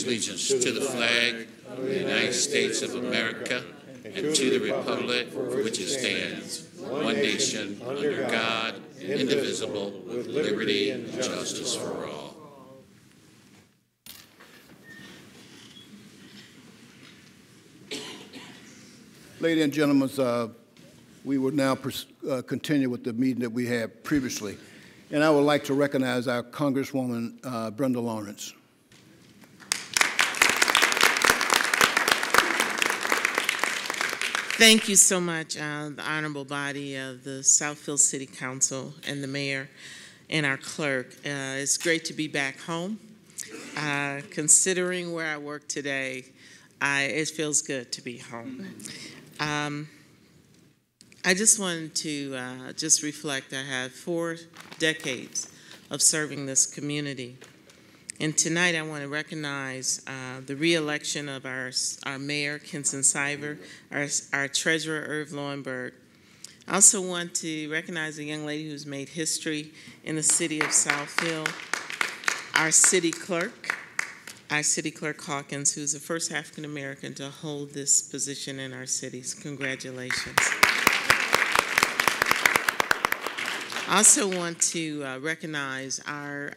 pledge allegiance to the flag of the United States of America and to the republic for which it stands, one nation, under God, indivisible, with liberty and justice for all. Ladies and gentlemen, we will now continue with the meeting that we had previously. And I would like to recognize our Congresswoman, Brenda Lawrence. Thank you so much, the honorable body of the Southfield City Council and the mayor and our clerk. It's great to be back home. Considering where I work today, it feels good to be home. I just wanted to just reflect. I have 4 decades of serving this community. And tonight I want to recognize the re-election of our mayor, Kenson Siver, our treasurer, Irv Lowenberg. I also want to recognize a young lady who's made history in the city of Southfield, our city clerk Hawkins, who's the first African-American to hold this position in our cities. Congratulations. I also want to recognize our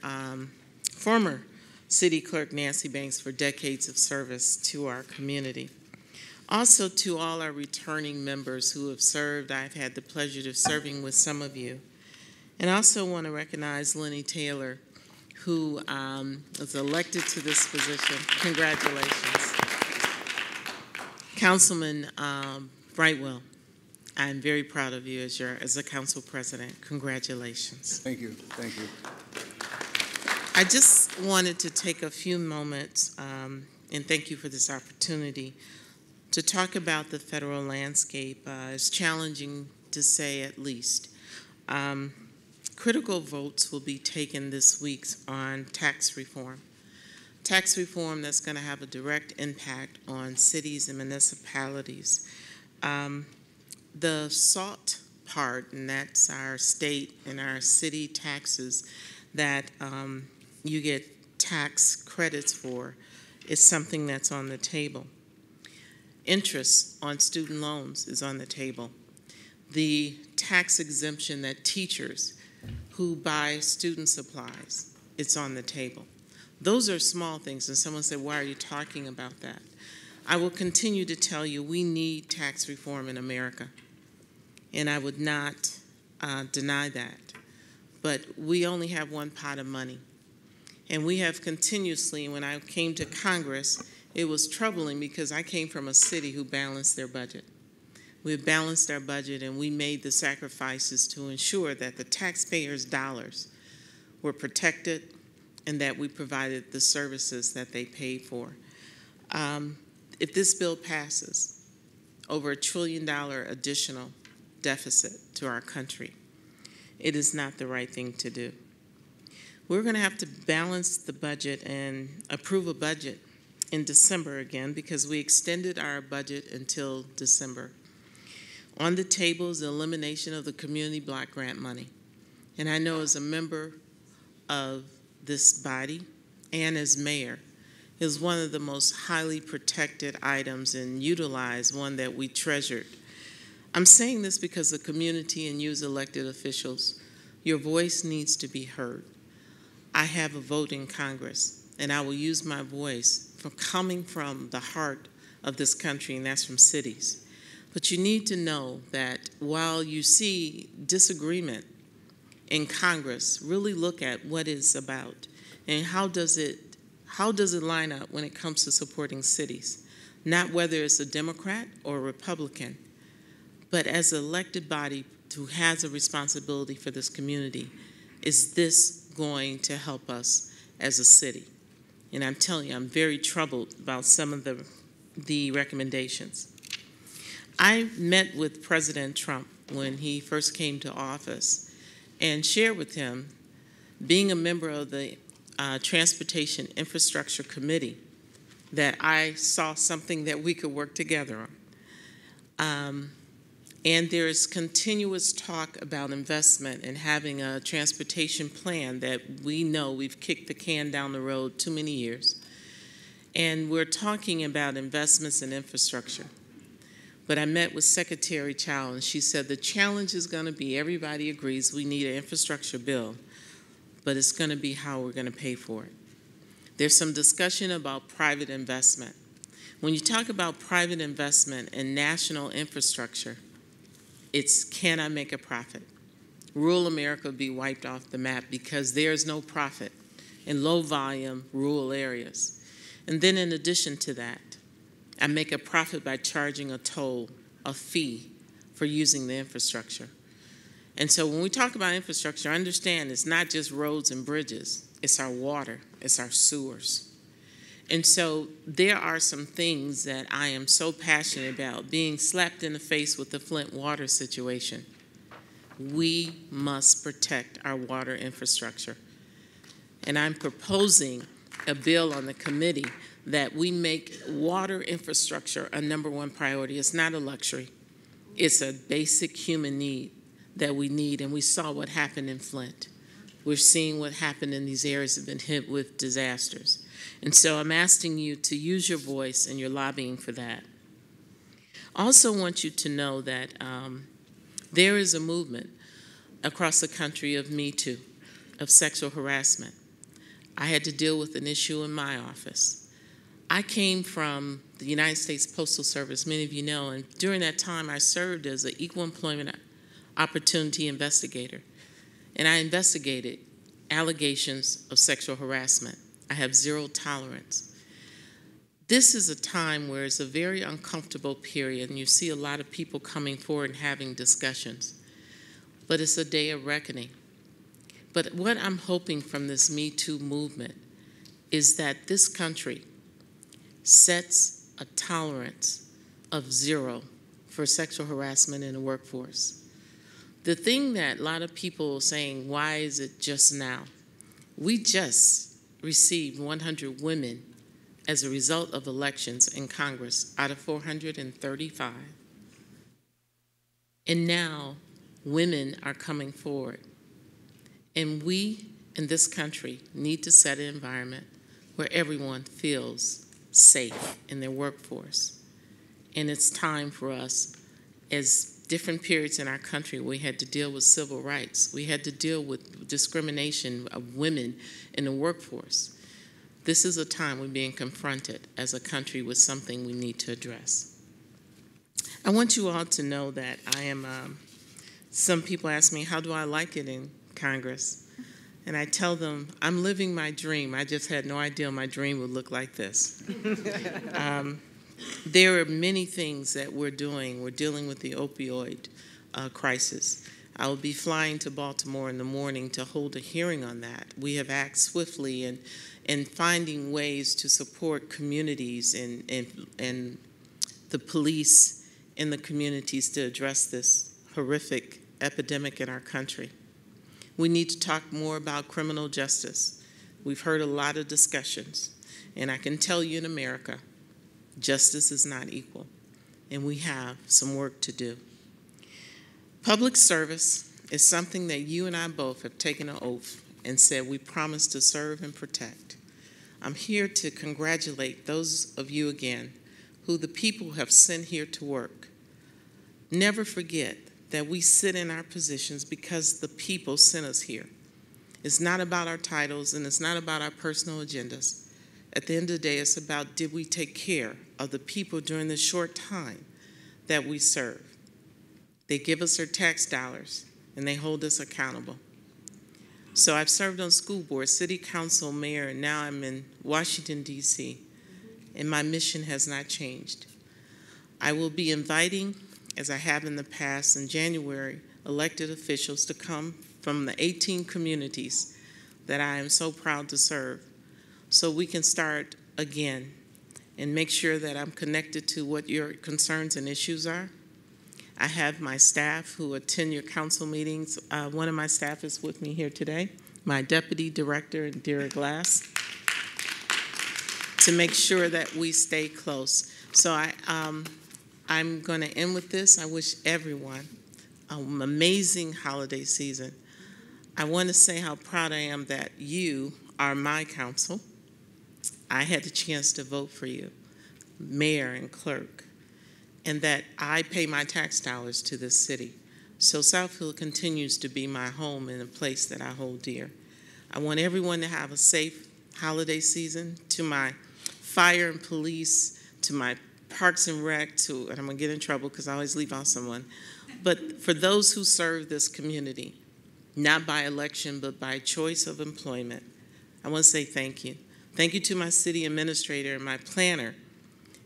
former City Clerk Nancy Banks for decades of service to our community. Also to all our returning members who have served. I've had the pleasure of serving with some of you. And I also want to recognize Lenny Taylor, who was elected to this position. Congratulations. Councilman Brightwell, I'm very proud of you as a council president. Congratulations. Thank you. Thank you. I just wanted to take a few moments, and thank you for this opportunity, to talk about the federal landscape. It's challenging to say at least. Critical votes will be taken this week on tax reform. Tax reform that's going to have a direct impact on cities and municipalities. The SALT part, and that's our state and our city taxes that you get tax credits for, is something that's on the table. Interest on student loans is on the table. The tax exemption that teachers who buy student supplies, it's on the table. Those are small things, and someone said, why are you talking about that? I will continue to tell you we need tax reform in America, and I would not deny that. But we only have one pot of money. And we have continuously, when I came to Congress, it was troubling because I came from a city who balanced their budget. We balanced our budget and we made the sacrifices to ensure that the taxpayers' dollars were protected and that we provided the services that they paid for. If this bill passes, over $1 trillion additional deficit to our country, it is not the right thing to do. We're going to have to balance the budget and approve a budget in December again because we extended our budget until December. On the table is the elimination of the community block grant money. And I know as a member of this body and as mayor, it was one of the most highly protected items and utilized, one that we treasured. I'm saying this because the community and you as elected officials, your voice needs to be heard. I have a vote in Congress, and I will use my voice for coming from the heart of this country, and that's from cities. But you need to know that while you see disagreement in Congress, really look at what it's about and how does it line up when it comes to supporting cities, not whether it's a Democrat or a Republican, but as an elected body who has a responsibility for this community, is this going to help us as a city? And I'm telling you, I'm very troubled about some of the recommendations. I met with President Trump when he first came to office and shared with him, being a member of the Transportation Infrastructure Committee, that I saw something that we could work together on. And there is continuous talk about investment and having a transportation plan that we know we've kicked the can down the road too many years. And we're talking about investments in infrastructure. But I met with Secretary Chow, and she said the challenge is going to be, everybody agrees we need an infrastructure bill, but it's going to be how we're going to pay for it. There's some discussion about private investment. When you talk about private investment in national infrastructure, it's can I make a profit? Rural America will be wiped off the map because there's no profit in low volume rural areas. And then in addition to that, I make a profit by charging a toll, a fee for using the infrastructure. And so when we talk about infrastructure, understand it's not just roads and bridges, it's our water, it's our sewers. And so there are some things that I am so passionate about, being slapped in the face with the Flint water situation. We must protect our water infrastructure. And I'm proposing a bill on the committee that we make water infrastructure a #1 priority. It's not a luxury. It's a basic human need that we need, and we saw what happened in Flint. We're seeing what happened in these areas that have been hit with disasters. And so I'm asking you to use your voice and your lobbying for that. I also want you to know that there is a movement across the country of Me Too, of sexual harassment. I had to deal with an issue in my office. I came from the United States Postal Service, many of you know, and during that time I served as an equal employment opportunity investigator. And I investigated allegations of sexual harassment. I have zero tolerance. This is a time where it's a very uncomfortable period, and you see a lot of people coming forward and having discussions. But it's a day of reckoning. But what I'm hoping from this Me Too movement is that this country sets a tolerance of 0 for sexual harassment in the workforce. The thing that a lot of people are saying, why is it just now? We just received 100 women as a result of elections in Congress out of 435. And now women are coming forward. And we in this country need to set an environment where everyone feels safe in their workforce. And it's time for us, as different periods in our country, we had to deal with civil rights. We had to deal with discrimination of women in the workforce. This is a time we're being confronted as a country with something we need to address. I want you all to know that I am, some people ask me, how do I like it in Congress? And I tell them, I'm living my dream. I just had no idea my dream would look like this. There are many things that we're doing. We're dealing with the opioid crisis. I will be flying to Baltimore in the morning to hold a hearing on that. We have acted swiftly in finding ways to support communities and the police in the communities to address this horrific epidemic in our country. We need to talk more about criminal justice. We've heard a lot of discussions, and I can tell you in America, justice is not equal, and we have some work to do. Public service is something that you and I both have taken an oath and said we promise to serve and protect. I'm here to congratulate those of you again who the people have sent here to work. Never forget that we sit in our positions because the people sent us here. It's not about our titles and it's not about our personal agendas. At the end of the day, it's about, did we take care of the people during the short time that we serve? They give us their tax dollars and they hold us accountable. So I've served on school board, city council, mayor, and now I'm in Washington, D.C., and my mission has not changed. I will be inviting, as I have in the past, in January, elected officials to come from the 18 communities that I am so proud to serve, so we can start again and make sure that I'm connected to what your concerns and issues are. I have my staff who attend your council meetings. One of my staff is with me here today, my deputy director, Indira Glass, to make sure that we stay close. So I'm going to end with this. I wish everyone an amazing holiday season. I want to say how proud I am that you are my council. I had the chance to vote for you, mayor and clerk, and that I pay my tax dollars to this city. So Southfield continues to be my home and a place that I hold dear. I want everyone to have a safe holiday season. To my fire and police, to my Parks and Rec, and I'm gonna get in trouble because I always leave out someone, but for those who serve this community, not by election, but by choice of employment, I want to say thank you. Thank you to my city administrator and my planner,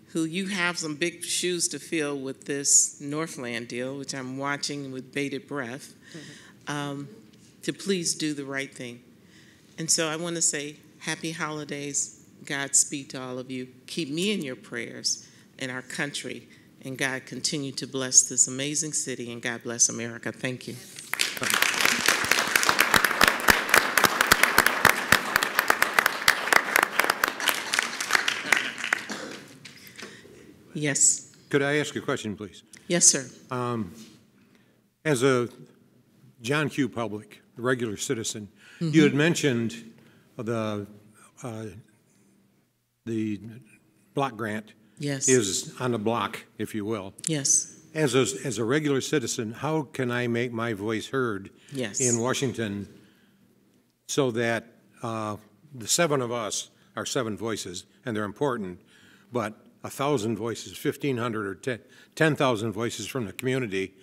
who you have some big shoes to fill with this Northland deal, which I'm watching with bated breath, to please do the right thing. And so I want to say happy holidays, Godspeed to all of you. Keep me in your prayers and our country, and God continue to bless this amazing city, and God bless America. Thank you. Yes. Could I ask a question, please? Yes, sir. As a John Q. Public, a regular citizen, you had mentioned the block grant. Yes. Is on the block, if you will. Yes. As a regular citizen, how can I make my voice heard in Washington so that the seven of us are seven voices, and they're important, but 1,000 voices, 1,500 or 10,000 voices from the community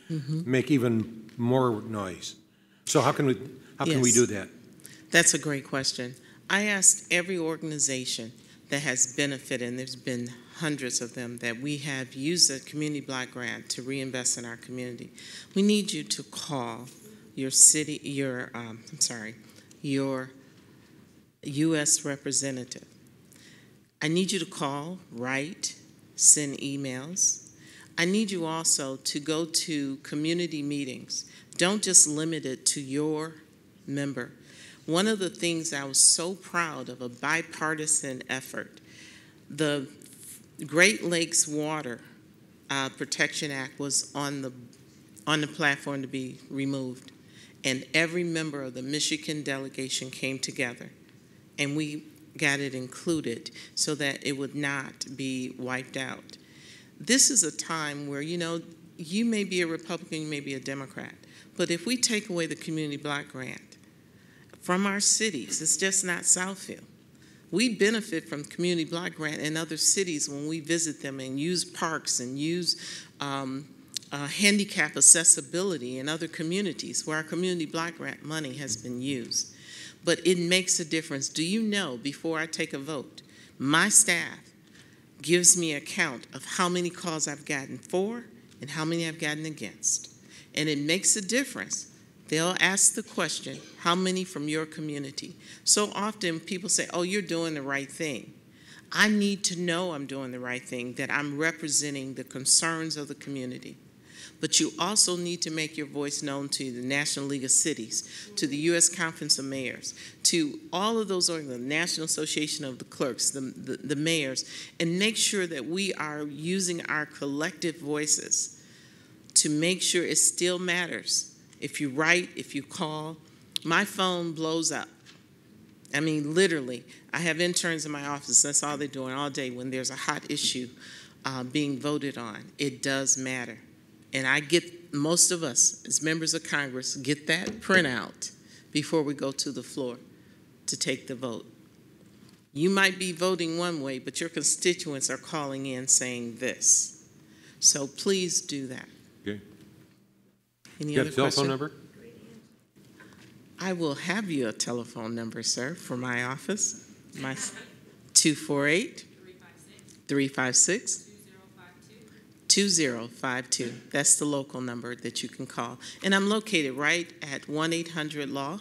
make even more noise? So how can we do that? That's a great question. I asked every organization that has benefited, and there's been hundreds of them, that we have used the community block grant to reinvest in our community. We need you to call your city, your U.S. representative. I need you to call, write, send emails. I need you also to go to community meetings. Don't just limit it to your member. One of the things I was so proud of, a bipartisan effort, the Great Lakes Water Protection Act was on the platform to be removed, and every member of the Michigan delegation came together, and we got it included so that it would not be wiped out. This is a time where, you know, you may be a Republican, you may be a Democrat, but if we take away the community block grant from our cities, it's just not Southfield. We benefit from community block grant in other cities when we visit them and use parks and use handicap accessibility in other communities where our community block grant money has been used. But it makes a difference. Do you know, before I take a vote, my staff gives me a count of how many calls I've gotten for and how many I've gotten against. And it makes a difference. They'll ask the question, how many from your community? So often people say, oh, you're doing the right thing. I need to know I'm doing the right thing, that I'm representing the concerns of the community. But you also need to make your voice known to the National League of Cities, to the U.S. Conference of Mayors, to all of those, the National Association of the Clerks, the mayors, and make sure that we are using our collective voices to make sure it still matters. If you write, if you call, my phone blows up. I mean, literally, I have interns in my office. That's all they're doing all day when there's a hot issue being voted on. It does matter. And I get, most of us as members of Congress get that printout before we go to the floor to take the vote. You might be voting one way, but your constituents are calling in saying this. So please do that. Okay. Any You other got a telephone question? number? I will have you a telephone number, sir, for my office. My 248-356. 2052. That's the local number that you can call. And I'm located right at 1-800-LAW,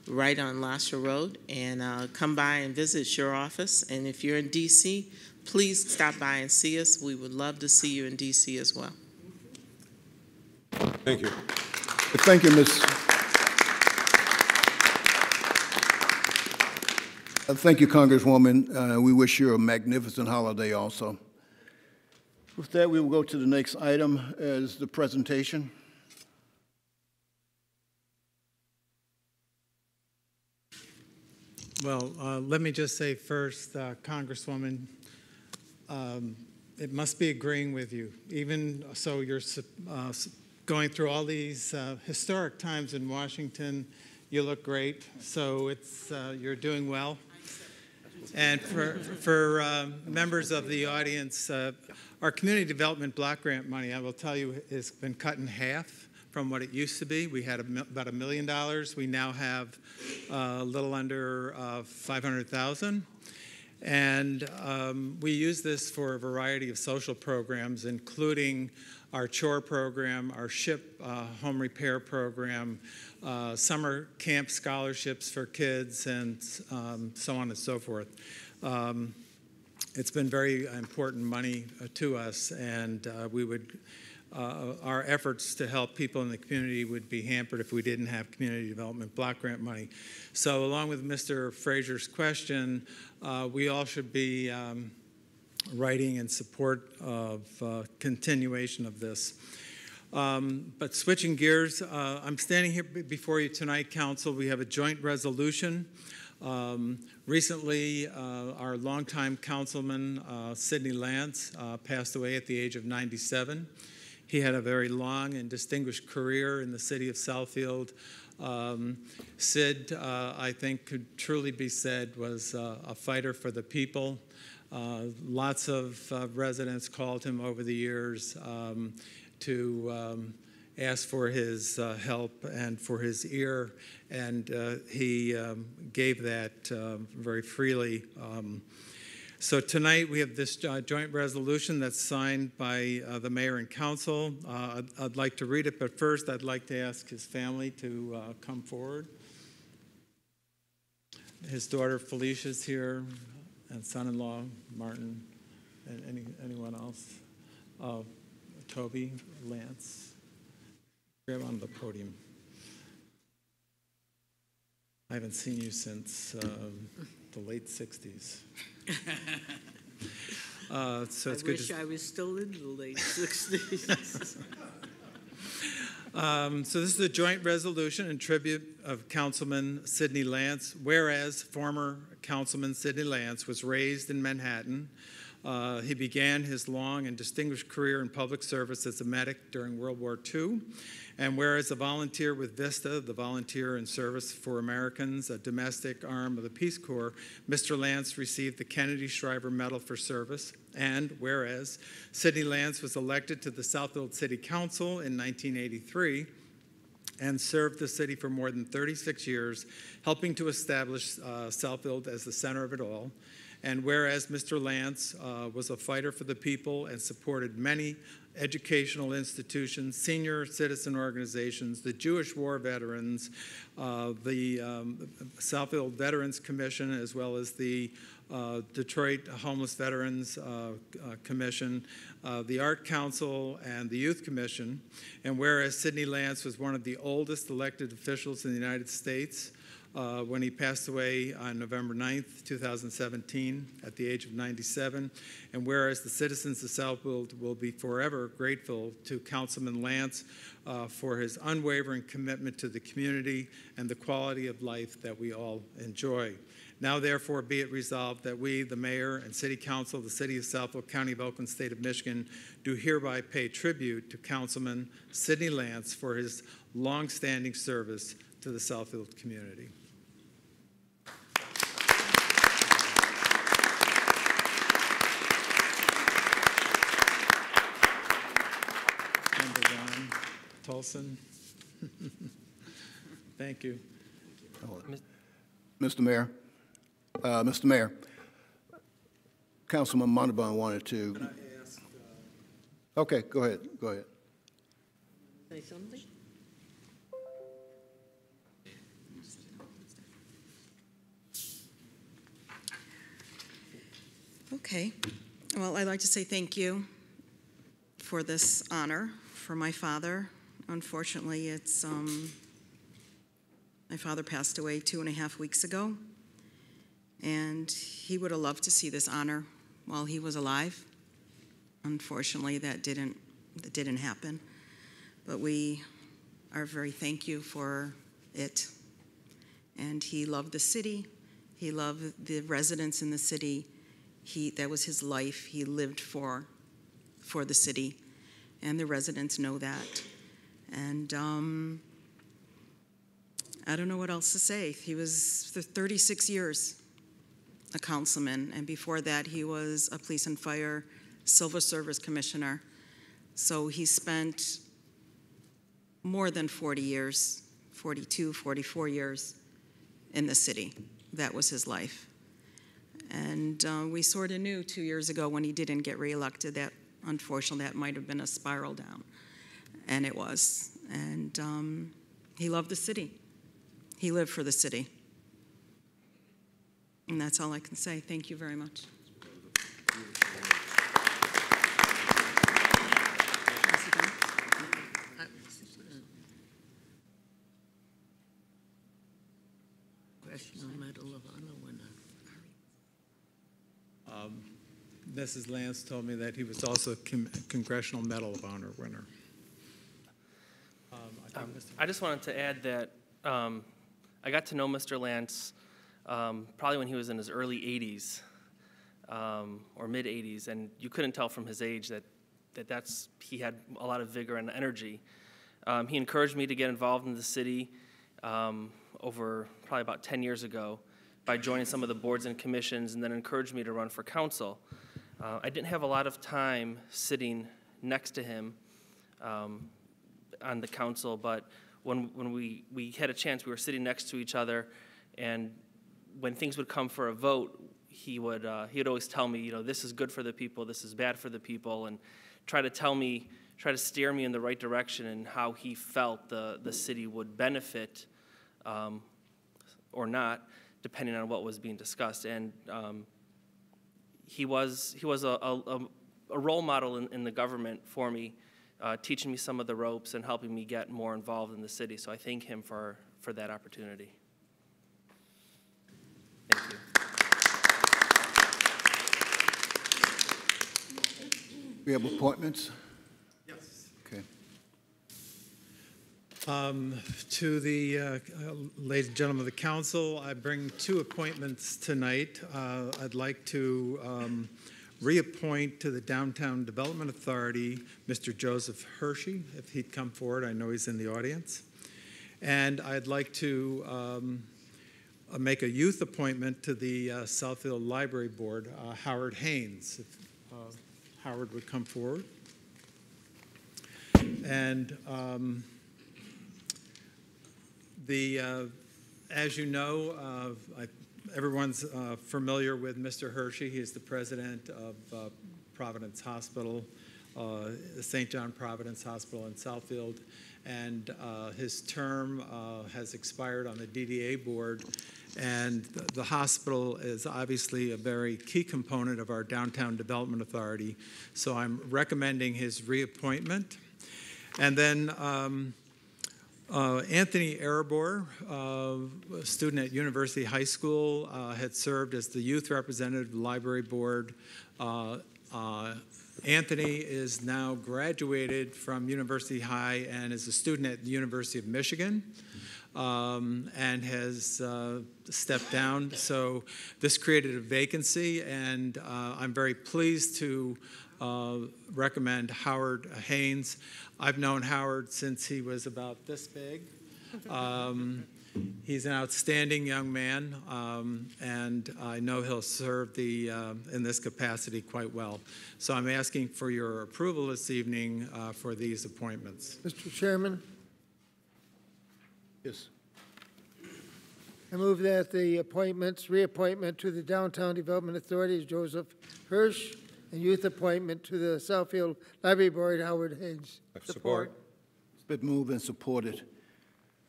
right on Lasher Road. And come by and visit your office. And if you're in D.C., please stop by and see us. We would love to see you in D.C. as well. Thank you. Thank you, Ms. Thank you, Congresswoman. We wish you a magnificent holiday also. With that, we will go to the next item as the presentation. Well, let me just say first, Congresswoman, it must be agreeing with you. Even so, you're going through all these historic times in Washington. You look great, so it's you're doing well. And for members of the audience, our community development block grant money, I will tell you, has been cut in half from what it used to be. We had about $1 million. We now have a little under 500,000. And we use this for a variety of social programs, including our chore program, our SHIP home repair program, summer camp scholarships for kids, and so on and so forth. It's been very important money to us, and we would our efforts to help people in the community would be hampered if we didn't have community development block grant money. So along with Mr. Frazier's question, we all should be writing in support of continuation of this. But switching gears, I'm standing here before you tonight, Council. We have a joint resolution. Recently, our longtime councilman, Sidney Lance, passed away at the age of 97. He had a very long and distinguished career in the city of Southfield. Sid, I think, could truly be said was a fighter for the people. Lots of residents called him over the years to ask for his help and for his ear, and he gave that very freely. So tonight we have this joint resolution that's signed by the mayor and council. I'd like to read it, but first I'd like to ask his family to come forward. His daughter Felicia's here, and son-in-law Martin, and anyone else. Toby, Lance, grab on the podium. I haven't seen you since the late 60s. So it's good. I wish I was still in the late 60s. So this is a joint resolution in tribute of Councilman Sidney Lance. Whereas former Councilman Sidney Lance was raised in Manhattan, he began his long and distinguished career in public service as a medic during World War II. And whereas a volunteer with VISTA, the Volunteer in Service for Americans, a domestic arm of the Peace Corps, Mr. Lance received the Kennedy Shriver Medal for Service. And whereas Sidney Lance was elected to the Southfield City Council in 1983 and served the city for more than 36 years, helping to establish Southfield as the center of it all. And whereas Mr. Lance was a fighter for the people and supported many educational institutions, senior citizen organizations, the Jewish war veterans, the Southfield Veterans Commission, as well as the Detroit Homeless Veterans Commission, the Art Council, and the Youth Commission. And whereas Sidney Lance was one of the oldest elected officials in the United States, when he passed away on November 9th, 2017, at the age of 97. And whereas the citizens of Southfield will be forever grateful to Councilman Lance for his unwavering commitment to the community and the quality of life that we all enjoy. Now, therefore, be it resolved that we, the mayor and city council of the city of Southfield, county of Oakland, state of Michigan, do hereby pay tribute to Councilman Sidney Lance for his long-standing service to the Southfield community. Tolson. Thank you. Mr. Mayor, Councilman Montalban wanted to. Can I ask? Okay, go ahead. Go ahead. Say something? Okay. Well, I'd like to say thank you for this honor for my father. Unfortunately, it's my father passed away 2.5 weeks ago, and he would have loved to see this honor while he was alive. Unfortunately, that didn't happen, but we are very thankful for it. And he loved the city, He loved the residents in the city. That was his life. He lived for the city, and the residents know that. And I don't know what else to say. He was for 36 years a councilman, and before that he was a police and fire civil service commissioner. So he spent more than 40 years, 42, 44 years in the city. That was his life. And we sort of knew 2 years ago when he didn't get reelected that unfortunately that might have been a spiral down. And it was. And he loved the city. He lived for the city. And that's all I can say. Thank you very much. Congressional Medal of Honor winner. Mrs. Lance told me that he was also a Congressional Medal of Honor winner. I just wanted to add that I got to know Mr. Lance probably when he was in his early 80s or mid 80s, and you couldn't tell from his age that he had a lot of vigor and energy. He encouraged me to get involved in the city over probably about 10 years ago by joining some of the boards and commissions, and then encouraged me to run for council. I didn't have a lot of time sitting next to him on the council, but when we had a chance, we were sitting next to each other, and when things would come for a vote, he'd always tell me, this is good for the people, this is bad for the people, and try to steer me in the right direction and how he felt the city would benefit or not, depending on what was being discussed. And he was a role model in the government for me, teaching me some of the ropes and helping me get more involved in the city. So I thank him for that opportunity. Thank you. We have appointments? Yes. Okay. To the ladies and gentlemen of the council, I bring two appointments tonight. I'd like to reappoint to the Downtown Development Authority Mr. Joseph Hershey, if he'd come forward. I know he's in the audience. And I'd like to make a youth appointment to the Southfield Library Board, Howard Haynes, if Howard would come forward. And as you know, everyone's familiar with Mr. Hershey. He is the president of Providence Hospital, St. John Providence Hospital in Southfield, and his term has expired on the DDA board. And the hospital is obviously a very key component of our Downtown Development Authority, so I'm recommending his reappointment. And then Anthony Arabor, a student at University High School, had served as the youth representative of the library board. Anthony is now graduated from University High and is a student at the University of Michigan, and has stepped down. So this created a vacancy, and I'm very pleased to recommend Howard Haynes. I've known Howard since he was about this big. He's an outstanding young man, and I know he'll serve in this capacity quite well. So I'm asking for your approval this evening for these appointments. Mr. Chairman, Yes. I move that the reappointment to the Downtown Development Authority is Joseph Hirsch, and youth appointment to the Southfield Library Board, Howard Haynes. Support. It's been moved and supported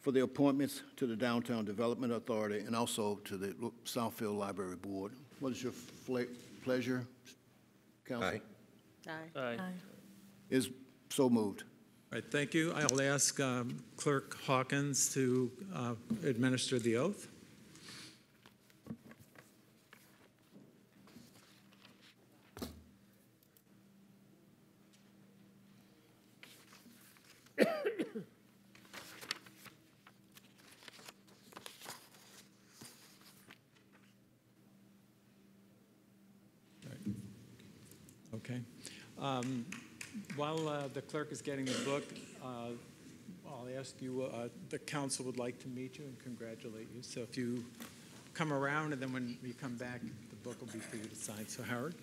for the appointments to the Downtown Development Authority and also to the Southfield Library Board. What is your pleasure, Council? Aye. Aye. Is so moved. All right, thank you. I'll ask Clerk Hawkins to administer the oath. While the clerk is getting the book, I'll ask you, the council would like to meet you and congratulate you. So if you come around, and then when we come back, the book will be for you to sign. So Howard.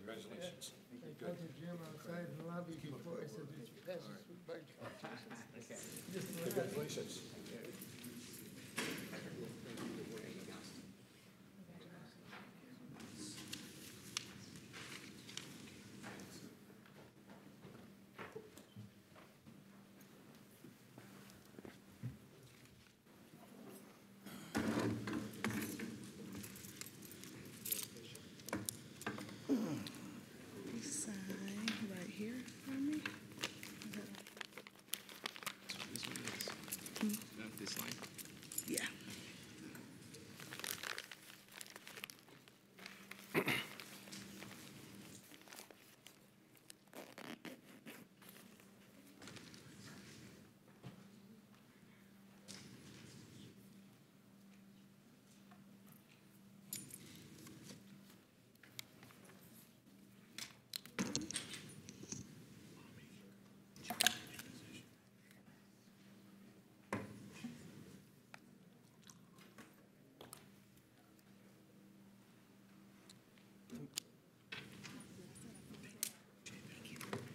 Congratulations. I talked to Jim outside in the lobby before. I said, "Did you pass this through by Congratulations. Yeah.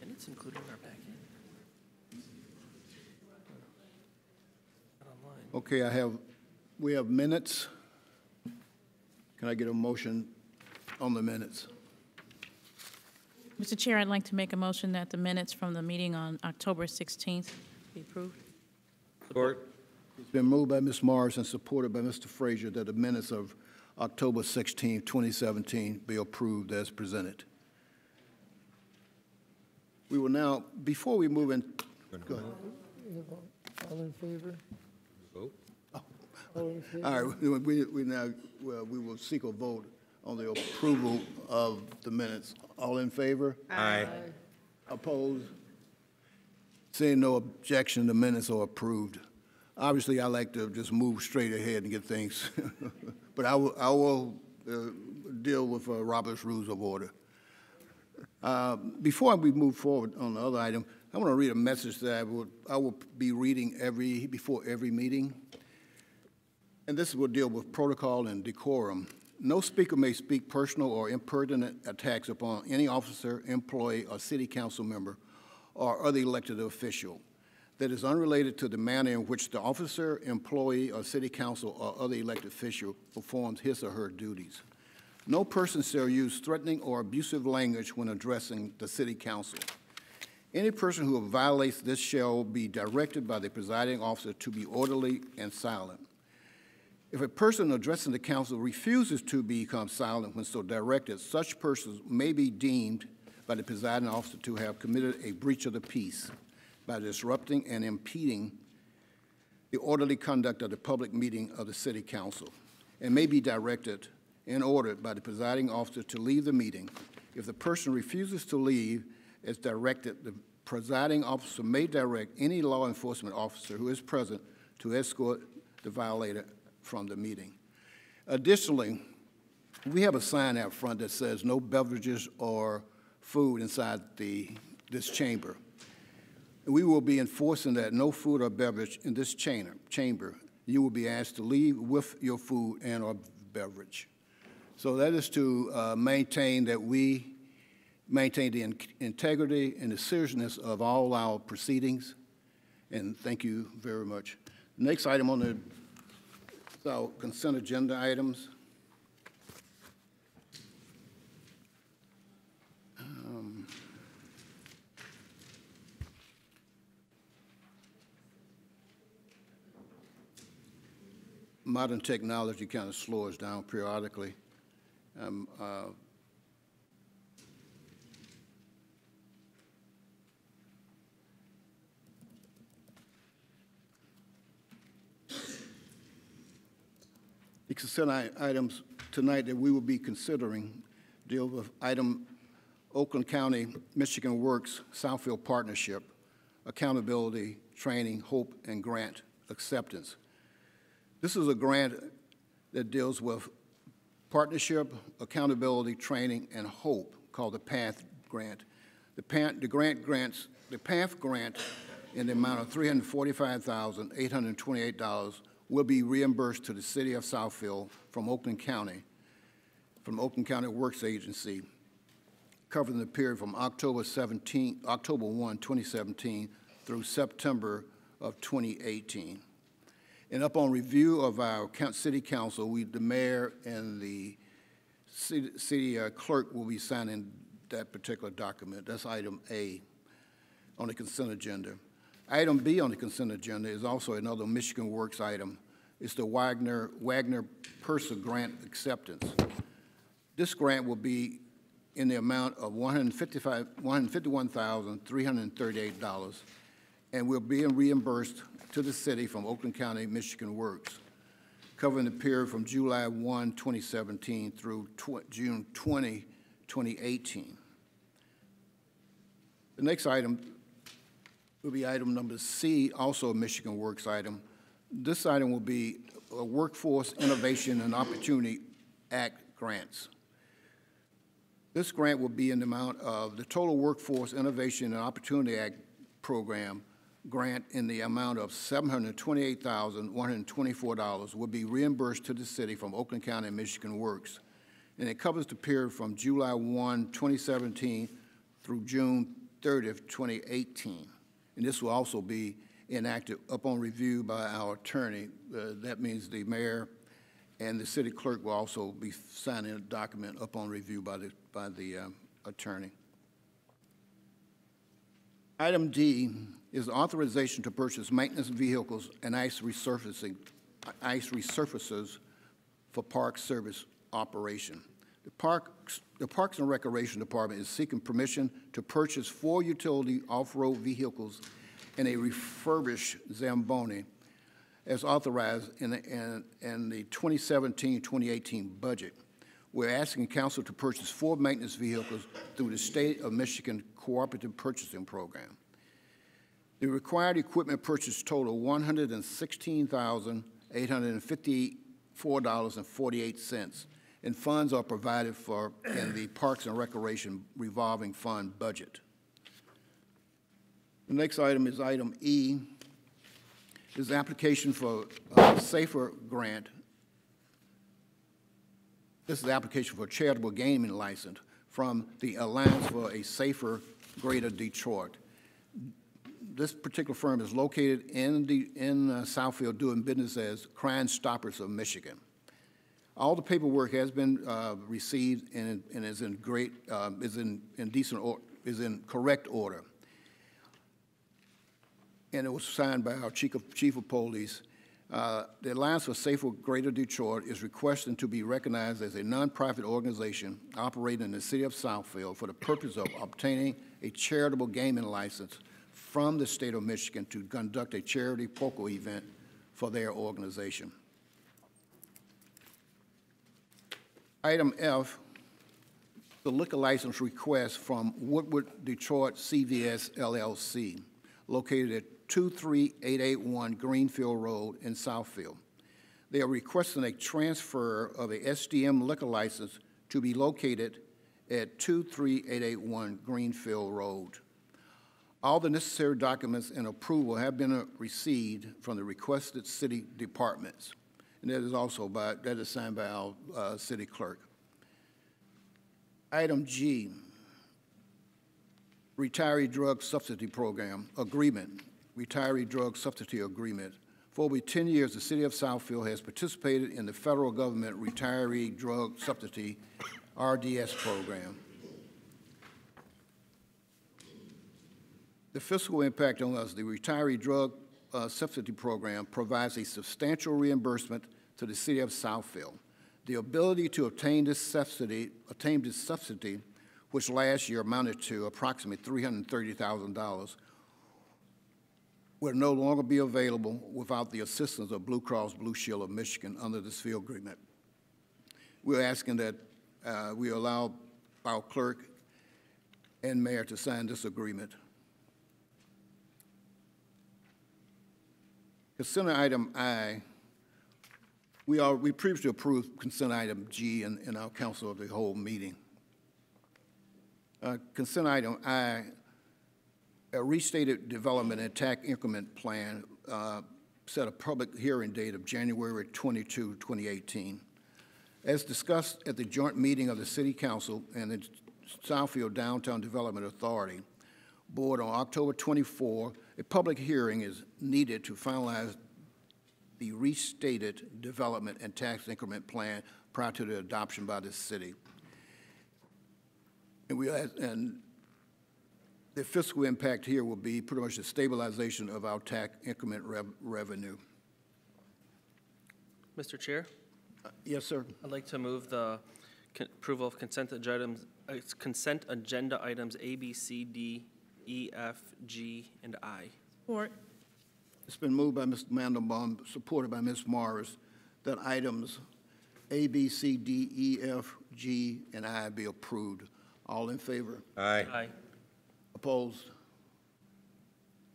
And it's included in our packet. Not online. Okay, we have minutes. Can I get a motion on the minutes? Mr. Chair, I'd like to make a motion that the minutes from the meeting on October 16th be approved. Support. It's been moved by Ms. Morris and supported by Mr. Frazier that the minutes of October 16, 2017 be approved as presented. We will now, before we move in, go ahead. All in favor? Vote. All in favor? All right, we now, we will seek a vote on the approval of the minutes. All in favor? Aye. Opposed? Seeing no objection, the minutes are approved. Obviously, I like to just move straight ahead and get things, but I will deal with Robert's Rules of Order. Before we move forward on the other item, I want to read a message that I will be reading before every meeting. And this will deal with protocol and decorum. No speaker may speak personal or impertinent attacks upon any officer, employee, or city council member or other elected official that is unrelated to the manner in which the officer, employee, or city council or other elected official performs his or her duties. No person shall use threatening or abusive language when addressing the city council. Any person who violates this shall be directed by the presiding officer to be orderly and silent. If a person addressing the council refuses to become silent when so directed, such persons may be deemed by the presiding officer to have committed a breach of the peace by disrupting and impeding the orderly conduct of the public meeting of the city council, and may be directed and ordered by the presiding officer to leave the meeting. If the person refuses to leave as directed, the presiding officer may direct any law enforcement officer who is present to escort the violator from the meeting. Additionally, we have a sign out front that says no beverages or food inside this chamber. We will be enforcing that no food or beverage in this chamber. You will be asked to leave with your food and or beverage. So that is to maintain that we maintain the integrity and the seriousness of all our proceedings. And thank you very much. The next item on the consent agenda items. Modern technology kind of slows down periodically. The consent items tonight that we will be considering deal with item Oakland County, Michigan Works, Southfield Partnership, Accountability, Training, Hope, and Grant Acceptance. This is a grant that deals with partnership, accountability, training, and hope, called the PATH grant. The PATH grant in the amount of $345,828 will be reimbursed to the City of Southfield from Oakland County Works Agency, covering the period from October 1, 2017 through September of 2018. And upon review of our City Council, the mayor and the city clerk will be signing that particular document. That's item A on the consent agenda. Item B on the consent agenda is also another Michigan Works item. It's the Wagner Purser grant acceptance. This grant will be in the amount of $151,338 and will be reimbursed to the city from Oakland County, Michigan Works, covering the period from July 1, 2017 through June 20, 2018. The next item will be item number C, also a Michigan Works item. This item will be a Workforce Innovation and Opportunity Act grants. This grant will be in the amount of the total Workforce Innovation and Opportunity Act program grant in the amount of $728,124 will be reimbursed to the city from Oakland County, Michigan Works. And it covers the period from July 1, 2017 through June 30, 2018. And this will also be enacted upon review by our attorney. That means the mayor and the city clerk will also be signing a document upon review by the attorney. Item D is authorization to purchase maintenance vehicles and ice resurfacers for Park Service operation. The Parks and Recreation Department is seeking permission to purchase 4 utility off-road vehicles and a refurbished Zamboni as authorized in the 2017-2018 budget. We're asking council to purchase 4 maintenance vehicles through the State of Michigan Cooperative Purchasing Program. The required equipment purchase total $116,854.48, and funds are provided for in the Parks and Recreation revolving fund budget. The next item is item E. This is application for a SAFER grant. This is the application for a charitable gaming license from the Alliance for a Safer Greater Detroit. This particular firm is located in Southfield, doing business as Crime Stoppers of Michigan. All the paperwork has been received and is in correct order. And it was signed by our chief of police. The Alliance for Safer Greater Detroit is requesting to be recognized as a nonprofit organization operating in the city of Southfield for the purpose of obtaining a charitable gaming license from the state of Michigan to conduct a charity poker event for their organization. Item F, the liquor license request from Woodward Detroit CVS LLC, located at 23881 Greenfield Road in Southfield. They are requesting a transfer of a SDM liquor license to be located at 23881 Greenfield Road. All the necessary documents and approval have been received from the requested city departments, and that is signed by our city clerk. Item G, Retiree Drug Subsidy Program Agreement. Retiree Drug Subsidy Agreement. For over 10 years, the City of Southfield has participated in the federal government Retiree Drug Subsidy, RDS program. The fiscal impact on us, the Retiree Drug Subsidy Program provides a substantial reimbursement to the City of Southfield. The ability to obtain this subsidy, which last year amounted to approximately $330,000, will no longer be available without the assistance of Blue Cross Blue Shield of Michigan under this field agreement. we're asking that we allow our clerk and mayor to sign this agreement. Consent item I, we previously approved consent item G in our council of the whole meeting. Consent item I, a restated development and tax increment plan set a public hearing date of January 22, 2018. As discussed at the joint meeting of the City Council and the Southfield Downtown Development Authority Board on October 24, a public hearing is needed to finalize the restated development and tax increment plan prior to the adoption by the city. And the fiscal impact here will be pretty much the stabilization of our tax increment revenue. Mr. Chair? Yes, sir. I'd like to move the approval of consent agenda items A, B, C, D, E, F, G, and I. Support. It's been moved by Mr. Mandelbaum, supported by Ms. Morris, that items A, B, C, D, E, F, G, and I be approved. All in favor? Aye. Aye. Opposed?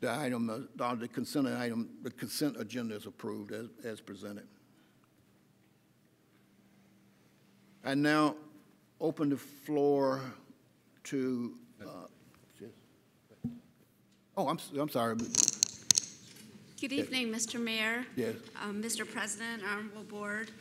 The consent agenda is approved as presented. I now open the floor to, I'm sorry. Good evening, Mr. Mayor. Yes. Mr. President, Honorable Board.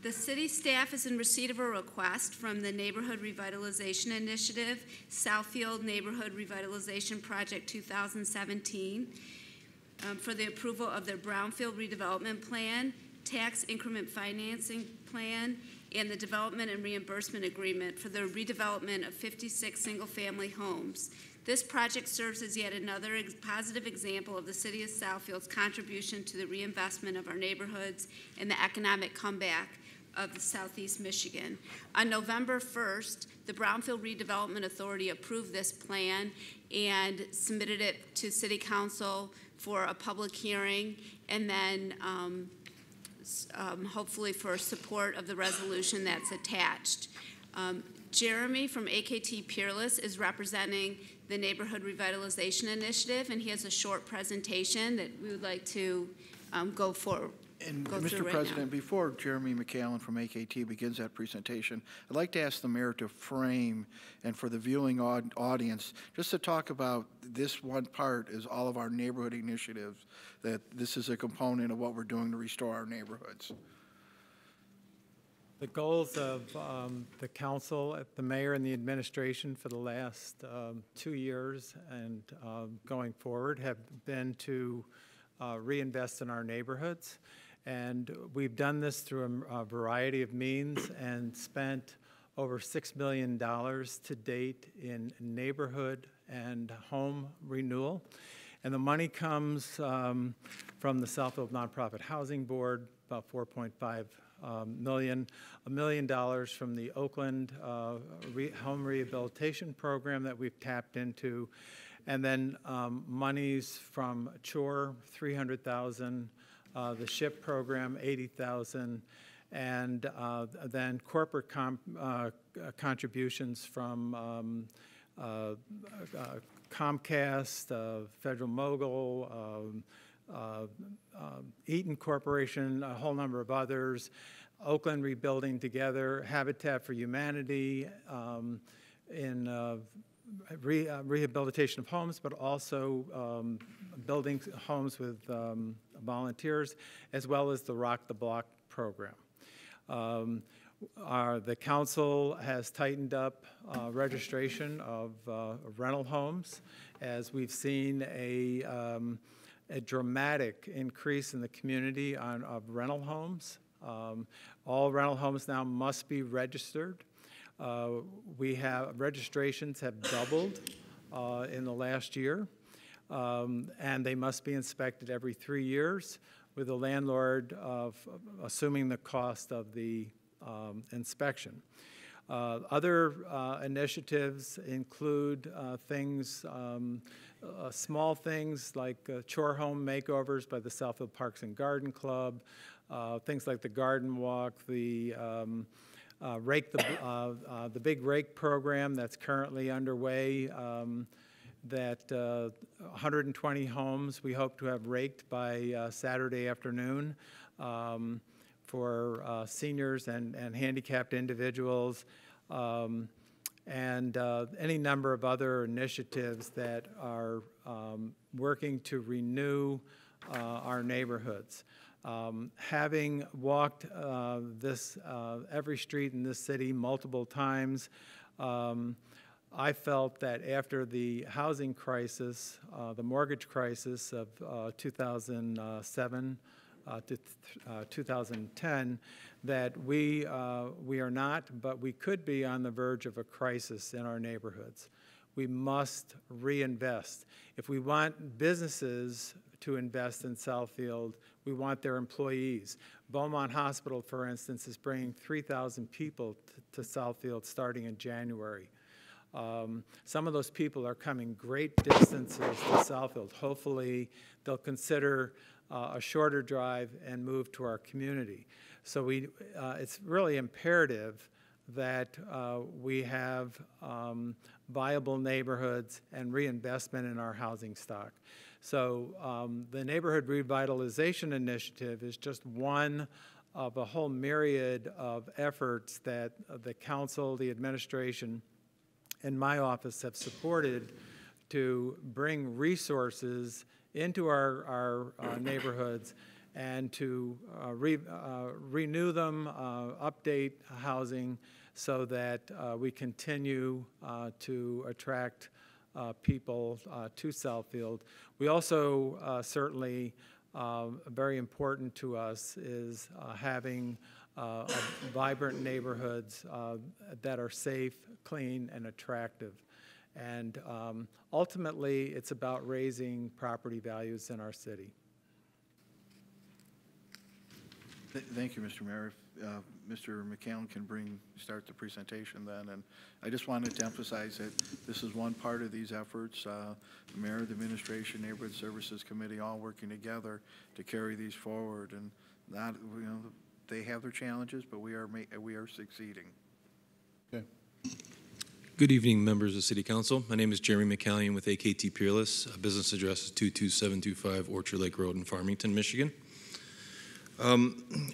The city staff is in receipt of a request from the Neighborhood Revitalization Initiative, Southfield Neighborhood Revitalization Project 2017, for the approval of their Brownfield redevelopment plan, tax increment financing plan, and the development and reimbursement agreement for the redevelopment of 56 single-family homes. This project serves as yet another positive example of the City of Southfield's contribution to the reinvestment of our neighborhoods and the economic comeback of the Southeast Michigan. On November 1st, the Brownfield Redevelopment Authority approved this plan and submitted it to City Council for a public hearing, and then hopefully for support of the resolution that's attached. Jeremy from AKT Peerless is representing the Neighborhood Revitalization Initiative, and he has a short presentation that we would like to go through Mr. President, before Jeremy McAllen from AKT begins that presentation, I'd like to ask the mayor to frame, and for the viewing audience, just to talk about this one part is all of our neighborhood initiatives, that this is a component of what we're doing to restore our neighborhoods. The goals of the council, the mayor, and the administration for the last 2 years and going forward have been to reinvest in our neighborhoods. And we've done this through a variety of means and spent over $6 million to date in neighborhood and home renewal. And the money comes from the Southfield Nonprofit Housing Board, about $4.5 million, $1 million from the Oakland Home Rehabilitation Program that we've tapped into, and then monies from CHORE, $300,000, the SHIP program, $80,000, and then corporate contributions from Comcast, Federal Mogul, Eaton Corporation, a whole number of others, Oakland Rebuilding Together, Habitat for Humanity, in rehabilitation of homes, but also building homes with volunteers, as well as the Rock the Block program. The council has tightened up registration of rental homes, as we've seen a dramatic increase in the community of rental homes. All rental homes now must be registered. Registrations have doubled in the last year, and they must be inspected every 3 years, with the landlord assuming the cost of the inspection. Other initiatives include things, small things like chore home makeovers by the Southfield Parks and Garden Club, things like the garden walk, the big rake program that's currently underway, that 120 homes we hope to have raked by Saturday afternoon for seniors and handicapped individuals, and any number of other initiatives that are working to renew our neighborhoods. Having walked every street in this city multiple times, I felt that after the housing crisis, the mortgage crisis of 2007 to 2010, that we are not, but we could be on the verge of a crisis in our neighborhoods. We must reinvest. If we want businesses to invest in Southfield, we want their employees. Beaumont Hospital, for instance, is bringing 3,000 people to Southfield starting in January. Some of those people are coming great distances to Southfield. Hopefully, they'll consider a shorter drive and move to our community. So it's really imperative that we have viable neighborhoods and reinvestment in our housing stock. So the Neighborhood Revitalization Initiative is just one of a whole myriad of efforts that the council, the administration, and my office have supported to bring resources into our neighborhoods and to renew them, update housing so that we continue to attract people to Southfield. We also certainly, very important to us is having vibrant neighborhoods that are safe, clean, and attractive. And ultimately, it's about raising property values in our city. Thank you, Mr. Mayor. Mr. McCallum can start the presentation then. And I just wanted to emphasize that this is one part of these efforts. The Mayor, the Administration, Neighborhood Services Committee, all working together to carry these forward. And not, they have their challenges, but we are succeeding. Okay. Good evening, members of City Council. My name is Jeremy McCallion with AKT Peerless. Business address is 22725 Orchard Lake Road in Farmington, Michigan.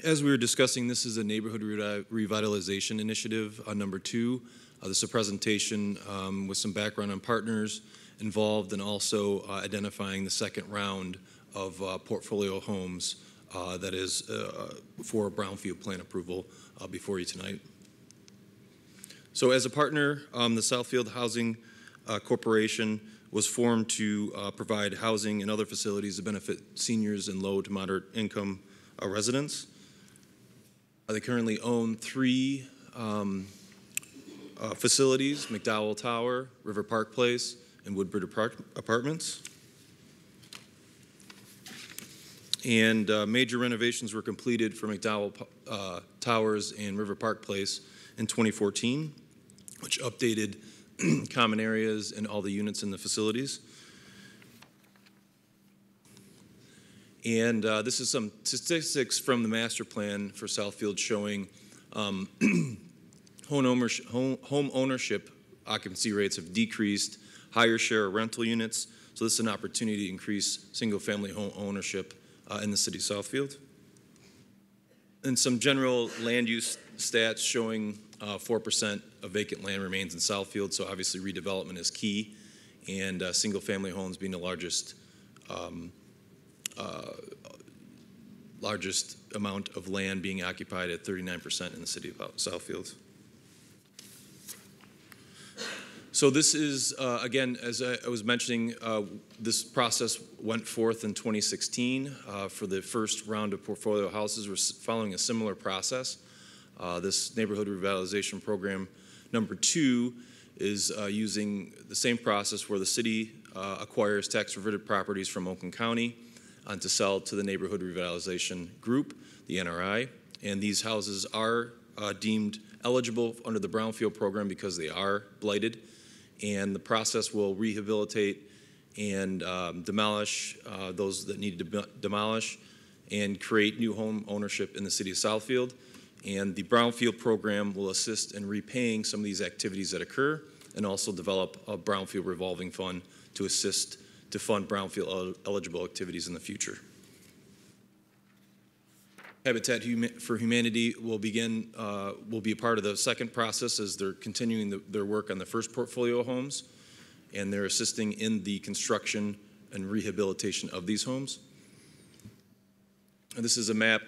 As we were discussing, this is a neighborhood revitalization initiative, number 2. This is a presentation with some background on partners involved and also identifying the second round of portfolio homes that is for brownfield plan approval before you tonight. So as a partner, the Southfield Housing Corporation was formed to provide housing and other facilities to benefit seniors and low to moderate income residents. They currently own 3 facilities: McDowell Tower, River Park Place, and Woodbridge Apartments. And major renovations were completed for McDowell Towers and River Park Place in 2014, which updated common areas and all the units in the facilities. And this is some statistics from the master plan for Southfield showing home ownership occupancy rates have decreased, higher share of rental units. So this is an opportunity to increase single-family home ownership in the city of Southfield. And some general land use stats showing 4% of vacant land remains in Southfield. So obviously redevelopment is key, and single-family homes being the largest amount of land being occupied at 39% in the city of Southfield. So this is, again, as I was mentioning, this process went forth in 2016. For the first round of portfolio houses, we're following a similar process. This neighborhood revitalization program number 2 is using the same process where the city acquires tax-reverted properties from Oakland County to sell to the Neighborhood Revitalization Group, the NRI. And these houses are deemed eligible under the Brownfield program because they are blighted. And the process will rehabilitate and demolish those that need to demolish and create new home ownership in the city of Southfield. And the Brownfield program will assist in repaying some of these activities that occur and also develop a Brownfield revolving fund to assist to fund Brownfield eligible activities in the future. Habitat for Humanity will be a part of the second process as they're continuing their work on the first portfolio of homes, and they're assisting in the construction and rehabilitation of these homes. And this is a map,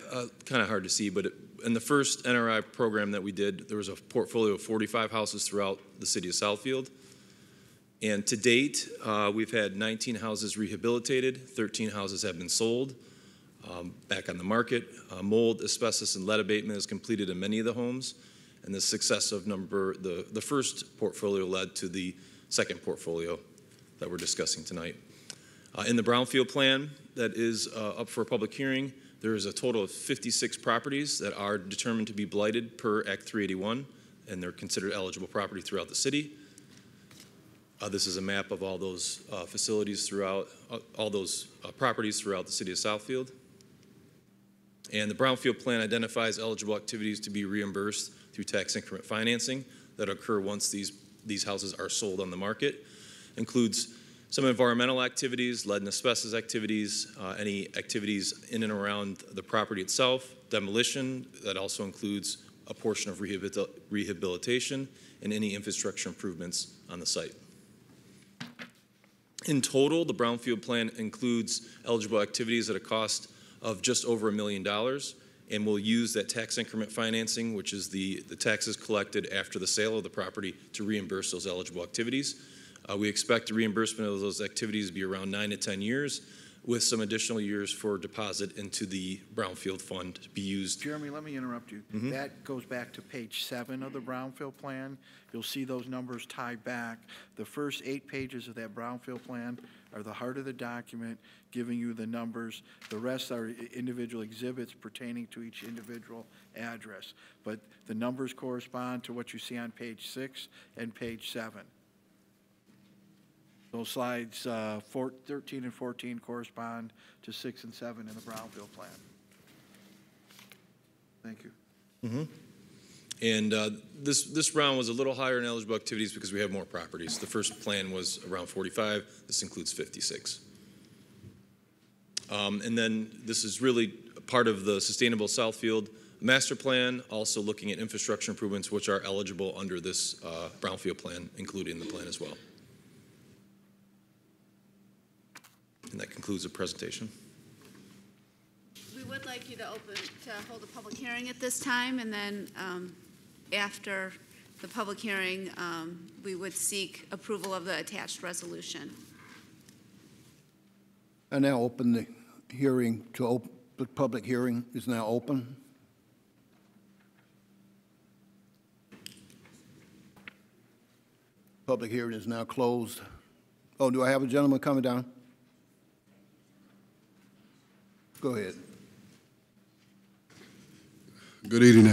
kind of hard to see, but in the first NRI program that we did, there was a portfolio of 45 houses throughout the city of Southfield. And to date, we've had 19 houses rehabilitated, 13 houses have been sold, back on the market. Mold, asbestos, and lead abatement is completed in many of the homes. And the success of the first portfolio led to the second portfolio that we're discussing tonight. In the Brownfield plan that is up for a public hearing, there is a total of 56 properties that are determined to be blighted per Act 381, and they're considered eligible property throughout the city. This is a map of all those facilities throughout, all those properties throughout the city of Southfield. And the Brownfield plan identifies eligible activities to be reimbursed through tax increment financing that occur once these houses are sold on the market. Includes some environmental activities, lead and asbestos activities, any activities in and around the property itself, demolition, that also includes a portion of rehabilitation, and any infrastructure improvements on the site. In total, the Brownfield plan includes eligible activities at a cost of just over $1 million, and will use that tax increment financing, which is the taxes collected after the sale of the property, to reimburse those eligible activities. We expect the reimbursement of those activities to be around 9 to 10 years, with some additional years for deposit into the Brownfield fund to be used. Jeremy, let me interrupt you. Mm-hmm. That goes back to page 7 of the Brownfield plan. You'll see those numbers tied back. The first 8 pages of that Brownfield plan are the heart of the document, giving you the numbers. The rest are individual exhibits pertaining to each individual address. But the numbers correspond to what you see on page 6 and page 7. Those slides 13 and 14 correspond to 6 and 7 in the Brownfield plan. Thank you. Mm-hmm. And this round was a little higher in eligible activities because we have more properties. The first plan was around 45. This includes 56. And then this is really part of the Sustainable Southfield Master Plan, also looking at infrastructure improvements which are eligible under this Brownfield plan, included in the plan as well. And that concludes the presentation. We would like you to hold a public hearing at this time, and then after the public hearing, we would seek approval of the attached resolution. I now open the hearing the public hearing is now open. Public hearing is now closed. Oh, do I have a gentleman coming down? Go ahead. Good evening,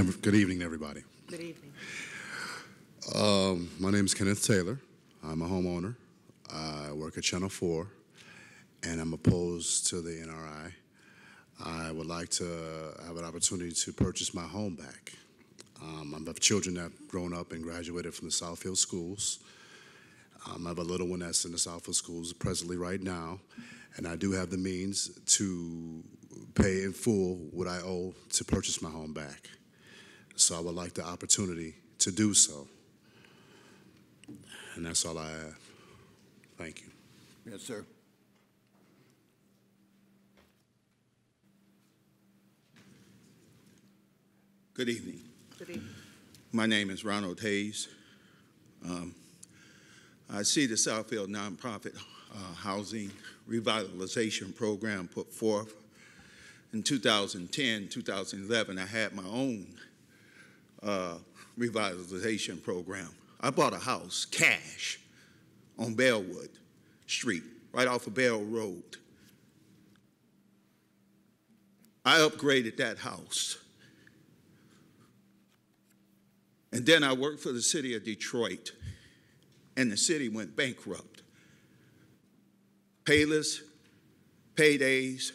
everybody. Good evening. My name is Kenneth Taylor. I'm a homeowner. I work at Channel 4, and I'm opposed to the NRI. I would like to have an opportunity to purchase my home back. I have children that have grown up and graduated from the Southfield schools. I have a little one that's in the Southfield schools presently right now, and I do have the means to pay in full what I owe to purchase my home back. So I would like the opportunity to do so. And that's all I have. Thank you. Yes, sir. Good evening. Good evening. My name is Ronald Hayes. I see the Southfield Nonprofit Housing Revitalization Program put forth. In 2010, 2011, I had my own revitalization program. I bought a house, cash, on Bellwood Street, right off of Bell Road. I upgraded that house. And then I worked for the city of Detroit, and the city went bankrupt. Payless, paydays,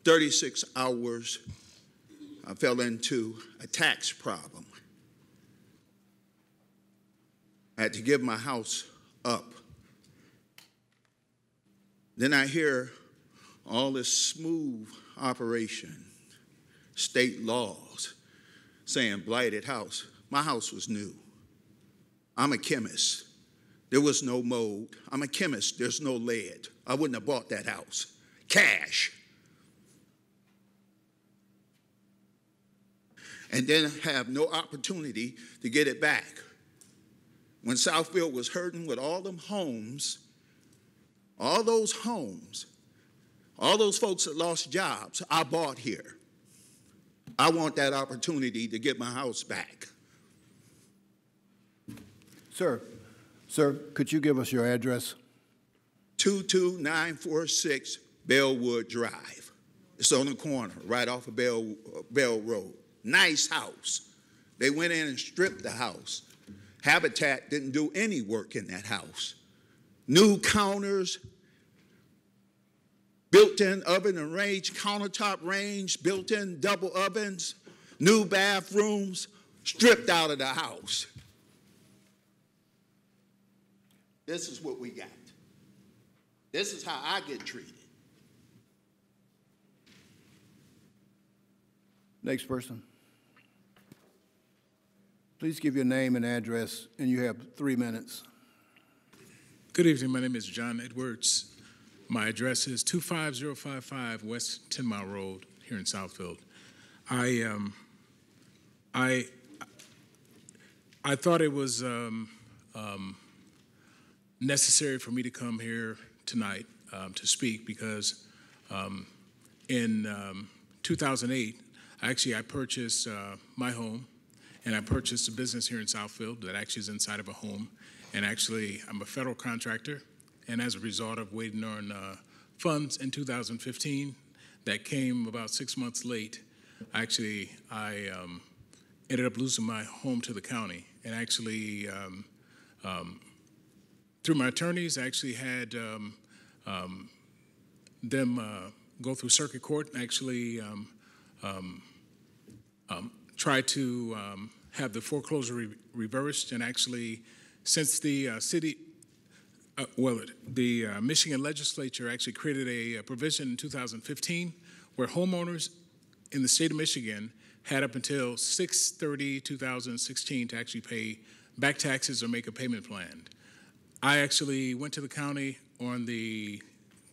36 hours, I fell into a tax problem. I had to give my house up. Then I hear all this smooth operation, state laws saying blighted house. My house was new. I'm a chemist. There was no mold. I'm a chemist. There's no lead. I wouldn't have bought that house. Cash. And then have no opportunity to get it back. When Southfield was hurting with all them homes, all those homes, all those folks that lost jobs, I bought here. I want that opportunity to get my house back. Sir, could you give us your address? 22946 Bellwood Drive. It's on the corner, right off of Bell Road. Nice house. They went in and stripped the house. Habitat didn't do any work in that house. New counters, built-in oven and range, countertop range, built-in double ovens, new bathrooms, stripped out of the house. This is what we got. This is how I get treated. Next person. Please give your name and address, and you have 3 minutes. Good evening. My name is John Edwards. My address is 25055 West 10 Mile Road here in Southfield. I thought it was necessary for me to come here tonight to speak because in 2008, I purchased my home, and I purchased a business here in Southfield that actually is inside of a home. And actually, I'm a federal contractor, and as a result of waiting on funds in 2015 that came about 6 months late, I ended up losing my home to the county. And actually, through my attorneys, I actually had them go through circuit court and actually try to have the foreclosure reversed. And actually, since the the Michigan legislature actually created a provision in 2015 where homeowners in the state of Michigan had up until 6/30/2016 to actually pay back taxes or make a payment plan. I actually went to the county on the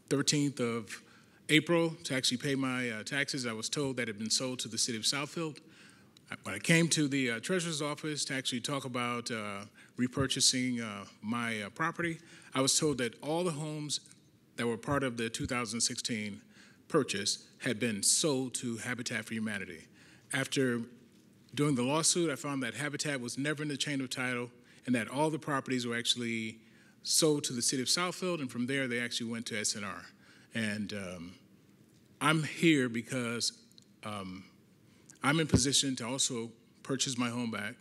13th of April to actually pay my taxes. I was told that it had been sold to the city of Southfield. When I came to the treasurer's office to actually talk about repurchasing my property, I was told that all the homes that were part of the 2016 purchase had been sold to Habitat for Humanity. After doing the lawsuit, I found that Habitat was never in the chain of title and that all the properties were actually sold to the city of Southfield, and from there they actually went to SNR. And I'm here because I'm in position to also purchase my home back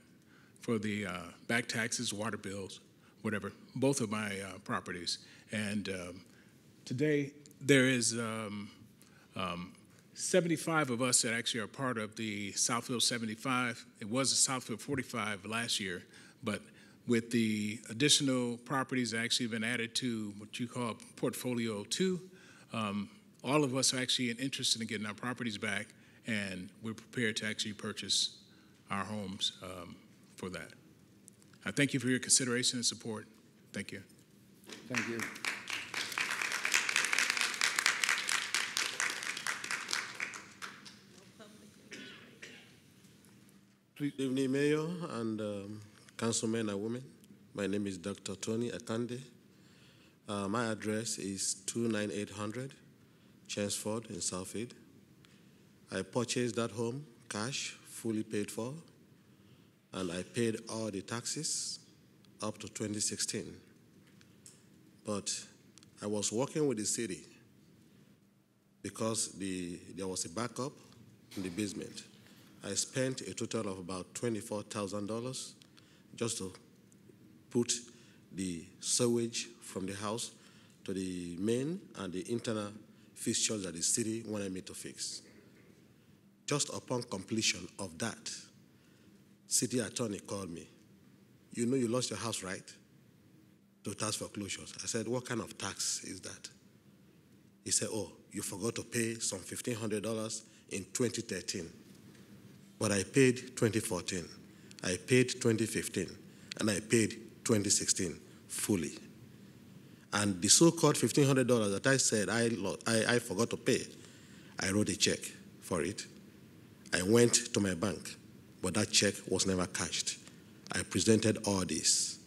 for the back taxes, water bills, whatever, both of my properties. And today there is 75 of us that actually are part of the Southfield 75. It was the Southfield 45 last year, but with the additional properties that actually been added to what you call Portfolio 2, all of us are actually interested in getting our properties back, and we're prepared to actually purchase our homes for that. I thank you for your consideration and support. Thank you. Thank you. Good evening, Mayor and councilmen and women. My name is Dr. Tony Akande. My address is 29800 Chelmsford in Southfield. I purchased that home cash, fully paid for, and I paid all the taxes up to 2016. But I was working with the city because there was a backup in the basement. I spent a total of about $24,000 just to put the sewage from the house to the main and the internal fixtures that the city wanted me to fix. Just upon completion of that, city attorney called me. You know you lost your house, right? To tax foreclosures. I said, what kind of tax is that? He said, oh, you forgot to pay some $1,500 in 2013. But I paid 2014, I paid 2015, and I paid 2016 fully. And the so-called $1,500 that I said I forgot to pay, I wrote a check for it. I went to my bank, but that check was never cashed. I presented all this,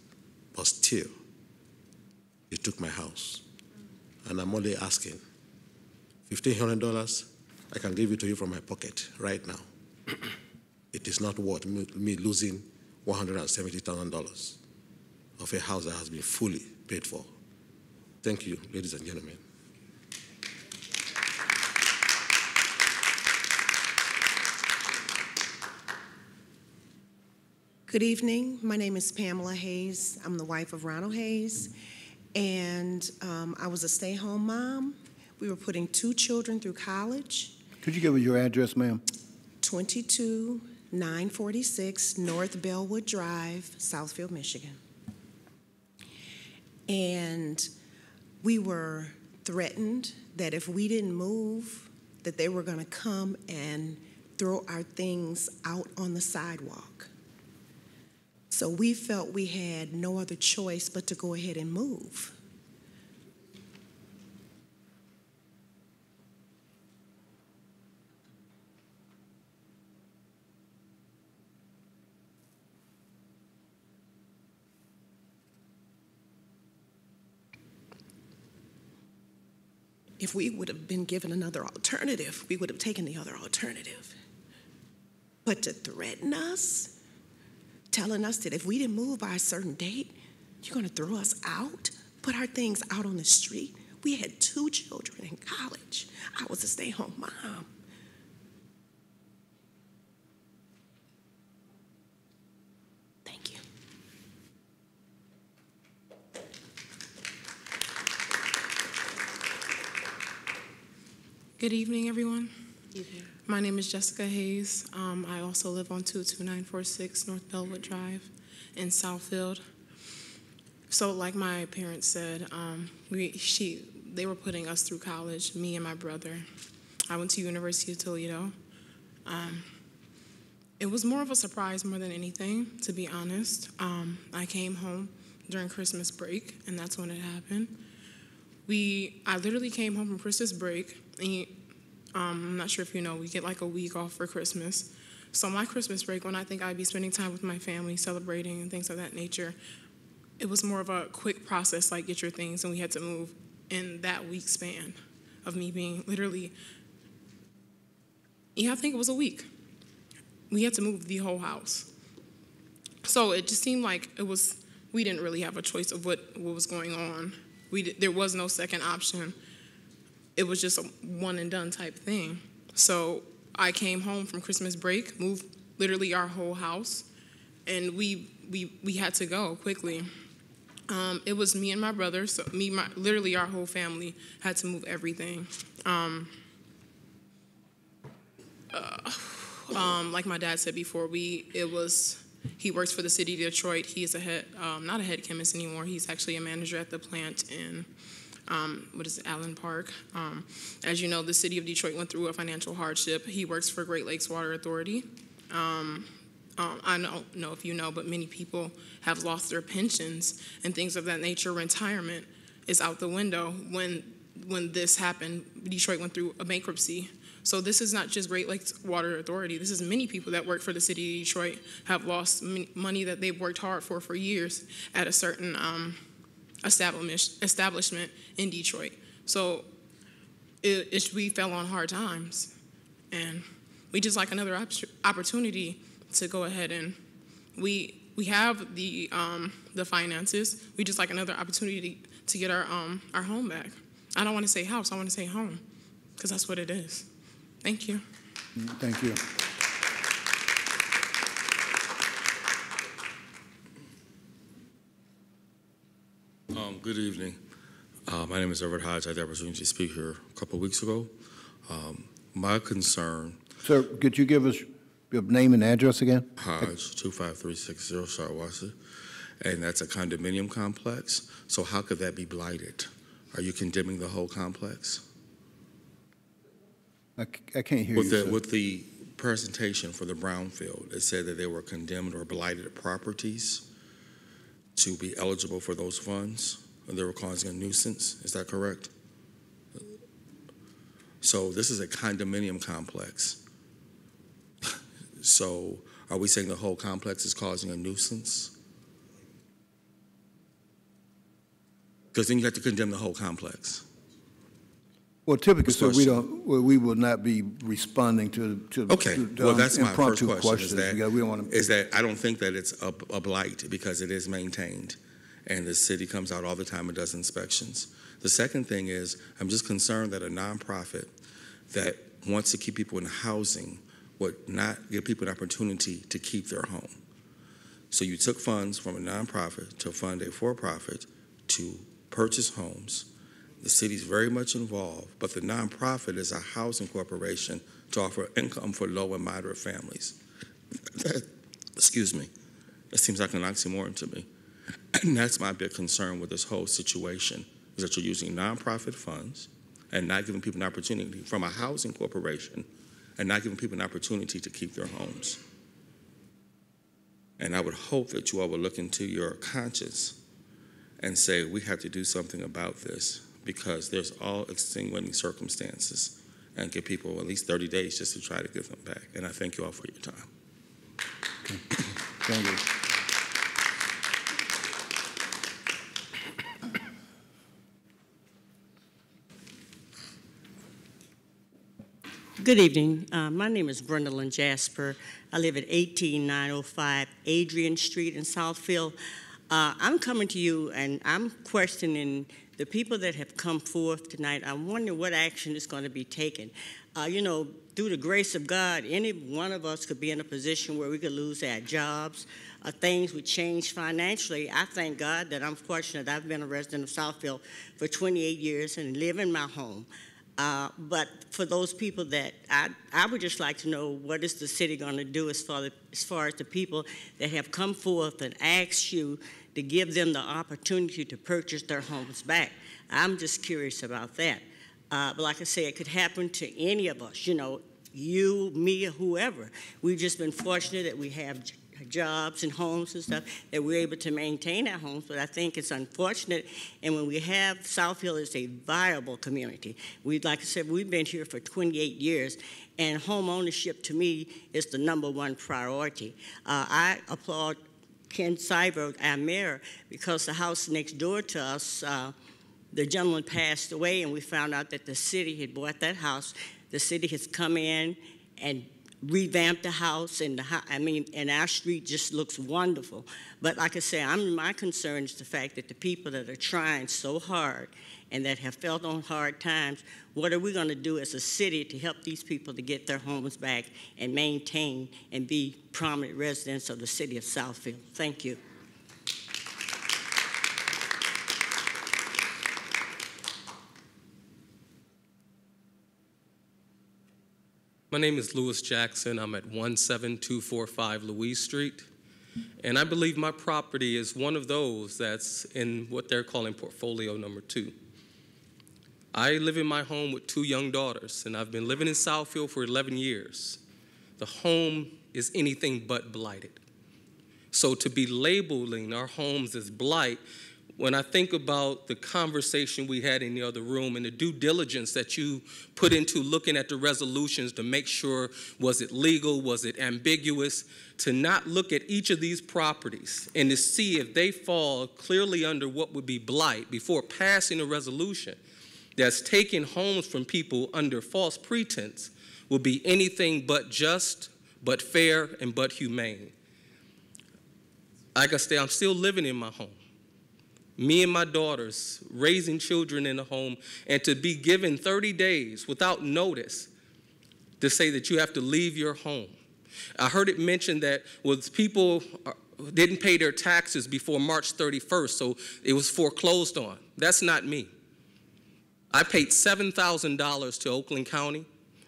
but still, they took my house. And I'm only asking, $1,500, I can give it to you from my pocket right now. It is not worth me losing $170,000 of a house that has been fully paid for. Thank you, ladies and gentlemen. Good evening. My name is Pamela Hayes. I'm the wife of Ronald Hayes, and I was a stay-home mom. We were putting 2 children through college. Could you give us your address, ma'am? 22946 North Bellwood Drive, Southfield, Michigan. And we were threatened that if we didn't move, that they were going to come and throw our things out on the sidewalk. So we felt we had no other choice but to go ahead and move. If we would have been given another alternative, we would have taken the other alternative. But to threaten us, telling us that if we didn't move by a certain date, you're going to throw us out, put our things out on the street. We had 2 children in college. I was a stay-home mom. Thank you. Good evening, everyone. My name is Jessica Hayes. I also live on 22946 North Bellwood Drive in Southfield. So like my parents said, they were putting us through college, me and my brother. I went to University of Toledo. It was more of a surprise more than anything, to be honest. I came home during Christmas break, and that's when it happened. I literally came home from Christmas break, and I'm not sure if you know, we get like a week off for Christmas. So my Christmas break, when I think I'd be spending time with my family, celebrating and things of that nature, it was more of a quick process, like get your things, and we had to move in that week span of me being literally, I think it was a week. We had to move the whole house. So it just seemed like we didn't really have a choice of what was going on. There was no second option. It was just a one and done type thing. So I came home from Christmas break, moved literally our whole house, and we had to go quickly. It was me and my brother, so literally our whole family had to move everything. Like my dad said before, he works for the city of Detroit. He is not a head chemist anymore. He's actually a manager at the plant in Allen Park. As you know, the city of Detroit went through a financial hardship. He works for Great Lakes Water Authority. I don't know if you know, but many people have lost their pensions and things of that nature. Retirement is out the window. When this happened, Detroit went through a bankruptcy. So this is not just Great Lakes Water Authority. This is many people that work for the city of Detroit have lost money that they've worked hard for years at a certain establishment in Detroit. So we fell on hard times, and we just like another opportunity to go ahead and we have the finances. We just like another opportunity to get our home back. I don't want to say house. I want to say home, because that's what it is. Thank you. Thank you. Good evening. My name is Everett Hodge. I had the opportunity to speak here a couple of weeks ago. My concern... Sir, could you give us your name and address again? Hodge, 25360 Shiawassee, and that's a condominium complex. So how could that be blighted? Are you condemning the whole complex? I can't hear you, sir. With the presentation for the Brownfield, it said that they were condemned or blighted properties to be eligible for those funds, and they were causing a nuisance. Is that correct? So this is a condominium complex. So are we saying the whole complex is causing a nuisance? Because then you have to condemn the whole complex. Well, typically, sir, we will not be responding to Okay, well, that's my first impromptu question, questions. is that I don't think that it's a blight because it is maintained, and the city comes out all the time and does inspections. The second thing is, I'm just concerned that a nonprofit that wants to keep people in housing would not give people an opportunity to keep their home. So you took funds from a nonprofit to fund a for-profit to purchase homes. The city's very much involved, but the nonprofit is a housing corporation to offer income for low and moderate families. Excuse me. That seems like an oxymoron to me. And that's my big concern with this whole situation, is that you're using nonprofit funds and not giving people an opportunity from a housing corporation and not giving people an opportunity to keep their homes. And I would hope that you all would look into your conscience and say, we have to do something about this, because there's all extenuating circumstances, and give people at least 30 days just to try to get them back. And I thank you all for your time. Okay. Thank you. Good evening. My name is Brenda Lynn Jasper. I live at 18905 Adrian Street in Southfield. I'm coming to you and I'm questioning the people that have come forth tonight. I'm wondering what action is going to be taken. You know, through the grace of God, any one of us could be in a position where we could lose our jobs, things would change financially. I thank God that I'm fortunate. I've been a resident of Southfield for 28 years and live in my home. But for those people that I would just like to know, what is the city going to do as far as the people that have come forth and asked you to give them the opportunity to purchase their homes back? I'm just curious about that. But like I say, it could happen to any of us, you know, you, me, or whoever. We've just been fortunate that we have jobs and homes and stuff, that we're able to maintain our homes, but I think it's unfortunate. And when we have, Southfield is a viable community. Like I said, we've been here for 28 years, and home ownership to me is the #1 priority. I applaud Ken Seibert, our mayor, because the house next door to us, the gentleman passed away, and we found out that the city had bought that house. The city has come in and revamped the house, and and our street just looks wonderful. But like I say, my concern is the fact that the people that are trying so hard and that have felt on hard times, what are we going to do as a city to help these people to get their homes back and maintain and be prominent residents of the city of Southfield? Thank you. My name is Lewis Jackson. I'm at 17245 Louise Street. And I believe my property is one of those that's in what they're calling portfolio #2. I live in my home with 2 young daughters, and I've been living in Southfield for 11 years. The home is anything but blighted. So to be labeling our homes as blight, when I think about the conversation we had in the other room and the due diligence that you put into looking at the resolutions to make sure, was it legal, was it ambiguous, to not look at each of these properties and to see if they fall clearly under what would be blight before passing a resolution that's taking homes from people under false pretense will be anything but just, but fair, and but humane. Like I say, I'm still living in my home. Me and my daughters, raising children in the home, and to be given 30 days without notice to say that you have to leave your home. I heard it mentioned that people didn't pay their taxes before March 31st, so it was foreclosed on. That's not me. I paid $7,000 to Oakland County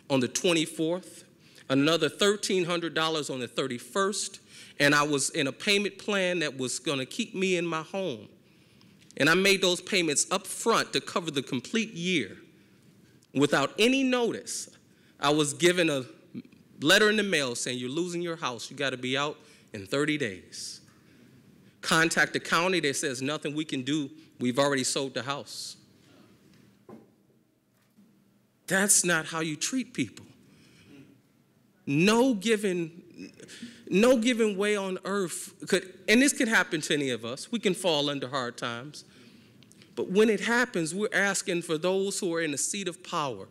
on the 24th, another $1,300 on the 31st, and I was in a payment plan that was going to keep me in my home. And I made those payments up front to cover the complete year. Without any notice, I was given a letter in the mail saying, you're losing your house. You got to be out in 30 days. Contact the county. They say there's nothing we can do. We've already sold the house. That's not how you treat people. No given way on earth could, and this could happen to any of us. We can fall under hard times. But when it happens, we're asking for those who are in the seat of power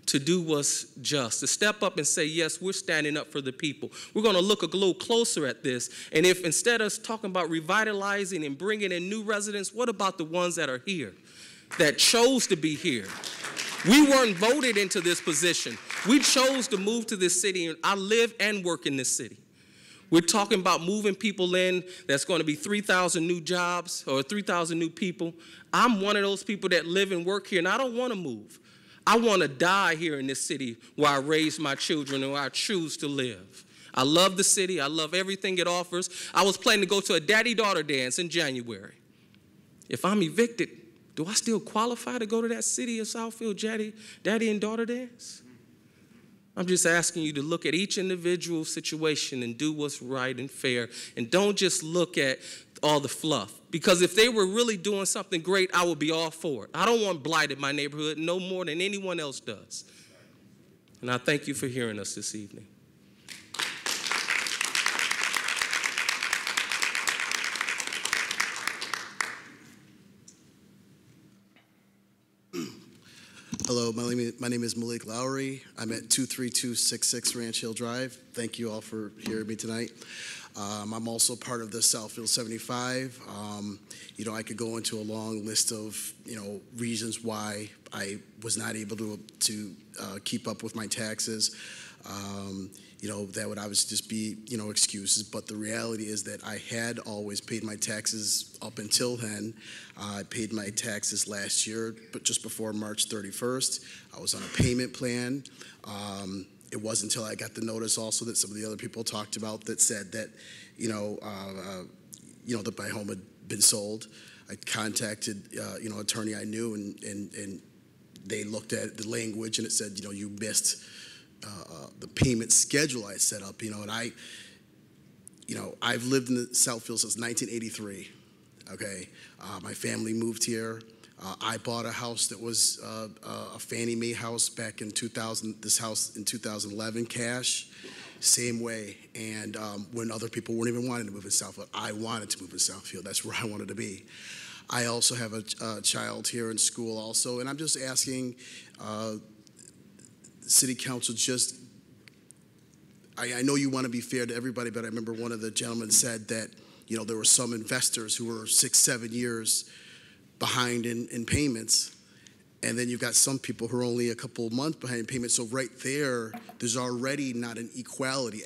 to do what's just, to step up and say, yes, we're standing up for the people. We're going to look a little closer at this. And if instead of talking about revitalizing and bringing in new residents, what about the ones that are here, that chose to be here? We weren't voted into this position. We chose to move to this city, and I live and work in this city. We're talking about moving people in. That's going to be 3,000 new jobs or 3,000 new people. I'm one of those people that live and work here, and I don't want to move. I want to die here in this city where I raise my children and where I choose to live. I love the city. I love everything it offers. I was planning to go to a daddy-daughter dance in January. If I'm evicted, do I still qualify to go to that city of Southfield daddy and daughter dance? I'm just asking you to look at each individual situation and do what's right and fair. And don't just look at all the fluff. Because if they were really doing something great, I would be all for it. I don't want blight in my neighborhood no more than anyone else does. And I thank you for hearing us this evening. Hello, my name is Malik Lowry. I'm at 23266 Ranch Hill Drive. Thank you all for hearing me tonight. I'm also part of the Southfield 75. I could go into a long list of, reasons why I was not able to keep up with my taxes. That would obviously just be, excuses. But the reality is that I had always paid my taxes up until then. I paid my taxes last year, but just before March 31st. I was on a payment plan. It wasn't until I got the notice also that some of the other people talked about that said that, that my home had been sold. I contacted, attorney I knew, and they looked at the language and it said, you missed the payment schedule I set up, and I've lived in the Southfield since 1983, okay? My family moved here. I bought a house that was a Fannie Mae house back in 2000, this house in 2011, cash, same way. And when other people weren't even wanting to move in Southfield, I wanted to move in Southfield. That's where I wanted to be. I also have a child here in school also, and I'm just asking City Council I know you want to be fair to everybody, but I remember one of the gentlemen said that, there were some investors who were 6-7 years behind in payments, and then you've got some people who are only a couple of months behind in payments. So right there's already not an equality.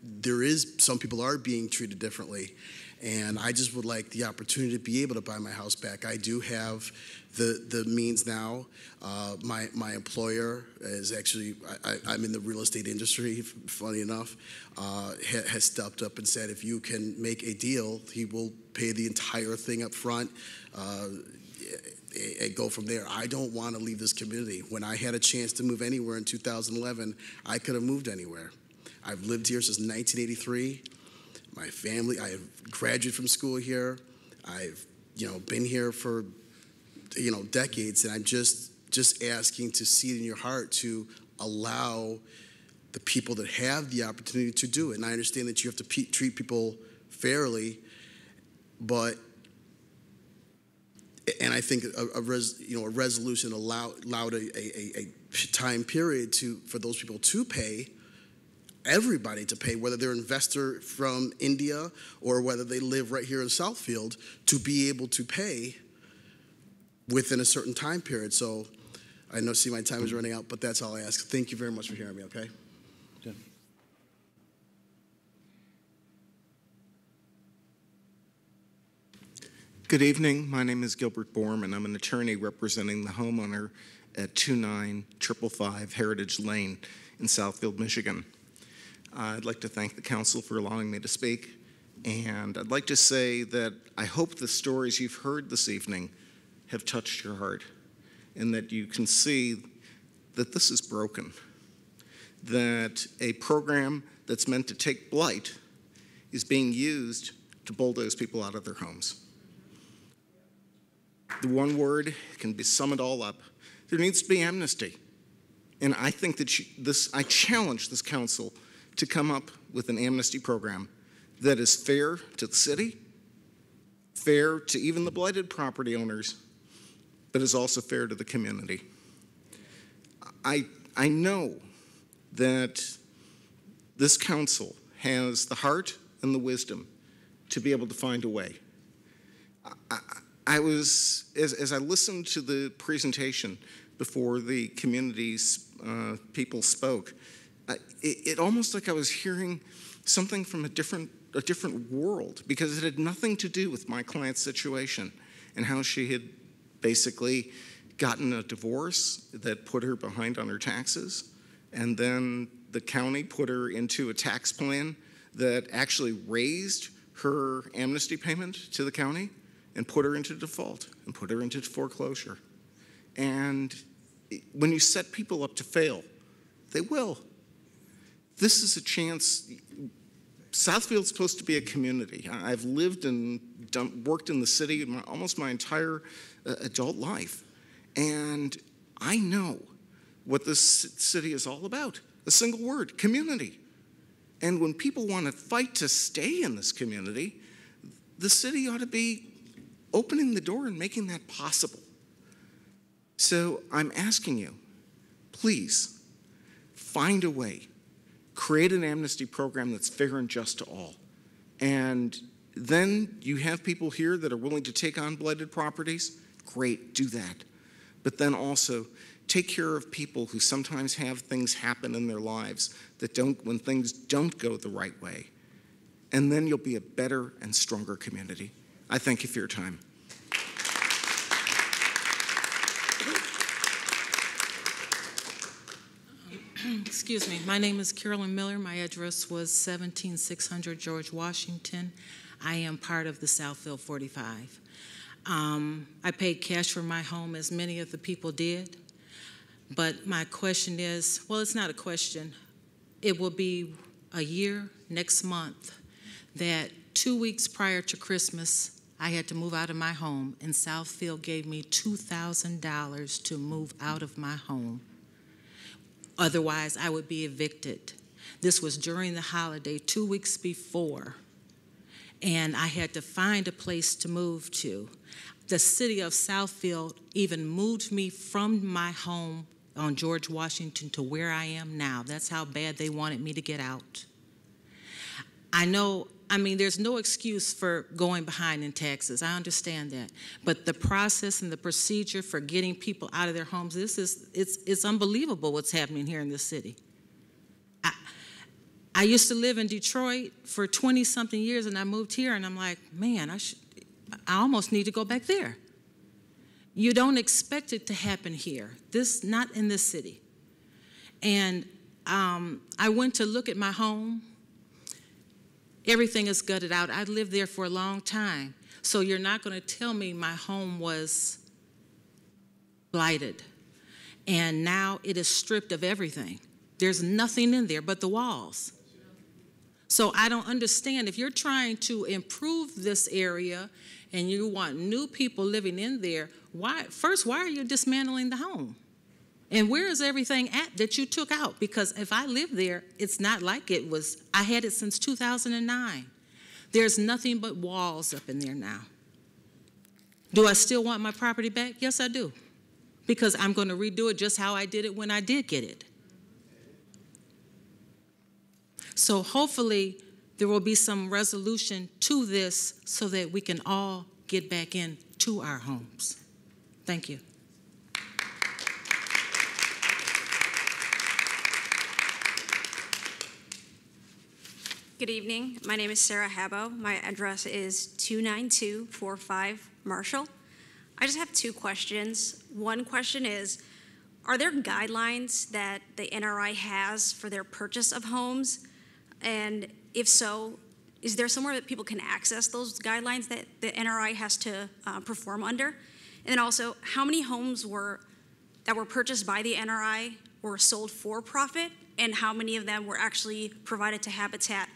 There is, some people are being treated differently, and I just would like the opportunity to be able to buy my house back. I do have the means now. My employer is actually, I'm in the real estate industry, funny enough, has stepped up and said if you can make a deal, he will pay the entire thing up front and go from there. I don't want to leave this community. When I had a chance to move anywhere in 2011, I could have moved anywhere. I've lived here since 1983. My family, I have graduated from school here. I've, been here for, decades, and I'm just asking to see it in your heart to allow the people that have the opportunity to do it. And I understand that you have to treat people fairly, and I think a resolution allowed a time period for those people to pay, everybody to pay, whether they're an investor from India or whether they live right here in Southfield, to be able to pay within a certain time period. So I know, my time is running out, but that's all I ask. Thank you very much for hearing me, okay? Yeah. Good evening. My name is Gilbert Borm, and I'm an attorney representing the homeowner at 29555 Heritage Lane in Southfield, Michigan. I'd like to thank the council for allowing me to speak, and I'd like to say that I hope the stories you've heard this evening have touched your heart, and that you can see that this is broken, that a program that's meant to take blight is being used to bulldoze people out of their homes. The one word can sum it all up. There needs to be amnesty. And I think that I challenge this council to come up with an amnesty program that is fair to the city, fair to even the blighted property owners, but is also fair to the community. I know that this council has the heart and the wisdom to be able to find a way. As I listened to the presentation before the community's people spoke, it almost like I was hearing something from a different world, because it had nothing to do with my client's situation and how she had basically gotten a divorce that put her behind on her taxes, and then the county put her into a tax plan that actually raised her amnesty payment to the county and put her into default and put her into foreclosure. And when you set people up to fail, they will. This is a chance. Southfield's supposed to be a community. I've lived and worked in the city almost my entire adult life. And I know what this city is all about. A single word: community. And when people want to fight to stay in this community, the city ought to be opening the door and making that possible. So I'm asking you, please find a way, create an amnesty program that's fair and just to all. And then you have people here that are willing to take on blighted properties. Great, do that. But then also take care of people who sometimes have things happen in their lives that when things don't go the right way. And then you'll be a better and stronger community. I thank you for your time. Excuse me. My name is Carolyn Miller. My address was 17600 George Washington. I am part of the Southfield 45. I paid cash for my home, as many of the people did. But my question is, well, it's not a question. It will be a year next month that 2 weeks prior to Christmas, I had to move out of my home, and Southfield gave me $2,000 to move out of my home. Otherwise, I would be evicted. This was during the holiday, 2 weeks before, and I had to find a place to move to. The city of Southfield even moved me from my home on George Washington to where I am now. That's how bad they wanted me to get out. There's no excuse for going behind in taxes. I understand that. But the process and the procedure for getting people out of their homes, it's unbelievable what's happening here in this city. I used to live in Detroit for 20-something years, and I moved here, and I'm like, man, I almost need to go back there. You don't expect it to happen here, not in this city. And I went to look at my home. Everything is gutted out. I lived there for a long time. So you're not going to tell me my home was blighted. And now it is stripped of everything. There's nothing in there but the walls. So I don't understand. If you're trying to improve this area and you want new people living in there, why are you dismantling the home? And where is everything at that you took out? Because if I lived there, it's not like it was. I had it since 2009. There's nothing but walls up in there now. Do I still want my property back? Yes, I do. Because I'm going to redo it just how I did it when I did get it. So hopefully there will be some resolution to this so that we can all get back into our homes. Thank you. Good evening. My name is Sarah Habbo. My address is 29245 Marshall. I just have two questions. One question is, are there guidelines that the NRI has for their purchase of homes? And if so, is there somewhere that people can access those guidelines that the NRI has to perform under? And then also, how many homes that were purchased by the NRI were sold for profit, and how many of them were actually provided to Habitat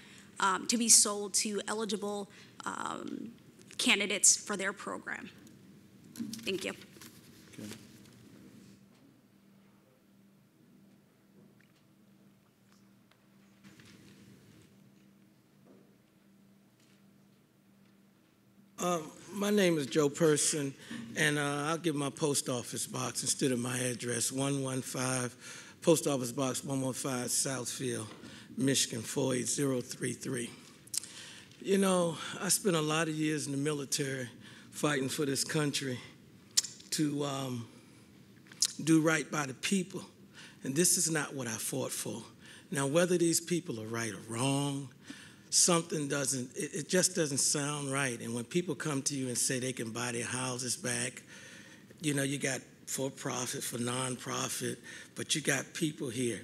to be sold to eligible candidates for their program? Thank you. My name is Joe Person, and I'll give my post office box instead of my address, 115, Post Office Box 115, Southfield, Michigan, 48033. You know, I spent a lot of years in the military fighting for this country to do right by the people, and this is not what I fought for. Now, whether these people are right or wrong, something doesn't, it just doesn't sound right. And when people come to you and say they can buy their houses back, you know, you got for profit, for nonprofit, but you got people here.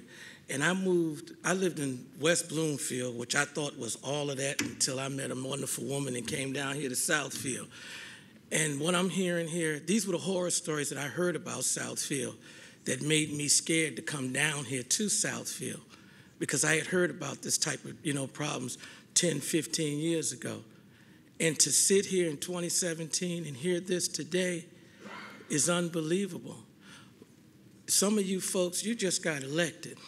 And I lived in West Bloomfield, which I thought was all of that until I met a wonderful woman and came down here to Southfield. And what I'm hearing here, these were the horror stories that I heard about Southfield that made me scared to come down here to Southfield, because I had heard about this type of, you know, problems 10, 15 years ago. And to sit here in 2017 and hear this today is unbelievable. Some of you folks, you just got elected.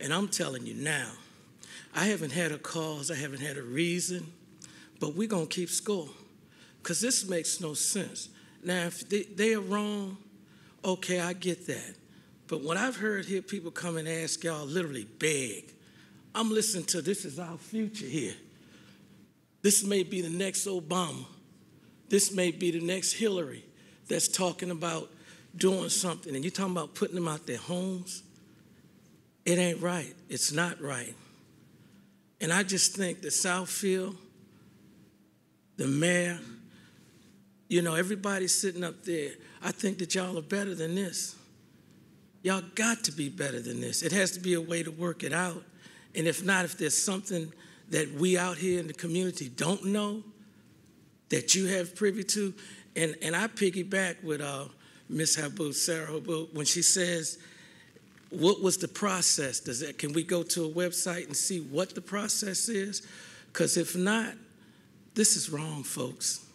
And I'm telling you now, I haven't had a cause, I haven't had a reason, but we're going to keep score, because this makes no sense. Now, if they are wrong, okay, I get that. But when I've heard here people come and ask y'all, literally beg, I'm listening to, this is our future here. This may be the next Obama. This may be the next Hillary that's talking about doing something. And you're talking about putting them out their homes. It ain't right. It's not right. And I just think that Southfield, the mayor, you know, everybody's sitting up there. I think that y'all are better than this. Y'all got to be better than this. It has to be a way to work it out. And if not, if there's something that we out here in the community don't know that you have privy to, and I piggyback with Ms. Habib, Sarah Habib, when she says, what was the process? Can we go to a website and see what the process is? Because if not, this is wrong, folks.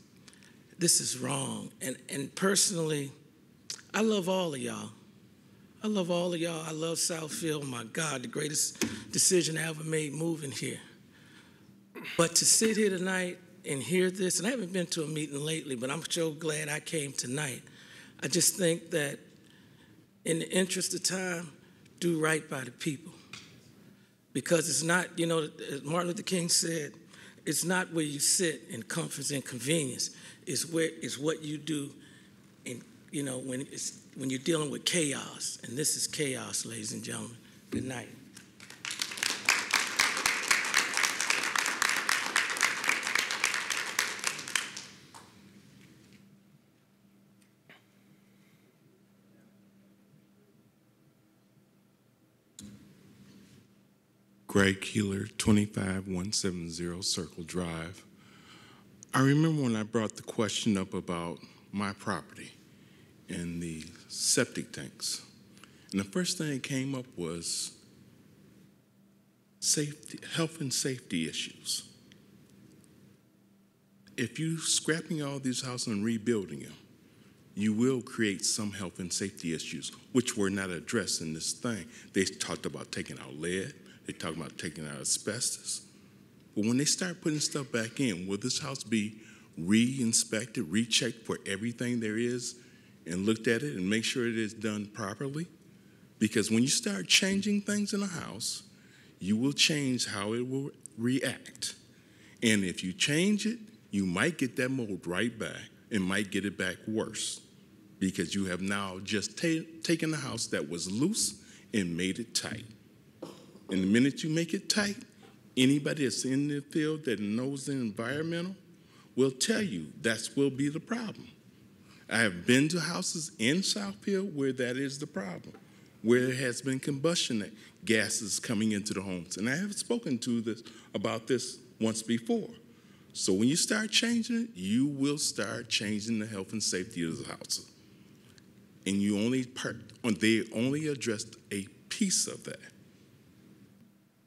This is wrong. And personally, I love all of y'all. I love all of y'all. I love Southfield. My God, the greatest decision I ever made moving here. But to sit here tonight and hear this, and I haven't been to a meeting lately, but I'm so glad I came tonight. I just think that in the interest of time, do right by the people. Because it's not, you know, as Martin Luther King said, it's not where you sit in comfort and convenience. It's what you do in, you know, when you're dealing with chaos. And this is chaos, ladies and gentlemen. Good night. Greg Keeler, 25170 Circle Drive. I remember when I brought the question up about my property and the septic tanks. And the first thing that came up was safety, health and safety issues. If you scrapping all these houses and rebuilding them, you will create some health and safety issues, which were not addressed in this thing. They talked about taking out lead. They talk about taking out asbestos. But when they start putting stuff back in, will this house be re-inspected, rechecked for everything there is and looked at it and make sure it is done properly? Because when you start changing things in a house, you will change how it will react. And if you change it, you might get that mold right back and might get it back worse, because you have now just taken a house that was loose and made it tight. And the minute you make it tight, anybody that's in the field that knows the environmental will tell you that will be the problem. I have been to houses in Southfield where that is the problem, where there has been combustion gases coming into the homes. And I have spoken to about this once before. So when you start changing it, you will start changing the health and safety of the houses. And they only addressed a piece of that.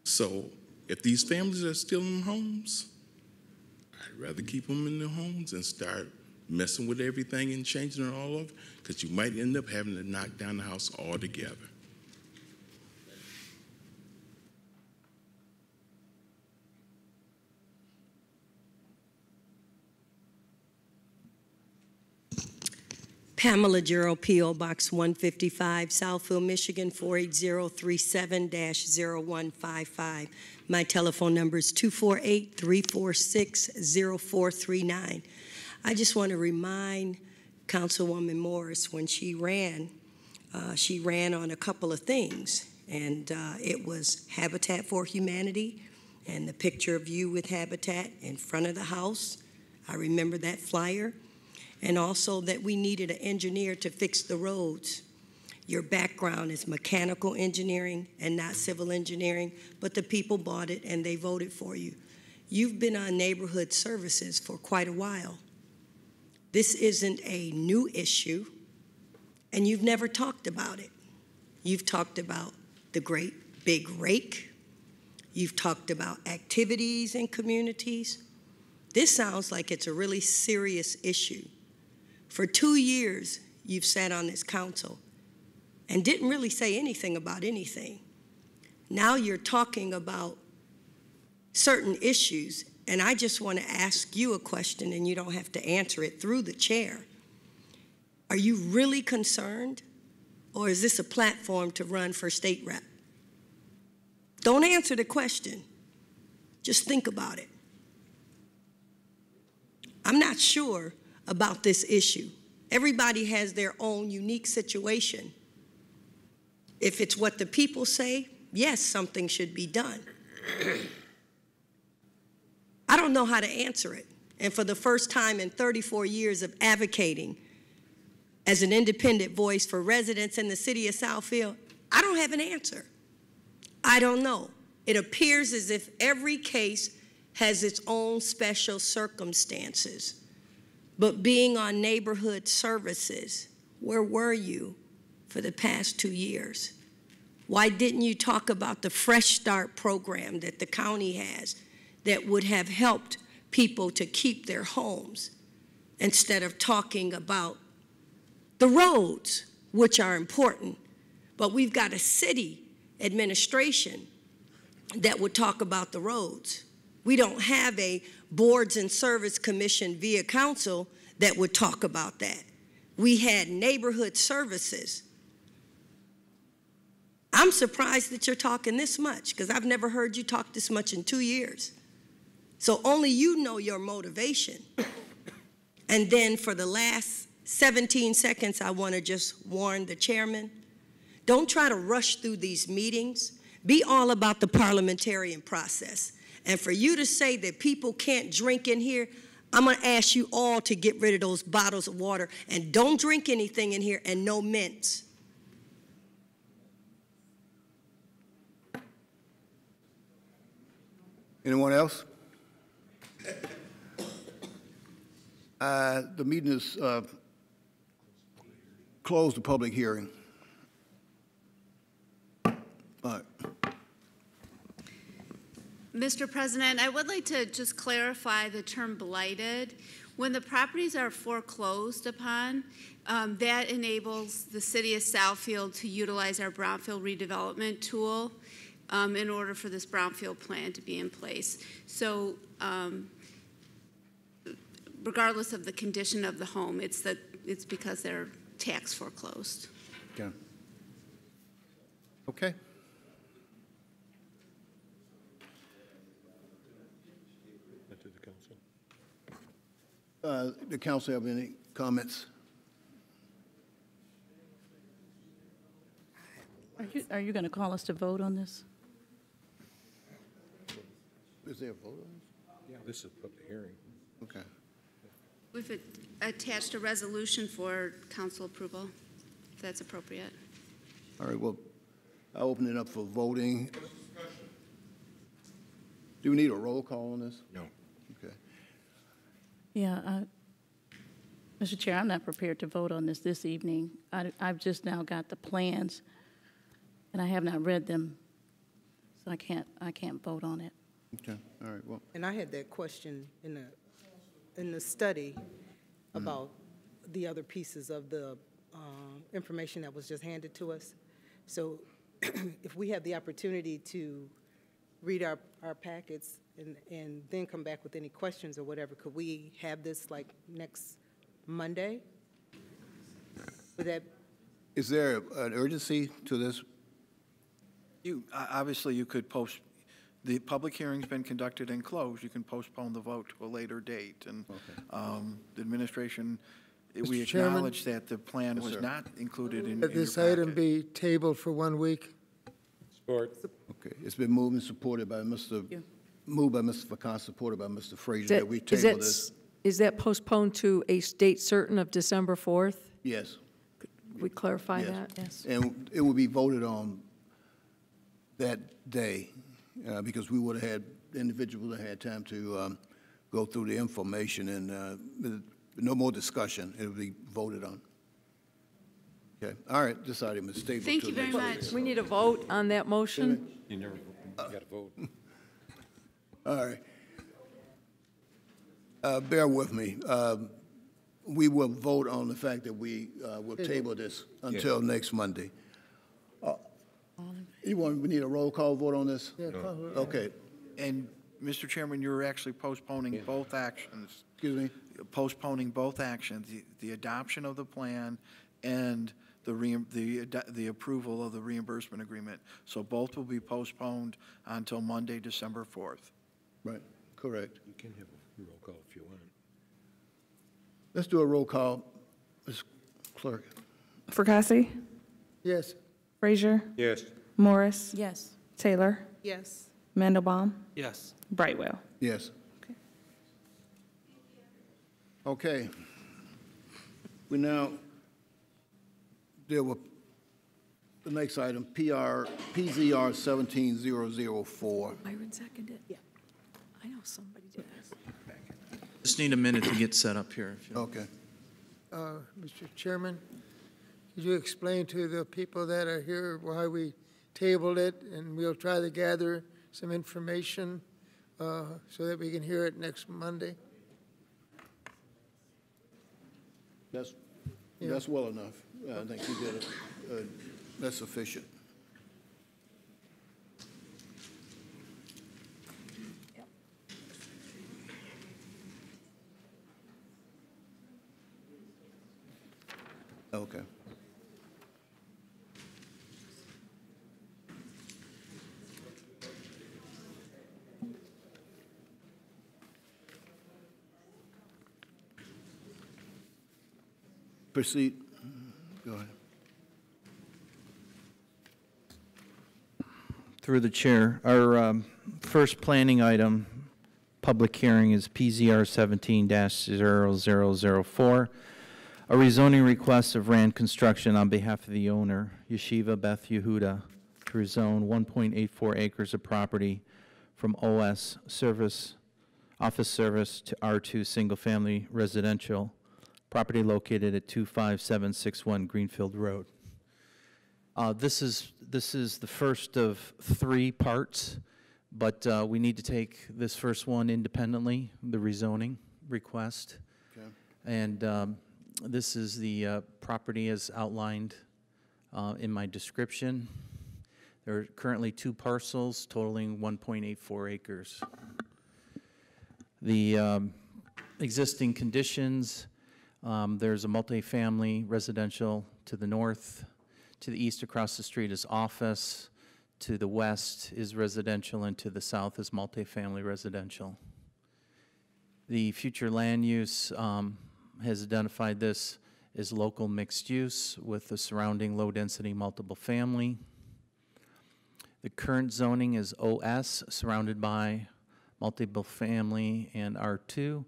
So if these families are still in homes, I'd rather keep them in their homes and start messing with everything and changing it all over, because you might end up having to knock down the house altogether. Pamela Gerald, P.O. Box 155, Southfield, Michigan, 48037-0155. My telephone number is 248-346-0439. I just want to remind Councilwoman Morris, when she ran on a couple of things, and it was Habitat for Humanity and the picture of you with Habitat in front of the house. I remember that flyer. And also that we needed an engineer to fix the roads. Your background is mechanical engineering and not civil engineering, but the people bought it and they voted for you. You've been on neighborhood services for quite a while. This isn't a new issue, and you've never talked about it. You've talked about the great big rake. You've talked about activities in communities. This sounds like it's a really serious issue. For 2 years, you've sat on this council and didn't really say anything about anything. Now you're talking about certain issues, and I just want to ask you a question, and you don't have to answer it through the chair. Are you really concerned, or is this a platform to run for state rep? Don't answer the question. Just think about it. I'm not sure about this issue. Everybody has their own unique situation. If it's what the people say, yes, something should be done. I don't know how to answer it. And for the first time in 34 years of advocating as an independent voice for residents in the city of Southfield, I don't have an answer. I don't know. It appears as if every case has its own special circumstances. But being on neighborhood services, where were you for the past 2 years? Why didn't you talk about the Fresh Start program that the county has that would have helped people to keep their homes, instead of talking about the roads, which are important? But we've got a city administration that would talk about the roads. We don't have a boards and service commission via council that would talk about that. We had neighborhood services. I'm surprised that you're talking this much, because I've never heard you talk this much in 2 years. So only you know your motivation. And then for the last 17 seconds, I want to just warn the chairman, don't try to rush through these meetings. Be all about the parliamentarian process. And for you to say that people can't drink in here, I'm going to ask you all to get rid of those bottles of water, and don't drink anything in here, and no mints. Anyone else? The meeting is closed, the public hearing. All right. Mr. President, I would like to just clarify the term blighted. When the properties are foreclosed upon, that enables the city of Southfield to utilize our brownfield redevelopment tool in order for this brownfield plan to be in place. So regardless of the condition of the home, it's because they're tax foreclosed. Yeah. Okay. The council have any comments? Are you going to call us to vote on this? Is there a vote on this? Yeah, this is a public hearing. Okay. We've attached a resolution for council approval, if that's appropriate. All right, well, I'll open it up for voting. Do we need a roll call on this? No. Okay. Yeah, Mr. Chair, I'm not prepared to vote on this evening. I've just now got the plans, and I have not read them, so I can't vote on it. Okay, all right, well. And I had that question in the study about the other pieces of the information that was just handed to us. So if we have the opportunity to read our packets and then come back with any questions or whatever, could we have this like next Monday? Would that? Is there an urgency to this? Obviously, you could the public hearing's been conducted and closed. You can postpone the vote to a later date. And the administration, we Mr. Chairman? acknowledge that the plan was not included in That your this item packet. be tabled for 1 week. Support. Okay, it's been moved and supported by moved by Mr. Vacan, supported by Mr. Frazier, that we Is table this. Is that postponed to a date certain of December 4th? Yes. Could we clarify Yes. that? Yes. And it will be voted on that day, because we would have had, individuals would have had time to go through the information, and no more discussion. It will be voted on. Okay, all right, this item is tabled. Thank till you very next much. We need a vote on that motion? You never, you got to vote. All right. Bear with me. We will vote on the fact that we will table this until next Monday. We need a roll call vote on this? Yeah, call it. Okay. And, Mr. Chairman, you're actually postponing both actions. Excuse me? Postponing both actions, the adoption of the plan and the approval of the reimbursement agreement. So both will be postponed until Monday, December 4th. Right, correct. You can have a roll call if you want. Let's do a roll call. Ms. Clerk. Fracassi? Yes. Frazier? Yes. Morris? Yes. Taylor? Yes. Mandelbaum? Yes. Brightwell? Yes. Okay. We now deal with the next item, PZR 17004. Myron seconded? Yeah. I know somebody did. Just need a minute to get set up here. If you Okay. Mr. Chairman, could you explain to the people that are here why we tabled it, and we'll try to gather some information so that we can hear it next Monday? That's well enough. I think you did it. That's sufficient. Okay. Proceed. Go ahead. Through the chair, our first planning item, public hearing is PZR 17-0004, a rezoning request of Rand Construction on behalf of the owner, Yeshiva Beth Yehuda, to rezone 1.84 acres of property from OS service, office service to R2 single-family residential, property located at 25761 Greenfield Road. This is the first of 3 parts, but we need to take this first one independently, the rezoning request. Okay. And this is the property as outlined in my description. There are currently 2 parcels totaling 1.84 acres. The existing conditions, there's a multifamily residential to the north. To the east across the street is office. To the west is residential, and to the south is multifamily residential. The future land use has identified this as local mixed use with the surrounding low-density multiple family. The current zoning is OS, surrounded by multiple family and R2,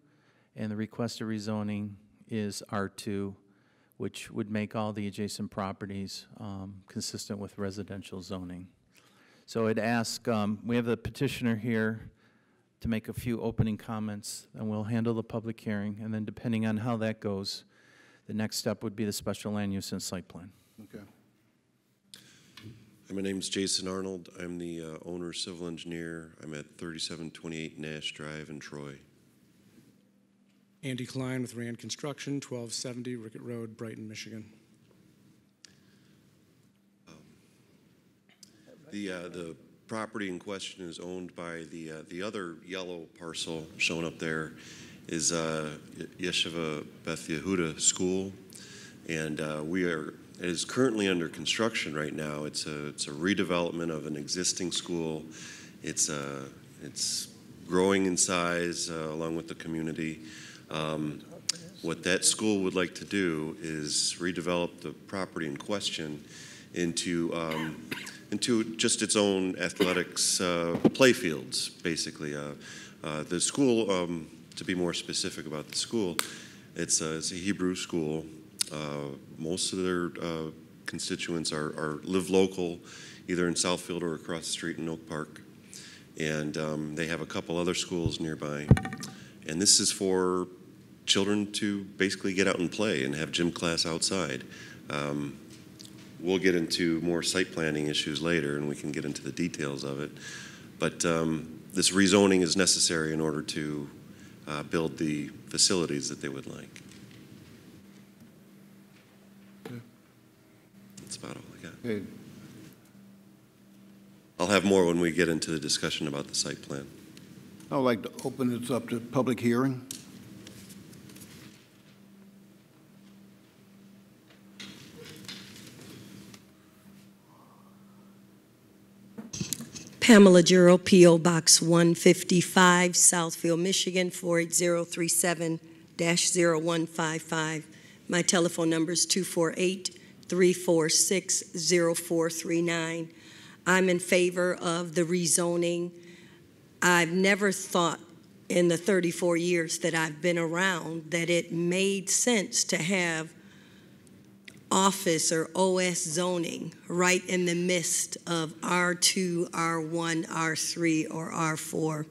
and the requested rezoning is R2, which would make all the adjacent properties consistent with residential zoning. So I'd ask, we have the petitioner here to make a few opening comments, and we'll handle the public hearing, and then depending on how that goes, the next step would be the special land use and site plan. Okay. My name is Jason Arnold. I'm the owner, civil engineer. I'm at 3728 Nash Drive in Troy. Andy Klein with Rand Construction, 1270 Rickett Road, Brighton, Michigan. The property in question is owned by the other yellow parcel shown up there is Yeshiva Beth Yehuda School, and it is currently under construction right now. It's a redevelopment of an existing school. It's growing in size along with the community. What that school would like to do is redevelop the property in question into just its own athletics play fields, basically. The school, to be more specific about the school, it's a Hebrew school. Most of their constituents live local, either in Southfield or across the street in Oak Park. And they have a couple other schools nearby. And this is for children to basically get out and play and have gym class outside. We'll get into more site planning issues later, and we can get into the details of it. But this rezoning is necessary in order to build the facilities that they would like. That's about all I got. Okay. I'll have more when we get into the discussion about the site plan. I would like to open this up to public hearing. Pamela Juro, P.O. Box 155, Southfield, Michigan, 48037-0155. My telephone number is 248-346-0439. I'm in favor of the rezoning. I've never thought in the 34 years that I've been around that it made sense to have office or OS zoning right in the midst of R2, R1, R3, or R4.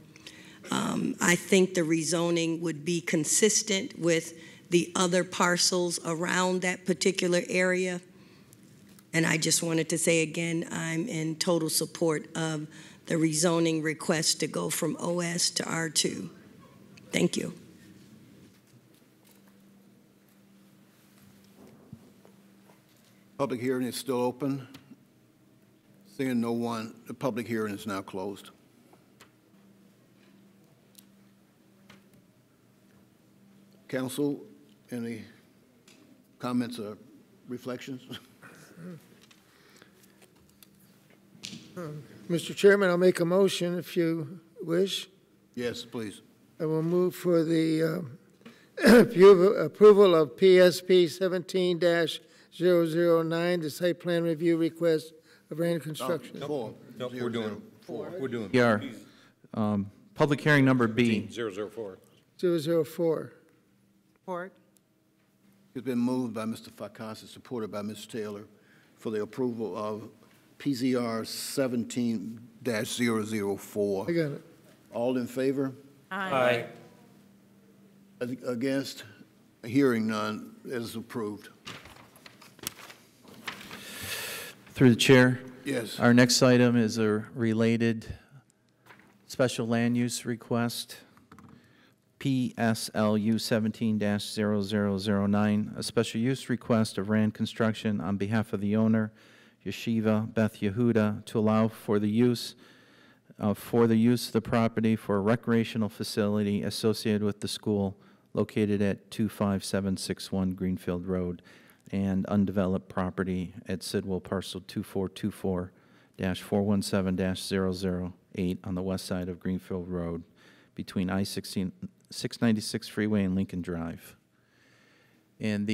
I think the rezoning would be consistent with the other parcels around that particular area. And I just wanted to say again, I'm in total support of the rezoning request to go from OS to R2. Thank you. Public hearing is still open. Seeing no one, the public hearing is now closed. Council, any comments or reflections? Mr. Chairman, I'll make a motion if you wish. Yes, please. I will move for the approval of PSP 17-009, the site plan review request of Rand Construction. Four. Nope, we're doing four. We're doing PR, public hearing number B. 004. 004. Support. It's been moved by Mr. Fakasi, supported by Ms. Taylor, for the approval of PZR 17-004. I got it. All in favor? Aye. Against? Hearing none, it is approved. Through the chair. Yes. Our next item is a related special land use request, PSLU 17-0009, a special use request of Rand Construction on behalf of the owner, Yeshiva Beth Yehuda, to allow for the use of the property for a recreational facility associated with the school located at 25761 Greenfield Road and undeveloped property at Sidwell parcel 2424-417-008 on the west side of Greenfield Road between I-696 Freeway and Lincoln Drive. And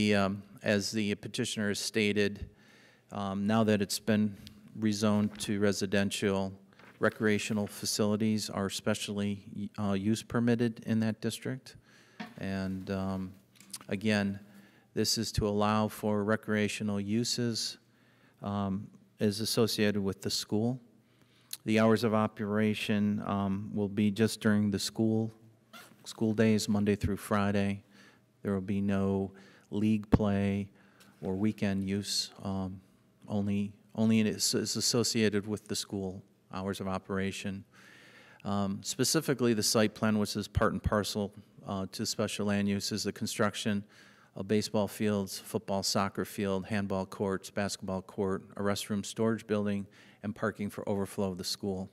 as the petitioner has stated, now that it's been rezoned to residential, recreational facilities are specially use permitted in that district. And again, this is to allow for recreational uses is associated with the school. The hours of operation will be just during the school days, Monday through Friday. There will be no league play or weekend use. Only it is associated with the school hours of operation. Specifically, the site plan, which is part and parcel to special land use, is the construction of baseball fields, football, soccer field, handball courts, basketball court, a restroom storage building, and parking for overflow of the school.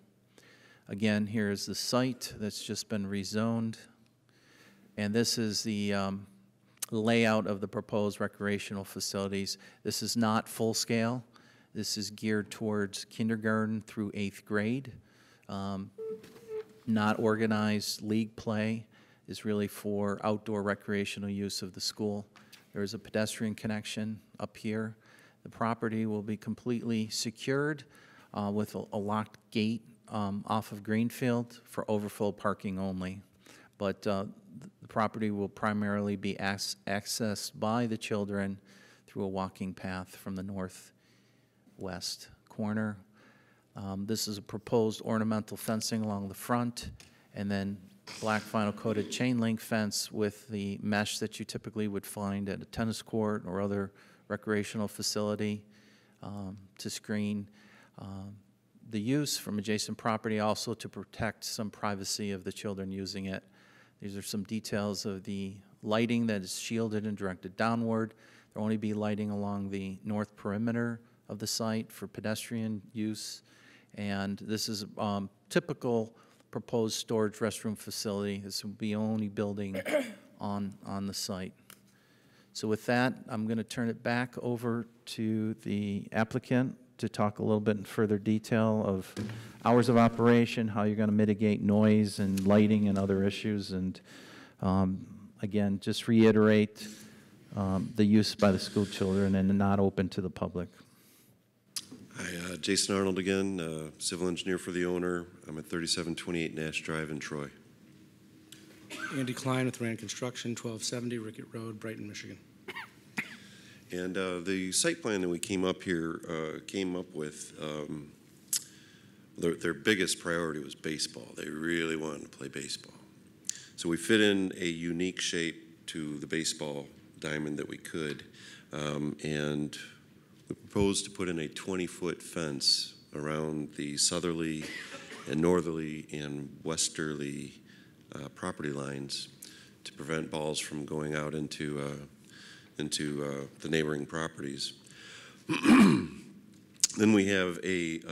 Again, here is the site that's just been rezoned, and this is the layout of the proposed recreational facilities. This is not full scale. This is geared towards kindergarten through 8th grade. Not organized league play, is really for outdoor recreational use of the school. There is a pedestrian connection up here. The property will be completely secured with a locked gate off of Greenfield for overflow parking only. But the property will primarily be accessed by the children through a walking path from the northwest corner. This is a proposed ornamental fencing along the front, and then black vinyl coated chain link fence with the mesh that you typically would find at a tennis court or other recreational facility to screen the use from adjacent property, also to protect some privacy of the children using it. These are some details of the lighting that is shielded and directed downward. There will only be lighting along the north perimeter of the site for pedestrian use. And this is typical proposed storage restroom facility. This will be the only building on the site. So with that, I'm going to turn it back over to the applicant to talk a little bit in further detail of hours of operation, how you're going to mitigate noise and lighting and other issues. And again, just reiterate the use by the school children and not open to the public. Hi, Jason Arnold again, civil engineer for the owner. I'm at 3728 Nash Drive in Troy. Andy Klein with Rand Construction, 1270 Rickett Road, Brighton, Michigan. And the site plan that we came up with, their biggest priority was baseball. They really wanted to play baseball. So we fit in a unique shape to the baseball diamond that we could, and we proposed to put in a 20-foot fence around the southerly and northerly and westerly property lines to prevent balls from going out into the neighboring properties. Then we have it's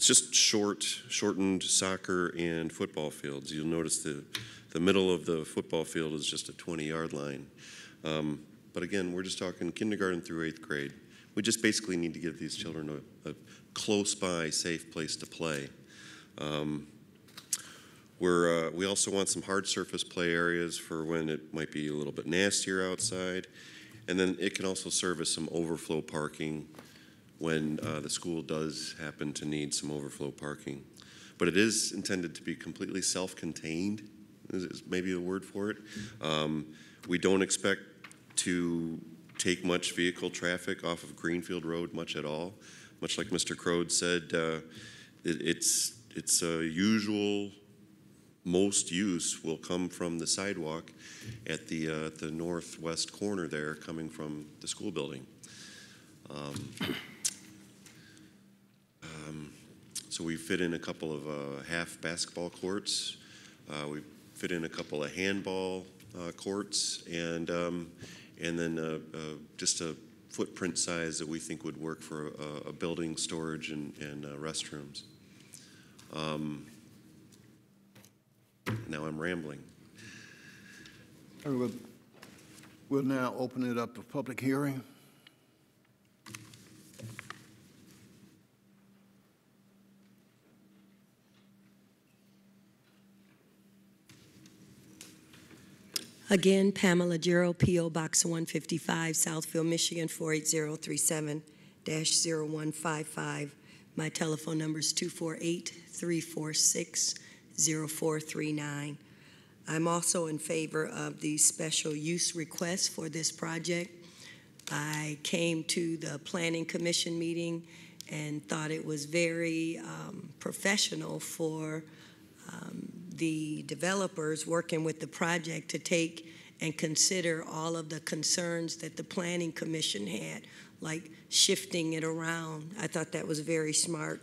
just shortened soccer and football fields. You'll notice the middle of the football field is just a 20-yard line. But again, we're just talking kindergarten through 8th grade. We just basically need to give these children a close-by, safe place to play. We also want some hard surface play areas for when it might be a little bit nastier outside. And then it can also serve as some overflow parking when the school does happen to need some overflow parking. But it is intended to be completely self-contained, is maybe a word for it. We don't expect to take much vehicle traffic off of Greenfield Road, much at all. Much like Mr. Crode said, it's a usual, most use will come from the sidewalk at the northwest corner there, coming from the school building. So we fit in a couple of half basketball courts. We fit in a couple of handball courts, and then just a footprint size that we think would work for a building, storage, and restrooms. Now I'm rambling. We'll now open it up to public hearing. Again, Pamela Gerald, P.O. Box 155, Southfield, Michigan, 48037-0155. My telephone number is 248-346-0439. I'm also in favor of the special use request for this project. I came to the Planning Commission meeting and thought it was very professional for the developers working with the project to take and consider all of the concerns that the Planning Commission had, like shifting it around. I thought that was very smart.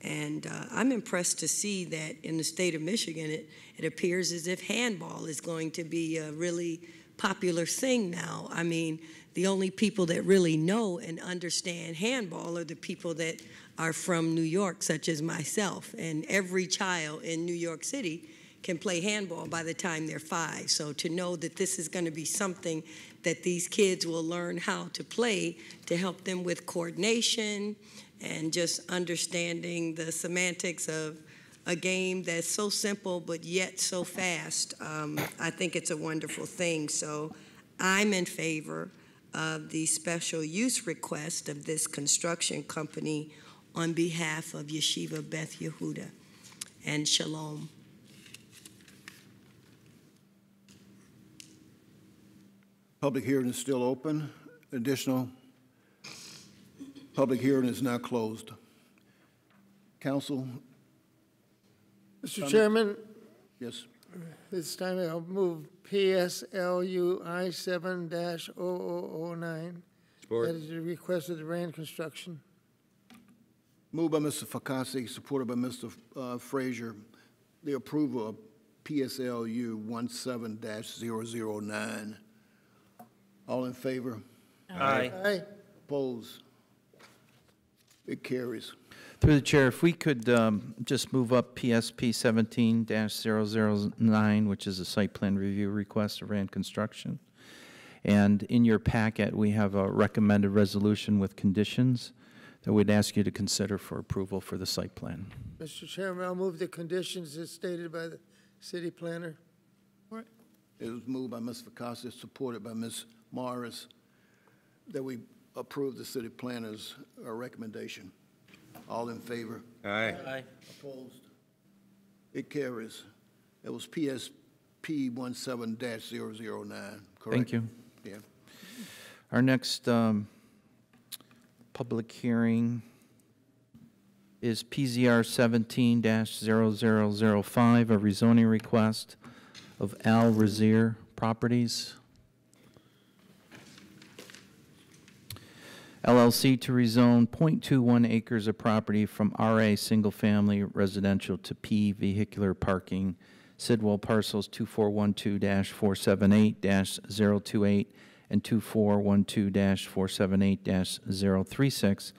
And I'm impressed to see that in the state of Michigan, it appears as if handball is going to be a really popular thing now. I mean, the only people that really know and understand handball are the people that are from New York, such as myself. And every child in New York City can play handball by the time they're 5. So to know that this is going to be something that these kids will learn how to play to help them with coordination and just understanding the semantics of a game that's so simple but yet so fast, I think it's a wonderful thing. So I'm in favor of the special use request of this construction company on behalf of Yeshiva Beth Yehuda. And shalom. Public hearing is still open. Additional public hearing is now closed. Council? Mr. Chairman, Yes. this time I'll move PSLU I-7-0009. Support. That is the request of the Rand Construction. Moved by Mr. Fakasi, supported by Mr. Frazier, the approval of PSLU 17-009. All in favor? Aye. Aye. Opposed? It carries. Through the chair, if we could just move up PSP 17-009, which is a site plan review request of Rand Construction. And in your packet, we have a recommended resolution with conditions that we'd ask you to consider for approval for the site plan. Mr. Chairman, I'll move the conditions as stated by the city planner. It was moved by Ms. Fakasi, supported by Ms. Morris, that we approve the city planner's recommendation. All in favor? Aye. Aye. Opposed? It carries. It was PSP 17-009, correct? Thank you. Yeah. Our next public hearing is PZR 17-0005, a rezoning request of Al Razir Properties, LLC, to rezone .21 acres of property from RA Single Family Residential to P Vehicular Parking, Sidwell parcels 2412-478-028 and 2412-478-036,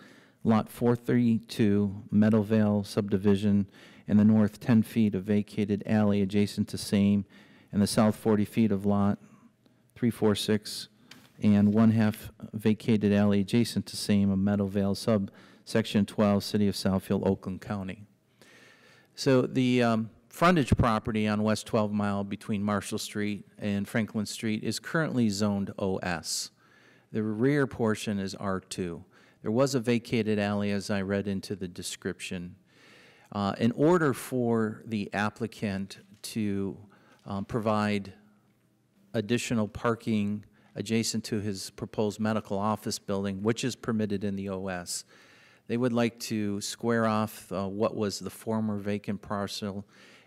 Lot 432, Meadowvale subdivision, in the north 10 feet of vacated alley adjacent to same, and the south 40 feet of Lot 346 and 1/2 vacated alley adjacent to same of Meadowvale subsection 12, City of Southfield, Oakland County. So the frontage property on West 12 Mile between Marshall Street and Franklin Street is currently zoned OS. The rear portion is R2. There was a vacated alley, as I read into the description. In order for the applicant to provide additional parking adjacent to his proposed medical office building, which is permitted in the OS, they would like to square off what was the former vacant parcel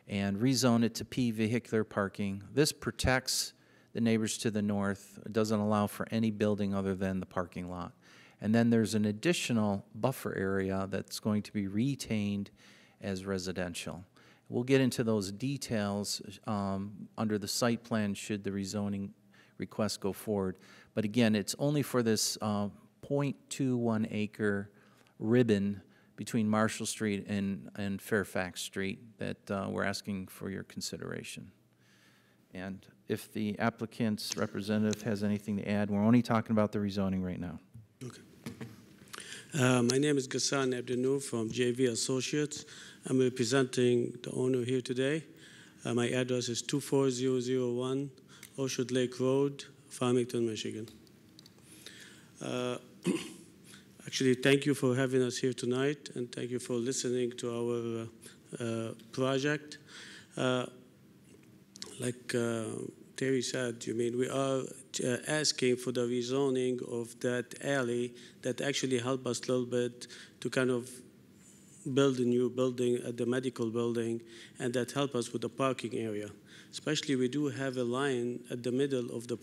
and rezone it to P vehicular parking. This protects the neighbors to the north. It doesn't allow for any building other than the parking lot. And then there's an additional buffer area that's going to be retained as residential. We'll get into those details under the site plan should the rezoning request go forward. But again, it's only for this 0.21 acre ribbon between Marshall Street and Fairfax Street that we're asking for your consideration. And if the applicant's representative has anything to add, we're only talking about the rezoning right now. Okay. My name is Ghassan Abdenour from JV Associates. I'm representing the owner here today. My address is 24001 Orchard Lake Road, Farmington, Michigan. Actually, thank you for having us here tonight, and thank you for listening to our project. like Terry said, we are asking for the rezoning of that alley that actually help us a little bit to kind of build a new building at the medical building, and that help us with the parking area. Especially we do have a line at the middle of the,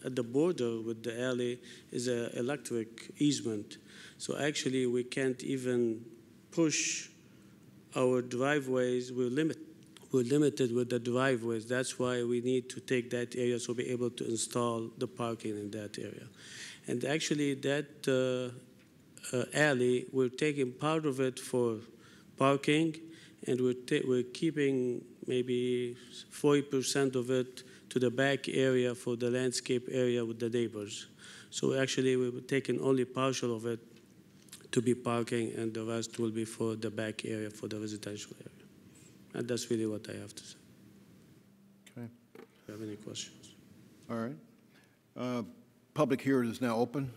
at the border with the alley is an electric easement. So actually we can't even push our driveways, we're limited with the driveways. That's why we need to take that area so we'll be able to install the parking in that area. And actually that alley, we're taking part of it for parking, and we're keeping maybe 40% of it to the back area for the landscape area with the neighbors. So actually we're taking only partial of it to be parking, and the rest will be for the back area, for the residential area. And that's really what I have to say. Okay. Do you have any questions? All right. Public hearing is now open.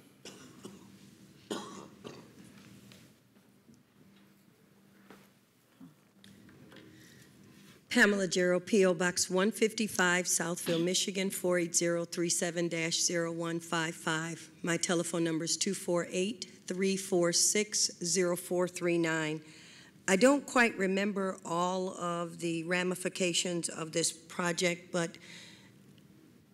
Pamela Jarrell, P.O. Box 155, Southfield, Michigan, 48037-0155. My telephone number is 248-346-0439. I don't quite remember all of the ramifications of this project, but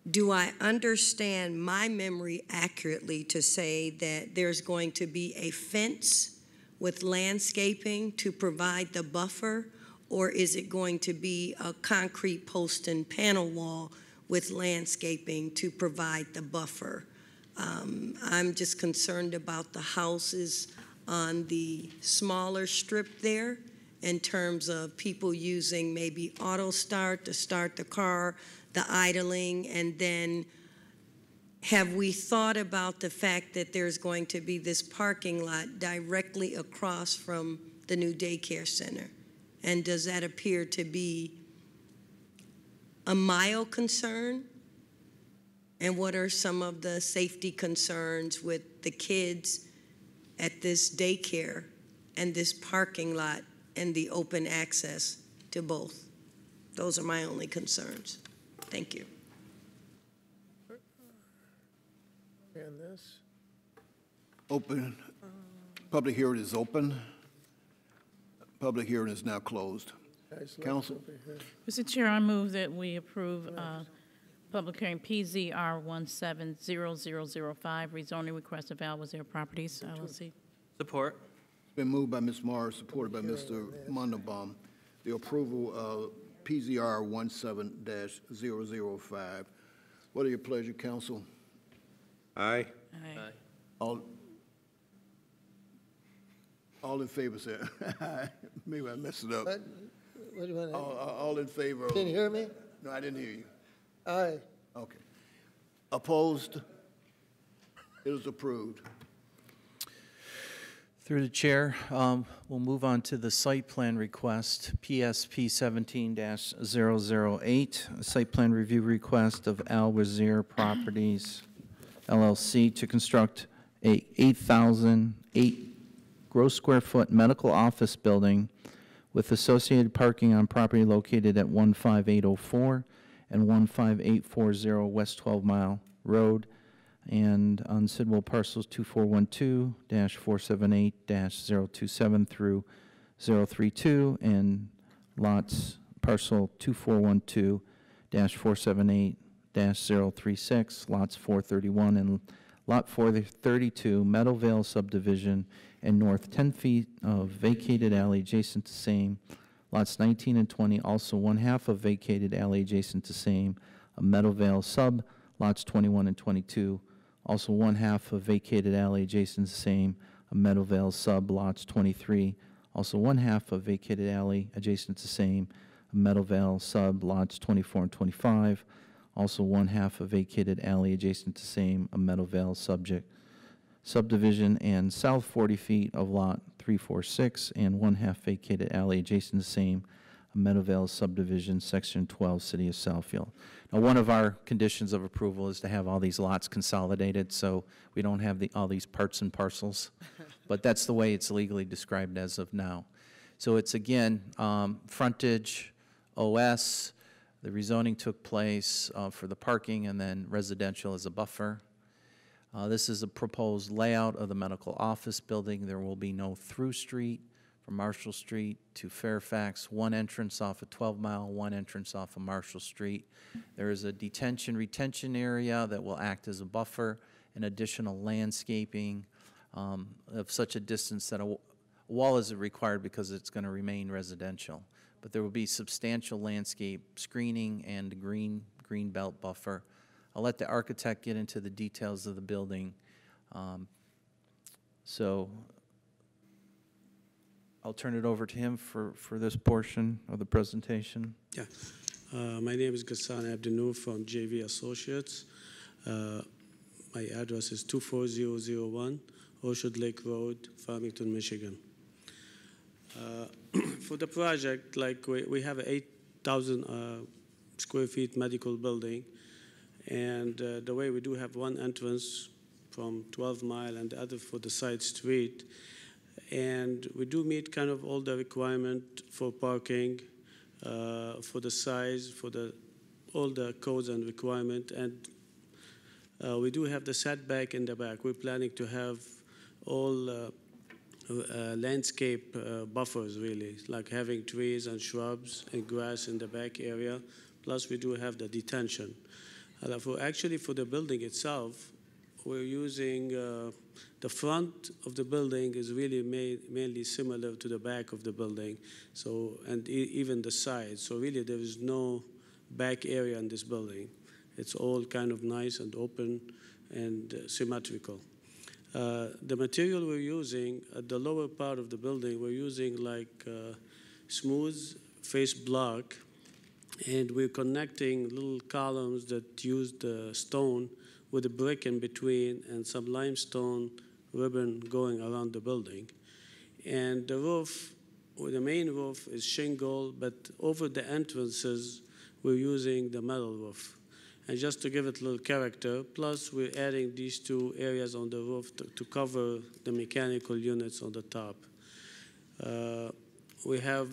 do I understand my memory accurately to say that there's going to be a fence with landscaping to provide the buffer? Or is it going to be a concrete post and panel wall with landscaping to provide the buffer? I'm just concerned about the houses on the smaller strip there in terms of people using maybe auto start to start the car, the idling, and then have we thought about the fact that there's going to be this parking lot directly across from the new daycare center? And does that appear to be a mild concern? And what are some of the safety concerns with the kids at this daycare and this parking lot and the open access to both? Those are my only concerns. Thank you. And this? Open. Public hearing is open. Public hearing is now closed. Council? Mr. Chair, I move that we approve public hearing PZR 170005, rezoning request of Alwazir Properties, LLC. Support. It's been moved by Ms. Morris, supported by Mr. Mandelbaum. The approval of PZR 17-005. What are your pleasure, council? Aye. Aye. All in favor, sir? Maybe I messed it up. What do you want to? All in favor? Can you hear me? No, I didn't hear you. Aye. Okay. Opposed? It is approved. Through the chair, we'll move on to the site plan request, PSP 17-008, site plan review request of Al-Wazir Properties, LLC, to construct a 8,008 gross square foot medical office building with associated parking on property located at 15804 and 15840 West 12 Mile Road, and on Sidwell parcels 2412-478-027 through 032, and lots parcel 2412-478-036, lots 431 and lot 432, Meadowvale subdivision, and north 10 feet of vacated alley adjacent to same, lots 19 and 20, also 1/2 of vacated alley adjacent to same, a Meadowvale sub, lots 21 and 22, also 1/2 of vacated alley adjacent to same, a Meadowvale sub, lots 23, also 1/2 of vacated alley adjacent to same, a Meadowvale sub, lots 24 and 25, also 1/2 of vacated alley adjacent to same, a Meadowvale subdivision, and south 40 feet of lot 346, and 1/2 vacated alley adjacent to same, a Meadowvale subdivision, section 12, city of Southfield. Now, one of our conditions of approval is to have all these lots consolidated, so we don't have all these parts and parcels, but that's the way it's legally described as of now. So it's, again, frontage, OS, The rezoning took place for the parking and then residential as a buffer. This is a proposed layout of the medical office building. There will be no through street from Marshall Street to Fairfax, one entrance off of 12 Mile, one entrance off of Marshall Street. There is a retention area that will act as a buffer, and additional landscaping of such a distance that a wall isn't required because it's going to remain residential. But there will be substantial landscape screening and green belt buffer. I'll let the architect get into the details of the building. So I'll turn it over to him for this portion of the presentation. Yeah. My name is Ghassan Abdenour from JV Associates. My address is 24001 Orchard Lake Road, Farmington, Michigan. For the project, like we have an 8,000 square feet medical building, and the way we do have one entrance from 12 Mile and the other for the side street, and we do meet kind of all the requirement for parking, for the size, for all the codes and requirement, and we do have the setback in the back. We're planning to have all landscape buffers, really, like having trees and shrubs and grass in the back area. Plus, we do have the detention. Actually, for the building itself, we're using the front of the building is really mainly similar to the back of the building, so and even the sides. So really, there is no back area in this building. It's all kind of nice and open and symmetrical. The material we're using at the lower part of the building, we're using like smooth face block, and we're connecting little columns that use the stone with a brick in between and some limestone ribbon going around the building. And the roof, or the main roof, is shingle, but over the entrances, we're using the metal roof. And just to give it a little character, plus we're adding these two areas on the roof to cover the mechanical units on the top. We have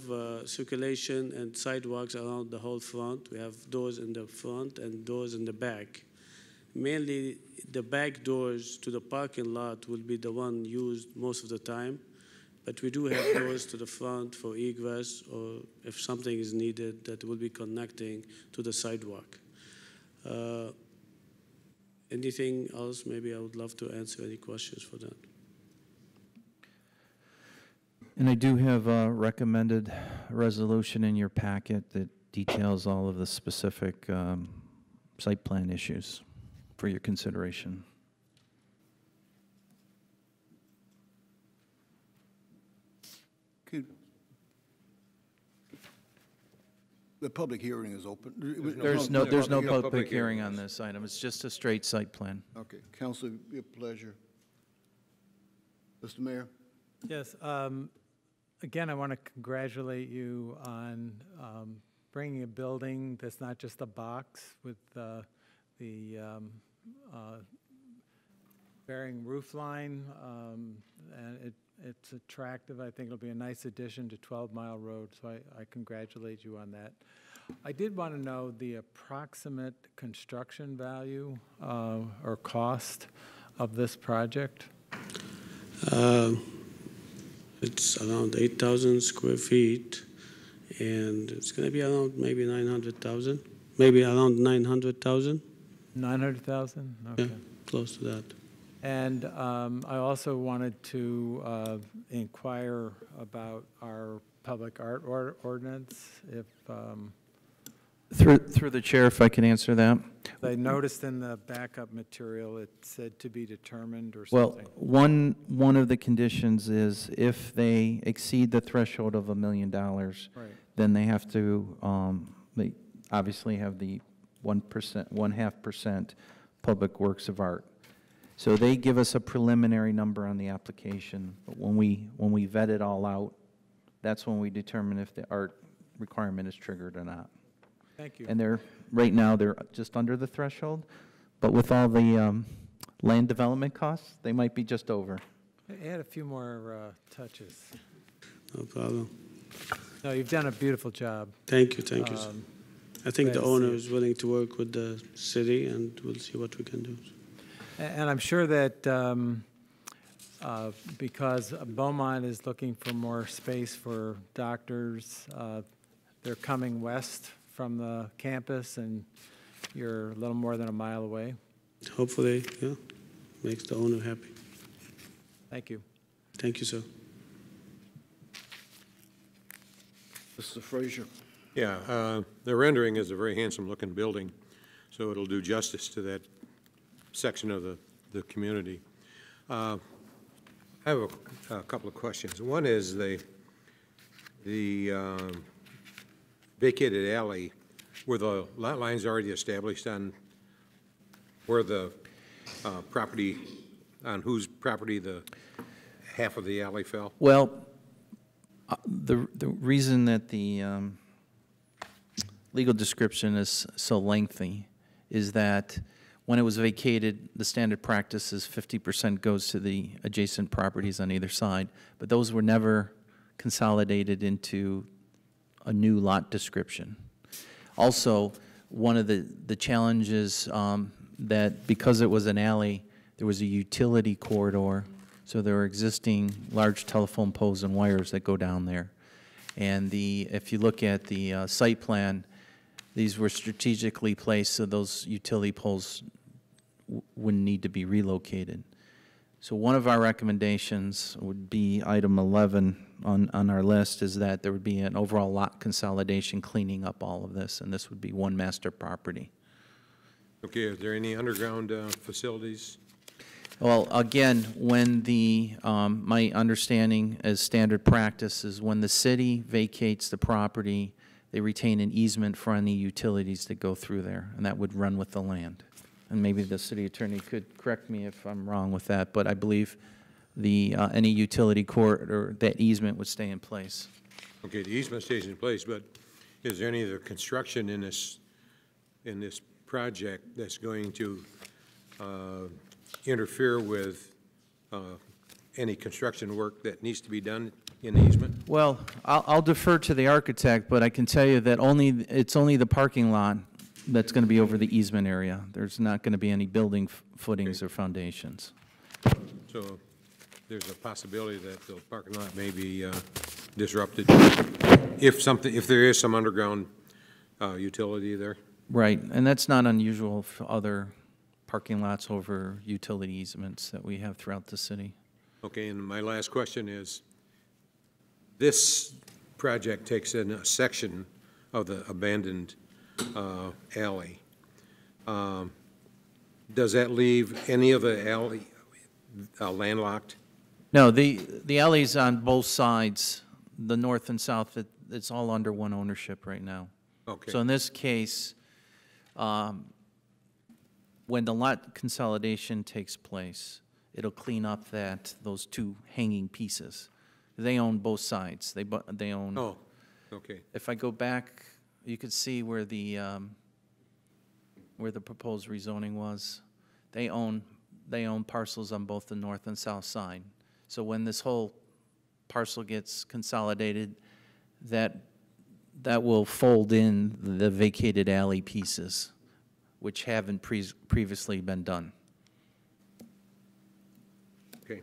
circulation and sidewalks around the whole front. We have doors in the front and doors in the back. Mainly the back doors to the parking lot will be the one used most of the time, but we do have doors to the front for egress, or if something is needed that will be connecting to the sidewalk. Anything else? Maybe I would love to answer any questions for that. And I do have a recommended resolution in your packet that details all of the specific site plan issues for your consideration. The public hearing is open. There's no public hearing on this item. It's just a straight site plan. Okay, Councilor, your pleasure. Mr. Mayor? Yes, again, I want to congratulate you on bringing a building that's not just a box with the bearing roof line, and it's attractive. I think it'll be a nice addition to 12 Mile Road, so I congratulate you on that. I did want to know the approximate construction value or cost of this project. It's around 8,000 square feet, and it's going to be around maybe 900,000, maybe around 900,000. 900,000? Okay. Yeah, close to that. And I also wanted to inquire about our public art ordinance, if... Through the chair, if I can answer that. I noticed in the backup material it said to be determined or Well, something. one of the conditions is if they exceed the threshold of $1 million, Right. then they have to, they obviously have the 1.5% public works of art. So they give us a preliminary number on the application, but when we vet it all out, that's when we determine if the art requirement is triggered or not. Thank you. And right now, they're just under the threshold, but with all the land development costs, they might be just over. Add a few more touches. No problem. No, you've done a beautiful job. Thank you, thank you. I think Glad the to see owner it. is willing to work with the city, and we'll see what we can do. And I'm sure that because Beaumont is looking for more space for doctors, they're coming west from the campus, and you're a little more than a mile away. Hopefully, yeah, makes the owner happy. Thank you. Thank you, sir. Mr. Frazier. Yeah, the rendering is a very handsome-looking building, so it'll do justice to that section of the community. I have a couple of questions. One is the vacated alley, were the lot lines already established on where the property, on whose property the half of the alley fell? Well, the reason that the legal description is so lengthy is that when it was vacated, the standard practice is 50% goes to the adjacent properties on either side, but those were never consolidated into a new lot description. Also, one of the challenges that because it was an alley, there was a utility corridor, so there are existing large telephone poles and wires that go down there. And if you look at the site plan, these were strategically placed so those utility poles wouldn't need to be relocated. So one of our recommendations would be item 11 on our list, is that there would be an overall lot consolidation cleaning up all of this, and this would be one master property. Okay, are there any underground facilities? Well, again, when my understanding as standard practice is when the city vacates the property, they retain an easement for any utilities that go through there, and that would run with the land. And maybe the city attorney could correct me if I'm wrong with that, but I believe any utility corridor, that easement would stay in place. Okay, the easement stays in place, but is there any other construction in this project that's going to interfere with any construction work that needs to be done in the easement? Well, I'll defer to the architect, but I can tell you that it's only the parking lot that's going to be over the easement area. There's not going to be any building footings or foundations. So there's a possibility that the parking lot may be disrupted if there is some underground utility there. Right, and that's not unusual for other parking lots over utility easements that we have throughout the city. Okay, and my last question is, this project takes in a section of the abandoned alley. Does that leave any of the alley landlocked? No, the alleys on both sides, the north and south, it's all under one ownership right now. Okay. So in this case, when the lot consolidation takes place, it'll clean up those two hanging pieces. They own both sides. They own. Oh, okay. If I go back, you could see where the proposed rezoning was. They own parcels on both the north and south side. So when this whole parcel gets consolidated, that will fold in the vacated alley pieces, which haven't previously been done. Okay.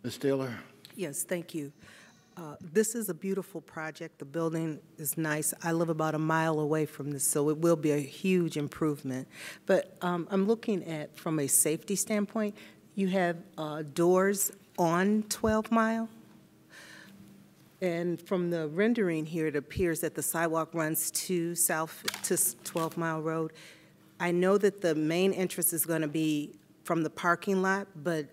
Ms. Taylor? Yes, thank you. This is a beautiful project. The building is nice. I live about a mile away from this, so it will be a huge improvement. But I'm looking at, from a safety standpoint, you have doors on 12 Mile. And from the rendering here, it appears that the sidewalk runs to 12 Mile Road. I know that the main entrance is going to be from the parking lot, but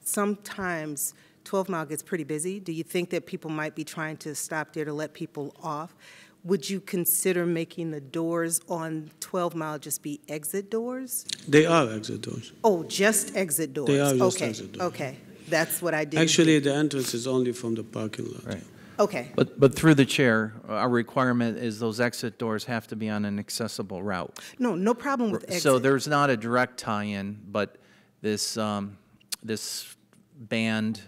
sometimes 12 Mile gets pretty busy. Do you think that people might be trying to stop there to let people off? Would you consider making the doors on 12 Mile just be exit doors? They are exit doors. Oh, just exit doors? They are just okay. exit doors. Okay, that's what I did. Actually, the entrance is only from the parking lot. Right. Okay. But through the chair, our requirement is those exit doors have to be on an accessible route. No problem with exit. So there's not a direct tie-in, but this band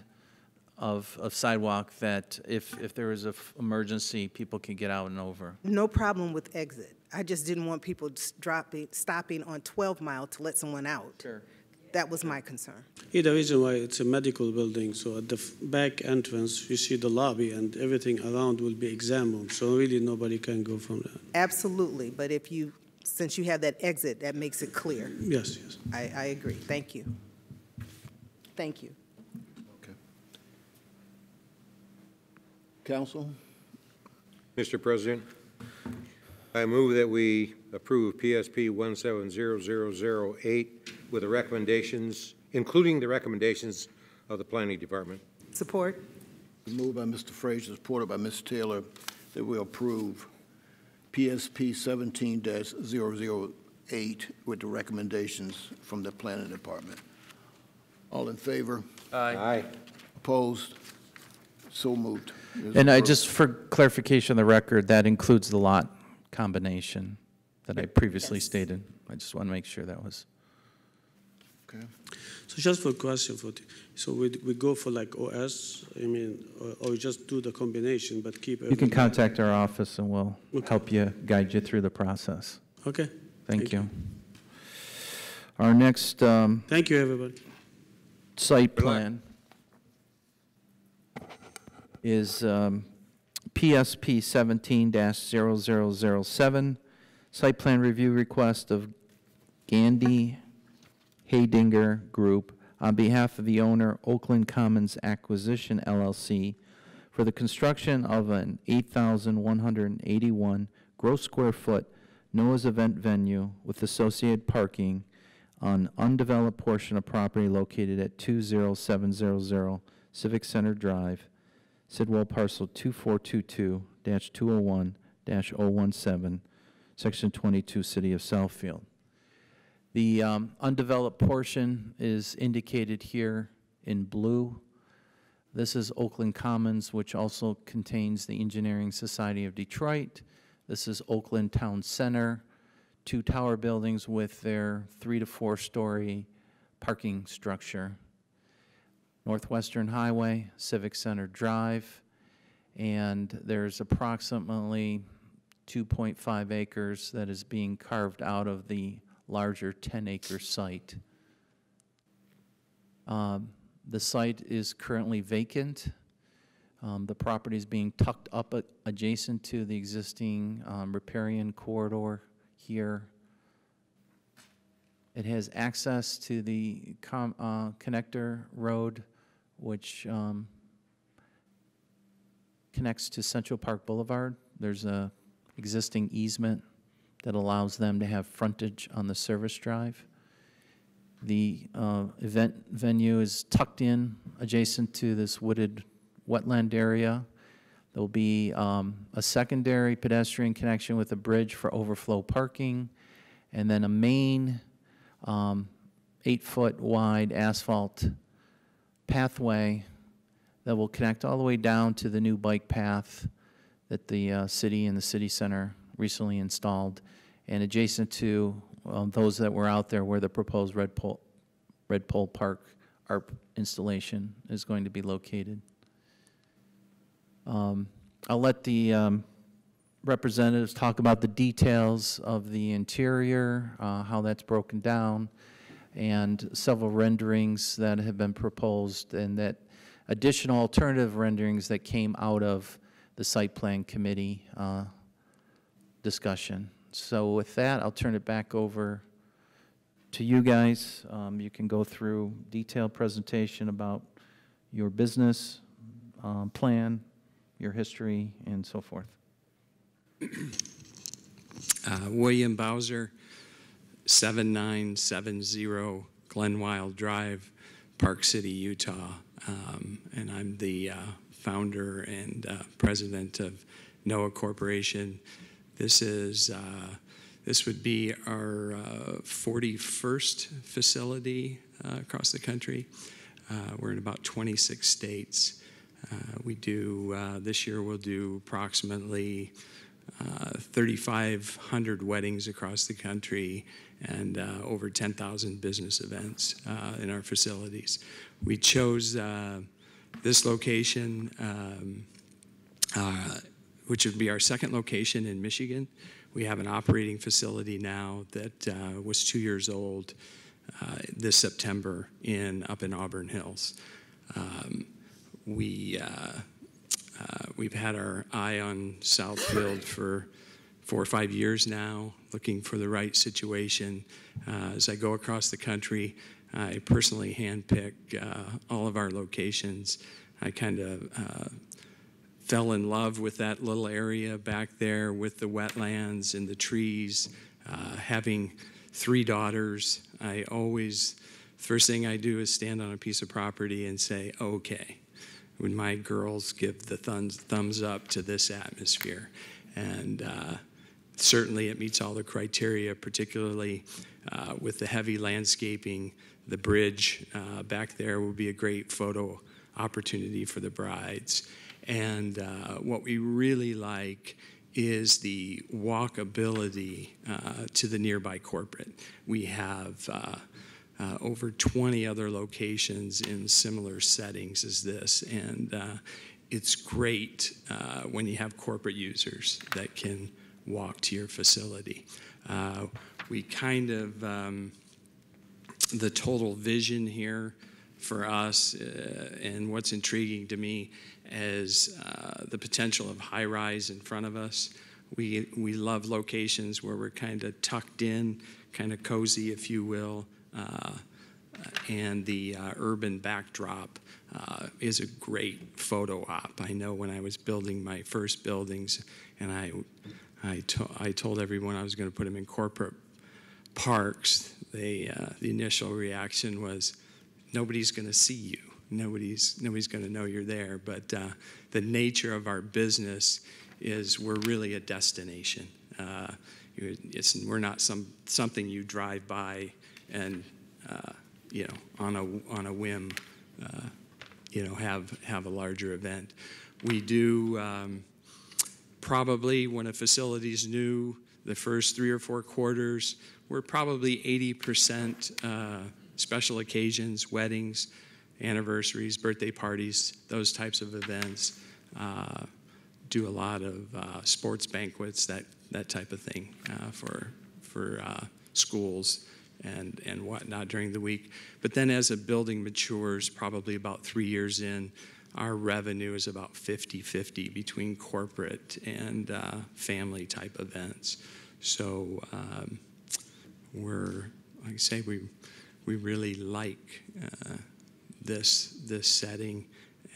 of sidewalk that if there is an emergency, people can get out and over. No problem with exit. I just didn't want people stopping on 12 Mile to let someone out. Sure. That was my concern. Yeah, the reason why it's a medical building, so at the back entrance, you see the lobby and everything around will be examined, so really nobody can go from there. Absolutely, but since you have that exit, that makes it clear. Yes, yes. I agree. Thank you. Thank you. Okay. Council? Mr. President, I move that we approve PSP 170008 with the recommendations, including the recommendations of the Planning Department. Support. Moved by Mr. Frazier, supported by Ms. Taylor, that we approve PSP 17-008 with the recommendations from the Planning Department. All in favor? Aye. Opposed? So moved. And just for clarification of the record, that includes the lot combination that I previously stated. I just want to make sure that was. Okay. So just for question, so we go for like OS, I mean, or just do the combination, but keep You can contact our office and we'll help you, guide you through the process. Okay. Thank you. Our next thank you, everybody. Site plan is PSP 17-0007, site plan review request of Gandhi Haydinger Group on behalf of the owner, Oakland Commons Acquisition LLC, for the construction of an 8,181 gross square foot Noah's event venue with associated parking on undeveloped portion of property located at 20700 Civic Center Drive, Sidwell parcel 2422-201-017, section 22, City of Southfield. The undeveloped portion is indicated here in blue. This is Oakland Commons, which also contains the Engineering Society of Detroit. This is Oakland Town Center, 2 tower buildings with their 3 to 4 story parking structure. Northwestern Highway, Civic Center Drive, and there's approximately 2.5 acres that is being carved out of the larger 10-acre site. The site is currently vacant. The property is being tucked up adjacent to the existing riparian corridor here. It has access to the connector road, which connects to Central Park Boulevard. There's a existing easement that allows them to have frontage on the service drive. The event venue is tucked in adjacent to this wooded wetland area. There'll be a secondary pedestrian connection with a bridge for overflow parking, and then a main 8-foot wide asphalt pathway that will connect all the way down to the new bike path that the city and the city center recently installed, and adjacent to those that were out there where the proposed Red Pole Park ARP installation is going to be located. I'll let the representatives talk about the details of the interior, how that's broken down, and several renderings that have been proposed, and that additional alternative renderings that came out of the site plan committee discussion. So with that, I'll turn it back over to you guys. You can go through detailed presentation about your business plan, your history, and so forth. William Bowser, 7970 Glenwild Drive, Park City, Utah. And I'm the founder and president of NOAA Corporation. This would be our 41st facility across the country. We're in about 26 states. We do, this year we'll do approximately 3,500 weddings across the country and over 10,000 business events in our facilities. We chose This location, which would be our second location in Michigan, we have an operating facility now that was 2 years old this September up in Auburn Hills. We've had our eye on Southfield for 4 or 5 years now, looking for the right situation. As I go across the country, I personally handpick all of our locations. I kind of fell in love with that little area back there with the wetlands and the trees. Having 3 daughters, I always, first thing I do is stand on a piece of property and say, okay, when my girls give the thumbs up to this atmosphere. And certainly it meets all the criteria, particularly with the heavy landscaping. The bridge back there will be a great photo opportunity for the brides. And what we really like is the walkability to the nearby corporate. We have over 20 other locations in similar settings as this, and it's great when you have corporate users that can walk to your facility. We kind of, the total vision here for us, and what's intriguing to me is the potential of high-rise in front of us. We love locations where we're kind of tucked in, kind of cozy, if you will, and the urban backdrop is a great photo op. I know when I was building my first buildings, and I told everyone I was going to put them in corporate parks, the initial reaction was, nobody's going to see you. Nobody's going to know you're there. But the nature of our business is we're really a destination. We're not something you drive by and on a whim have a larger event. We do probably when a facility's new, the first 3 or 4 quarters, we're probably 80% special occasions, weddings, anniversaries, birthday parties, those types of events. Do a lot of sports banquets, that type of thing for schools and whatnot during the week. But then as a building matures, probably about 3 years in, our revenue is about 50-50 between corporate and family type events. So like I say, we really like this setting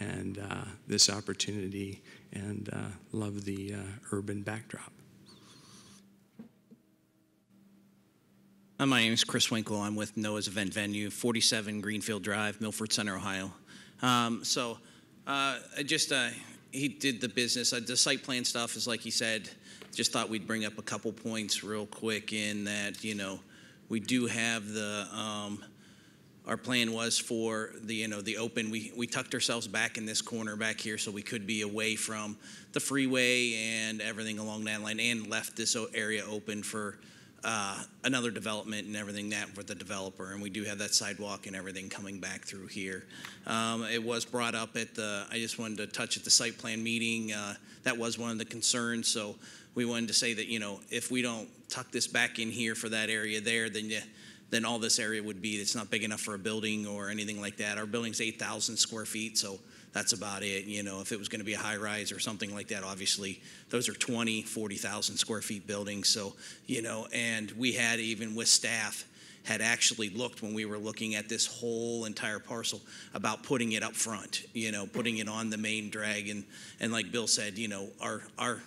and this opportunity, and love the urban backdrop. My name is Chris Winkle. I'm with Noah's Event Venue, 47 Greenfield Drive, Milford Center, Ohio. He did the business. The site plan stuff is like he said. Just thought we'd bring up a couple points real quick in that, we do have our plan was for the open. We tucked ourselves back in this corner back here so we could be away from the freeway and everything along that line, and left this area open for another development and everything that for the developer. And we do have that sidewalk and everything coming back through here. It was brought up I just wanted to touch at the site plan meeting. That was one of the concerns. So we wanted to say that, if we don't tuck this back in here for that area there, then all this area would be, it's not big enough for a building or anything like that. Our building's 8,000 square feet, so that's about it. If it was going to be a high rise or something like that, obviously those are 40,000 square feet buildings. So, and we had, even with staff, had actually looked when we were looking at this whole entire parcel about putting it up front, putting it on the main drag. And like Bill said, our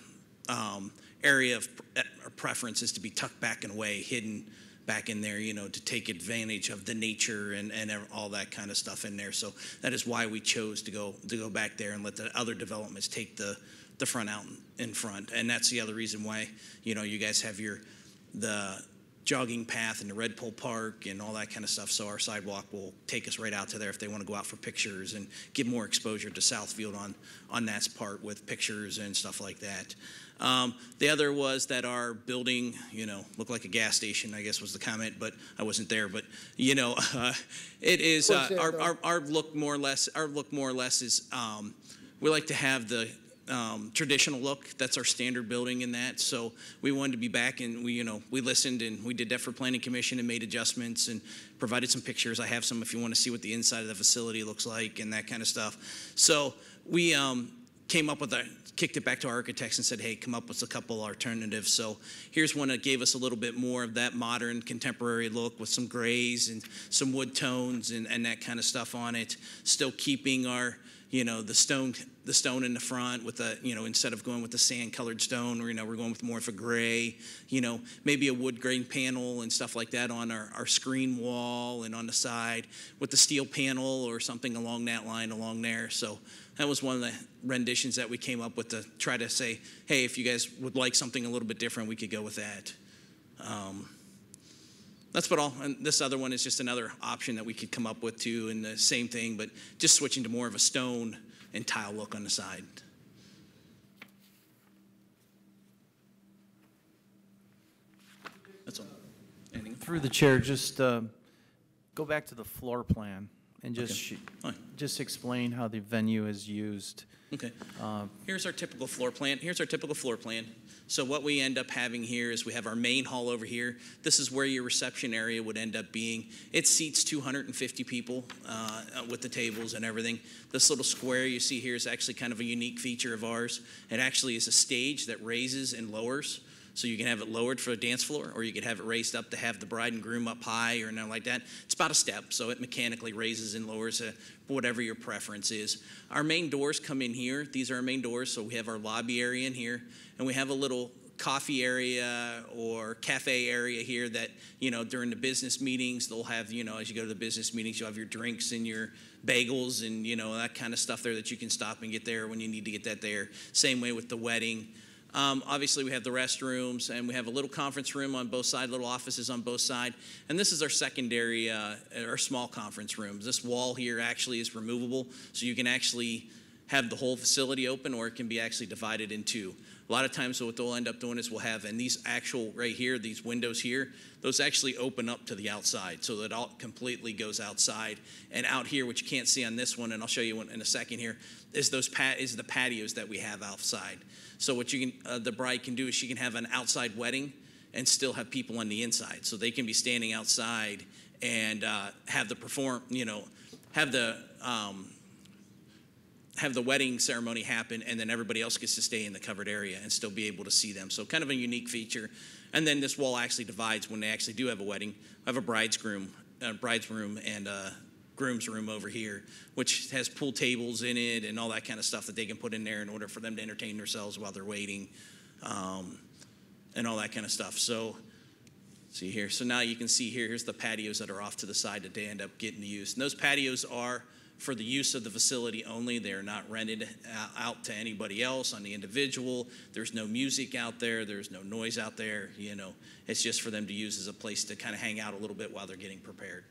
area of preference is to be tucked back and away, hidden back in there, to take advantage of the nature and all that kind of stuff in there. So that is why we chose to go back there and let the other developments take the front out in front. And that's the other reason why, you guys have the jogging path in the Red Pole Park and all that kind of stuff. So our sidewalk will take us right out to there if they want to go out for pictures and give more exposure to Southfield on that part with pictures and stuff like that. The other was that our building, looked like a gas station, I guess was the comment, but I wasn't there. But it is our look more or less. Our look more or less is we like to have the traditional look. That's our standard building in that. So we wanted to be back, and we listened, and we did that for Planning Commission and made adjustments and provided some pictures. I have some if you want to see what the inside of the facility looks like and that kind of stuff. So we came up with kicked it back to our architects and said, hey, come up with a couple alternatives. So here's one that gave us a little bit more of that modern contemporary look with some grays and some wood tones and that kind of stuff on it, still keeping our the stone in the front with instead of going with the sand colored stone, we're going with more of a gray, maybe a wood grain panel and stuff like that on our screen wall and on the side with the steel panel or something along that line along there. So that was one of the renditions that we came up with to try to say, hey, if you guys would like something a little bit different, we could go with that. That's about all. And this other one is just another option that we could come up with too, and the same thing, but just switching to more of a stone and tile look on the side. That's all. Anything? Through the chair, just go back to the floor plan and just explain how the venue is used. Okay. Here's our typical floor plan. So what we end up having here is we have our main hall over here. This is where your reception area would end up being. It seats 250 people with the tables and everything. This little square you see here is actually kind of a unique feature of ours. It actually is a stage that raises and lowers. So you can have it lowered for a dance floor, or you could have it raised up to have the bride and groom up high or nothing like that. It's about a step, so it mechanically raises and lowers whatever your preference is. Our main doors come in here. These are our main doors, so we have our lobby area in here, and we have a little coffee area or cafe area here that, during the business meetings, they'll have, as you go to the business meetings, you'll have your drinks and your bagels and, that kind of stuff there that you can stop and get there when you need to get that there. Same way with the wedding. Obviously, we have the restrooms, and we have a little conference room on both sides, little offices on both sides. And this is our secondary, our small conference rooms. This wall here actually is removable, so you can actually have the whole facility open, or it can be actually divided in two. A lot of times what they'll end up doing is we'll have, and these actual right here, these windows here, those actually open up to the outside, so that all completely goes outside. And out here, which you can't see on this one, and I'll show you in a second here, is the patios that we have outside. So what the bride can do is she can have an outside wedding and still have people on the inside. So they can be standing outside and have the wedding ceremony happen, and then everybody else gets to stay in the covered area and still be able to see them. So kind of a unique feature. And then this wall actually divides when they actually do have a wedding. I have a bride's room and groom's room over here, which has pool tables in it and all that kind of stuff that they can put in there in order for them to entertain themselves while they're waiting, and all that kind of stuff. So see here. So now you can see here's the patios that are off to the side that they end up getting to use. And those patios are for the use of the facility only. They are not rented out to anybody else on the individual. There's no music out there. There's no noise out there. It's just for them to use as a place to kind of hang out a little bit while they're getting prepared.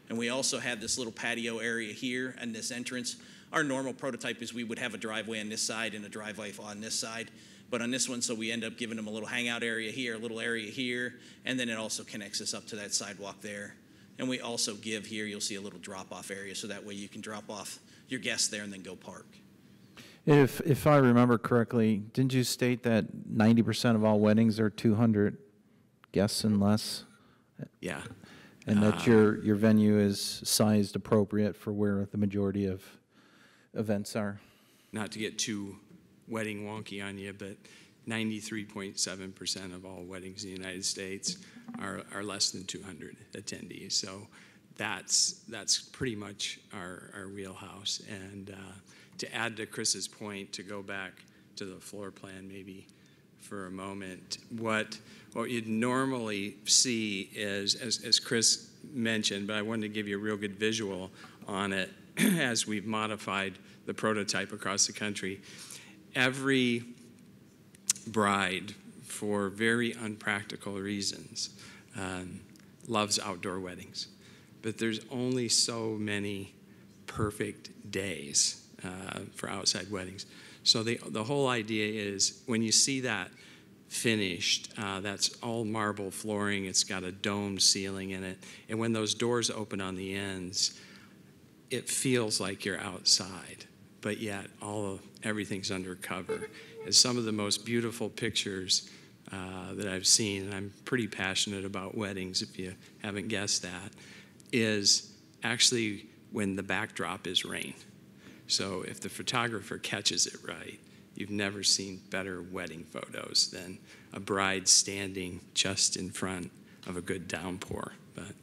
And we also have this little patio area here and this entrance. Our normal prototype is we would have a driveway on this side and a driveway on this side. But on this one, so we end up giving them a little hangout area here, a little area here, and then it also connects us up to that sidewalk there. And we also give here, you'll see a little drop-off area, so that way you can drop off your guests there and then go park. If I remember correctly, didn't you state that 90% of all weddings are 200 guests and less? Yeah. And that your venue is sized appropriate for where the majority of events are? Not to get too wedding wonky on you, but 93.7% of all weddings in the United States are less than 200 attendees. So that's pretty much our wheelhouse. And to add to Chris's point, to go back to the floor plan maybe for a moment, what you'd normally see is, as Chris mentioned, but I wanted to give you a real good visual on it as we've modified the prototype across the country. Every bride, for very unpractical reasons, loves outdoor weddings, but there's only so many perfect days for outside weddings. So the whole idea is when you see that finished, that's all marble flooring, it's got a domed ceiling in it, and when those doors open on the ends, it feels like you're outside, but yet everything's under cover. And some of the most beautiful pictures that I've seen, and I'm pretty passionate about weddings if you haven't guessed that, is actually when the backdrop is rain. So if the photographer catches it right, you've never seen better wedding photos than a bride standing just in front of a good downpour. But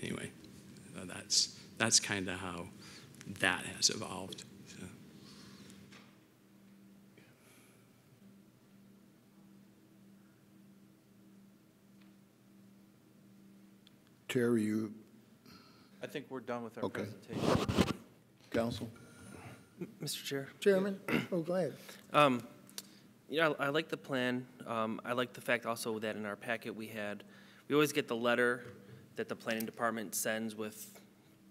anyway, that's kind of how that has evolved. So. Terry, I think we're done with our Okay. presentation. Counsel? Mr. Chair? Chairman? Oh, go ahead. I like the plan. I like the fact also that in our packet we always get the letter that the planning department sends with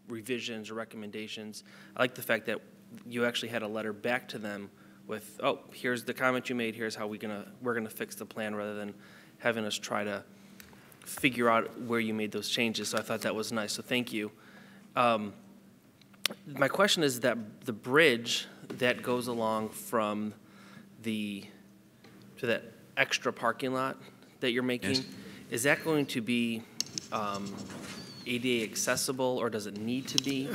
revisions or recommendations. I like the fact that you actually had a letter back to them with, oh, here's the comment you made, here's how we're gonna fix the plan, rather than having us try to figure out where you made those changes. So I thought that was nice, so thank you. My question is that the bridge that goes along from to that extra parking lot that you're making, Yes. is that going to be ADA accessible, or does it need to be?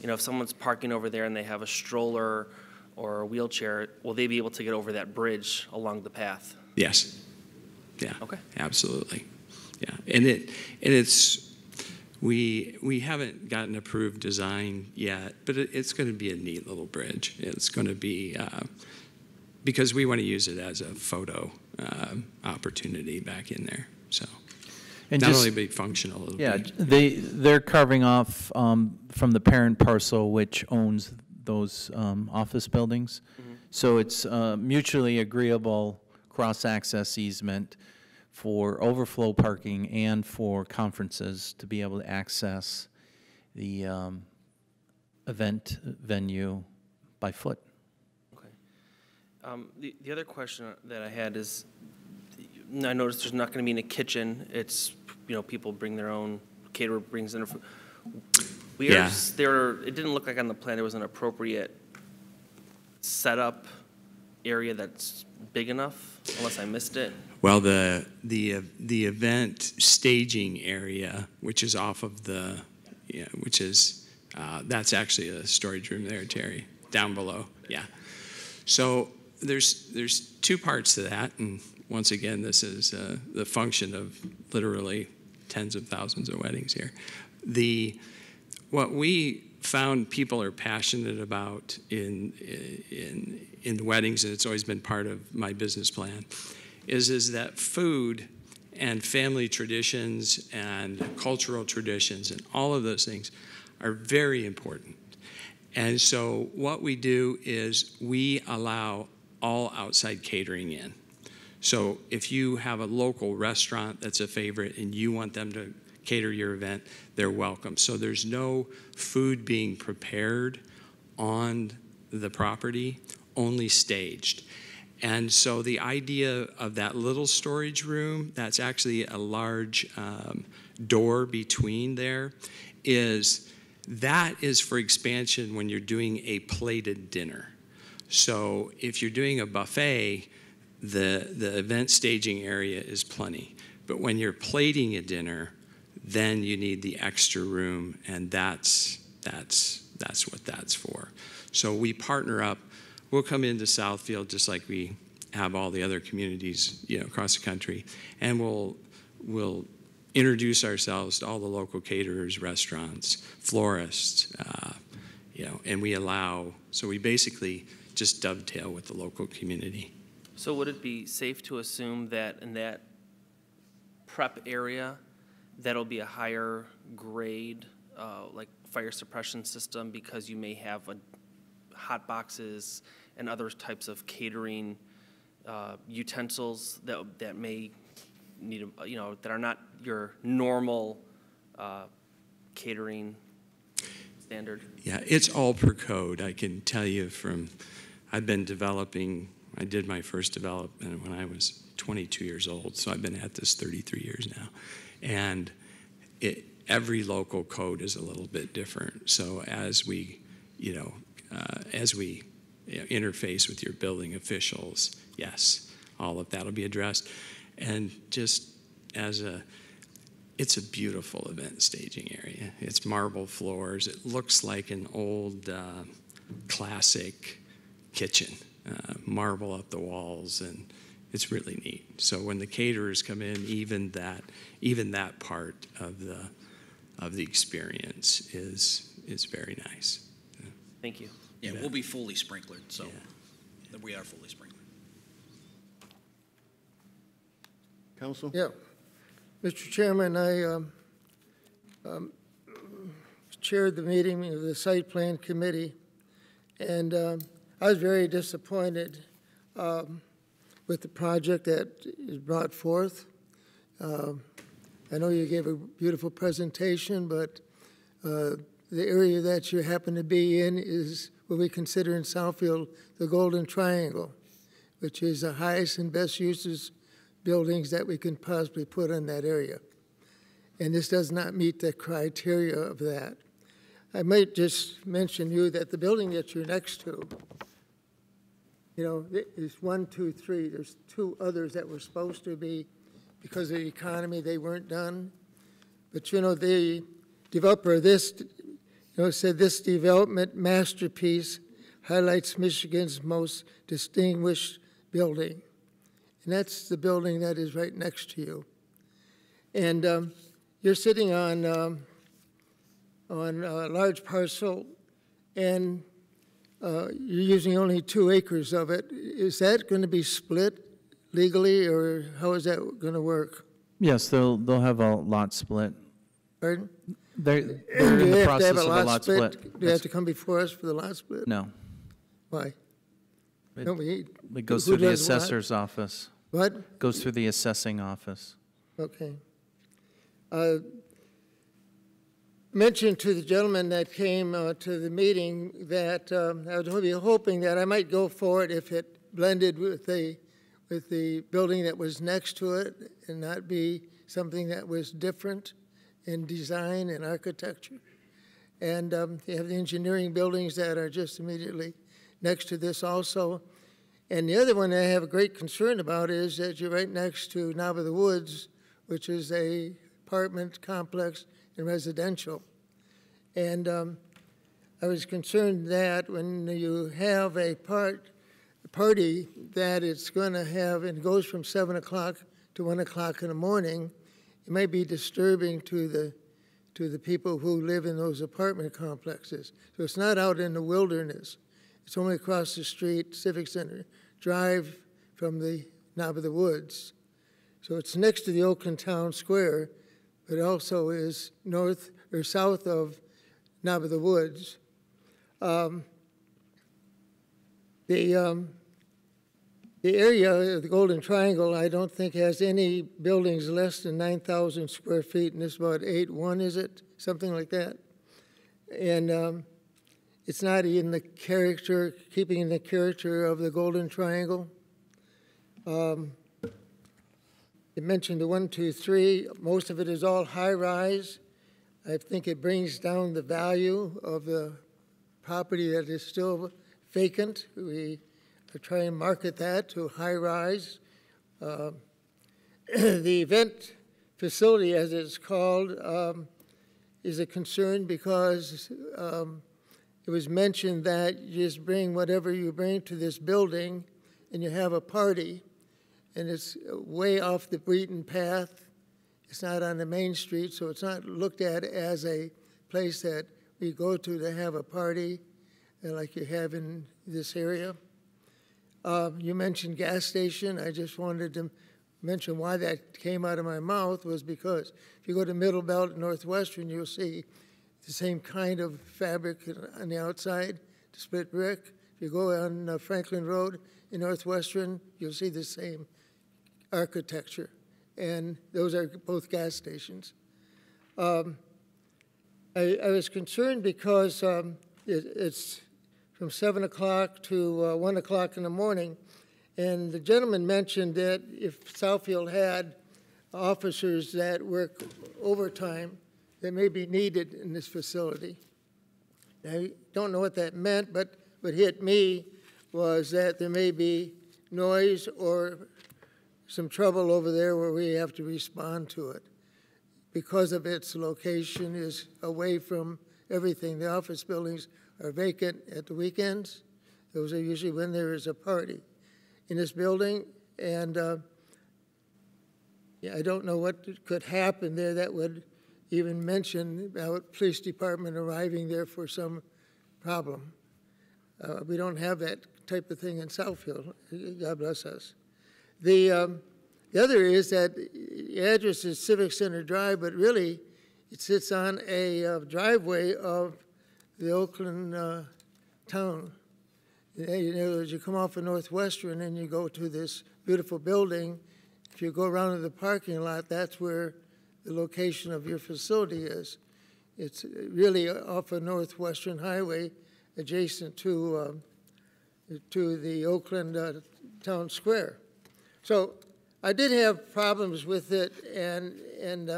You know, if someone's parking over there and they have a stroller or a wheelchair, will they be able to get over that bridge along the path? Yes. Yeah. Okay. Absolutely. Yeah. We haven't gotten approved design yet, but it's going to be a neat little bridge. It's going to be because we want to use it as a photo opportunity back in there. So And not just- only be functional, it'll Yeah, be they're carving off from the parent parcel which owns those office buildings. So it's mutually agreeable cross-access easement for overflow parking and for conferences to be able to access the event venue by foot. Okay. The other question that I had is, I noticed there's not going to be in a kitchen. It's, people bring their own, caterer brings in their food. Yeah. It didn't look like on the plan there was an appropriate setup area that's big enough, unless I missed it. Well, the event staging area, which is off of that's actually a storage room there, Terry, down below. Yeah. So there's two parts to that, and once again, this is the function of literally tens of thousands of weddings here. What we found people are passionate about in the weddings, and it's always been part of my business plan, is that food and family traditions and cultural traditions and all of those things are very important. And so what we do is we allow all outside catering in. So if you have a local restaurant that's a favorite and you want them to cater your event, they're welcome. So there's no food being prepared on the property, only staged. And so the idea of that little storage room, that's actually a large door between there, is for expansion when you're doing a plated dinner. So if you're doing a buffet, the event staging area is plenty. But when you're plating a dinner, then you need the extra room, and that's what that's for. So we partner up. We'll come into Southfield just like we have all the other communities, across the country, and we'll introduce ourselves to all the local caterers, restaurants, florists, and we basically just dovetail with the local community. So would it be safe to assume that in that prep area, that'll be a higher grade, like fire suppression system, because you may have hot boxes and other types of catering utensils that may need, that are not your normal catering standard? Yeah, it's all per code. I can tell you I've been developing, I did my first development when I was 22 years old, so I've been at this 33 years now. And every local code is a little bit different. So as we interface with your building officials, yes, all of that will be addressed. And just it's a beautiful event staging area. It's marble floors. It looks like an old classic kitchen, marble up the walls, and it's really neat. So when the caterers come in, even that part of the experience is very nice. Thank you. Yeah, we'll be fully sprinklered, so we are fully sprinkled. Council? Yeah. Mr. Chairman, I chaired the meeting of the Site Plan Committee, and I was very disappointed with the project that is brought forth. I know you gave a beautiful presentation, but the area that you happen to be in is what we consider in Southfield the Golden Triangle, which is the highest and best uses buildings that we can possibly put in that area. And this does not meet the criteria of that. I might just mention you that the building that you're next to, is 1, 2, 3. There's 2 others that were supposed to be, because of the economy, they weren't done. But the developer of this, said this development masterpiece highlights Michigan's most distinguished building. And that's the building that is right next to you. And you're sitting on a large parcel, and you're using only 2 acres of it. Is that going to be split legally, or how is that going to work? Yes, they'll have a lot split. Pardon? They're in the process of a lot split. Do you have to come before us for the lot split? No. Why? It goes through the assessor's office. What? Goes through the assessing office. Okay. Mentioned to the gentleman that came to the meeting that I was really hoping that I might go for it if it blended with the building that was next to it and not be something that was different in design and architecture. And you have the engineering buildings that are just immediately next to this also. And the other one I have a great concern about is that you're right next to Knob of the Woods, which is a apartment complex and residential. And I was concerned that when you have a party that it's going to have, and goes from 7 o'clock to 1 o'clock in the morning, it may be disturbing to the people who live in those apartment complexes. So it's not out in the wilderness. It's only across the street, Civic Center Drive from the Knob of the Woods. So it's next to the Oakland Town Square, but also is north or south of Knob of the Woods. The area of the Golden Triangle, I don't think has any buildings less than 9,000 square feet, and it's about 8.1, is it? Something like that. And it's not in the keeping in the character of the Golden Triangle. You mentioned the 1, 2, 3. Most of it is all high-rise. I think it brings down the value of the property that is still vacant. We are trying to market that to high-rise. The event facility, as it's called, is a concern because it was mentioned that you just bring whatever you bring to this building and you have a party, and it's way off the beaten path. It's not on the main street, so it's not looked at as a place that we go to have a party like you have in this area. You mentioned gas station. I just wanted to mention why that came out of my mouth was because if you go to Middle Belt and Northwestern, you'll see the same kind of fabric on the outside, the split brick. If you go on Franklin Road in Northwestern, you'll see the same architecture. and those are both gas stations. I was concerned because it's from 7 o'clock to 1 o'clock in the morning, and the gentleman mentioned that if Southfield had officers that work overtime that may be needed in this facility. I don't know what that meant, but what hit me was that there may be noise or some trouble over there where we have to respond to it. Because of its location is away from everything. The office buildings are vacant at the weekends. Those are usually when there is a party in this building, and I don't know what could happen there that would even mention about police department arriving there for some problem. We don't have that type of thing in Southfield. God bless us. The other is that the address is Civic Center Drive, but really it sits on a driveway of the Oakland town. In other words, you come off of Northwestern and you go to this beautiful building. If you go around to the parking lot, that's where the location of your facility is. It's really off of Northwestern Highway, adjacent to the Oakland Town Square. So I did have problems with it, and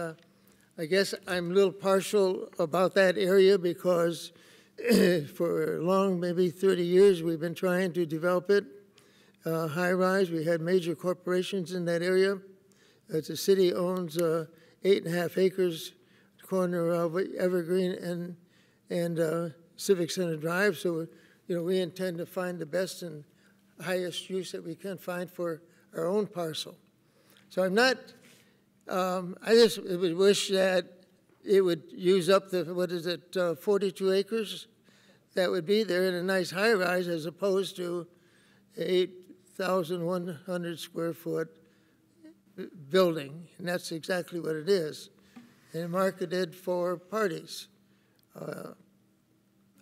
I guess I'm a little partial about that area because for long, maybe 30 years, we've been trying to develop it high-rise. We had major corporations in that area. The city owns 8.5 acres, corner of Evergreen and Civic Center Drive. So, we intend to find the best and highest use that we can find for our own parcel. So I'm not, I just would wish that it would use up the, 42 acres that would be there in a nice high-rise as opposed to 8,100 square foot building, and that's exactly what it is, and marketed for parties.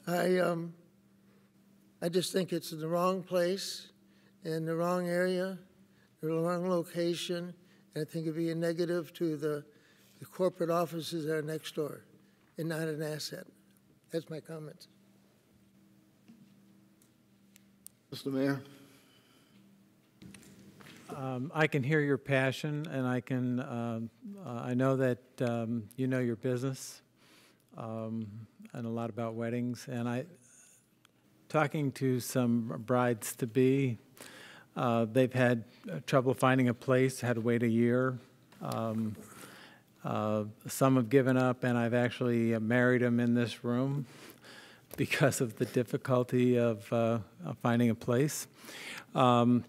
I just think it's in the wrong place, in the wrong area, the wrong location, and I think it'd be a negative to the corporate offices that are next door, and not an asset. That's my comments. Mr. Mayor? I can hear your passion, and I know that you know your business and a lot about weddings. And talking to some brides-to-be, they've had trouble finding a place, had to wait a year. Some have given up, and I've actually married them in this room because of the difficulty of finding a place. I'm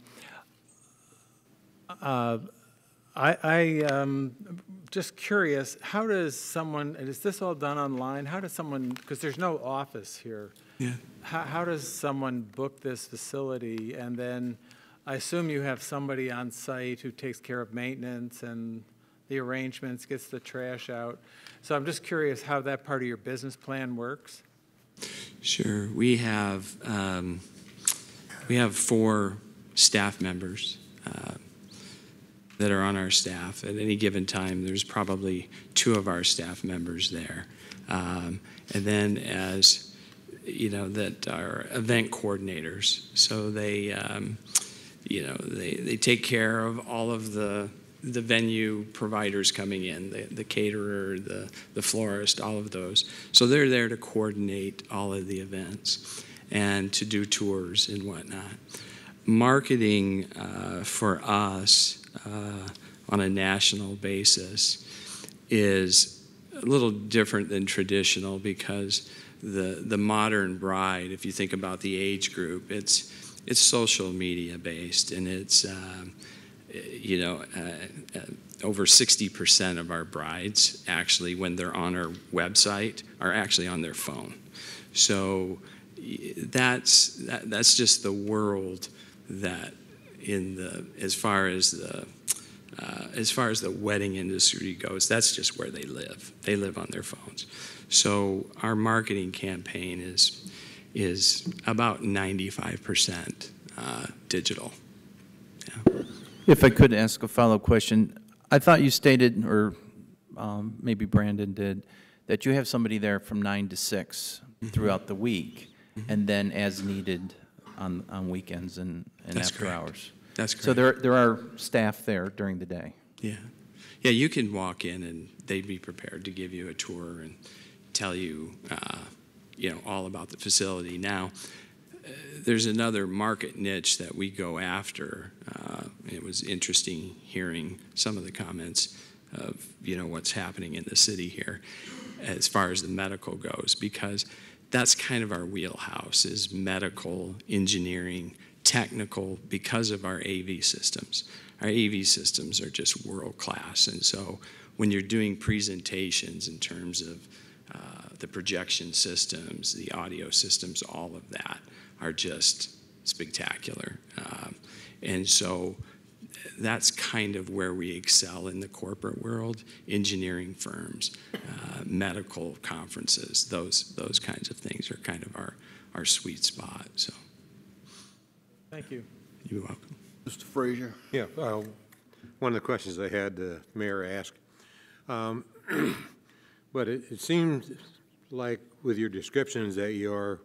just curious, how does someone, is this all done online? How does someone, because there's no office here. Yeah. How does someone book this facility? And then I assume you have somebody on site who takes care of maintenance and the arrangements, gets the trash out. So I'm just curious how that part of your business plan works. Sure. We have 4 staff members that are on our staff. At any given time, there's probably 2 of our staff members there. And then as, that are event coordinators. So they, they take care of all of the venue providers coming in, the caterer, the florist, all of those. So they're there to coordinate all of the events and to do tours and whatnot. Marketing for us on a national basis is a little different than traditional because the modern bride, if you think about the age group, it's social media based, and it's over 60% of our brides actually, when they're on our website, are actually on their phone. So that's just the world that as far as the wedding industry goes, that's just where they live. They live on their phones. So our marketing campaign is about 95% digital. Yeah. If I could ask a follow-up question, I thought you stated, or maybe Brandon did, that you have somebody there from 9 to 6 throughout the week, and then as needed on weekends and That's after correct. hours. That's correct. So there are staff there during the day. Yeah. Yeah, you can walk in and they'd be prepared to give you a tour and tell you, all about the facility. Now, there's another market niche that we go after. It was interesting hearing some of the comments of, what's happening in the city here as far as the medical goes, because that's kind of our wheelhouse, is medical, engineering, technical, because of our AV systems. Our AV systems are just world class, and so when you're doing presentations in terms of the projection systems, the audio systems, all of that are just spectacular. And so that's kind of where we excel in the corporate world: engineering firms, medical conferences, those kinds of things are kind of our sweet spot. So, Thank you. you're welcome. Mr. Frazier? Yeah, one of the questions I had the mayor ask, but it seems like with your descriptions that your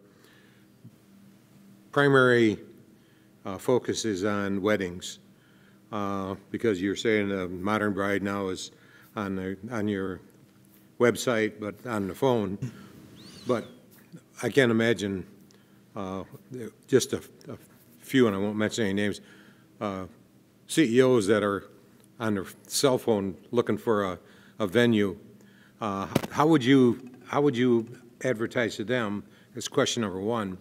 primary focus is on weddings, because you're saying the modern bride now is on your website, but on the phone. But I can't imagine just a few, and I won't mention any names, CEOs that are on their cell phone looking for a venue. How would you advertise to them? That's question number one.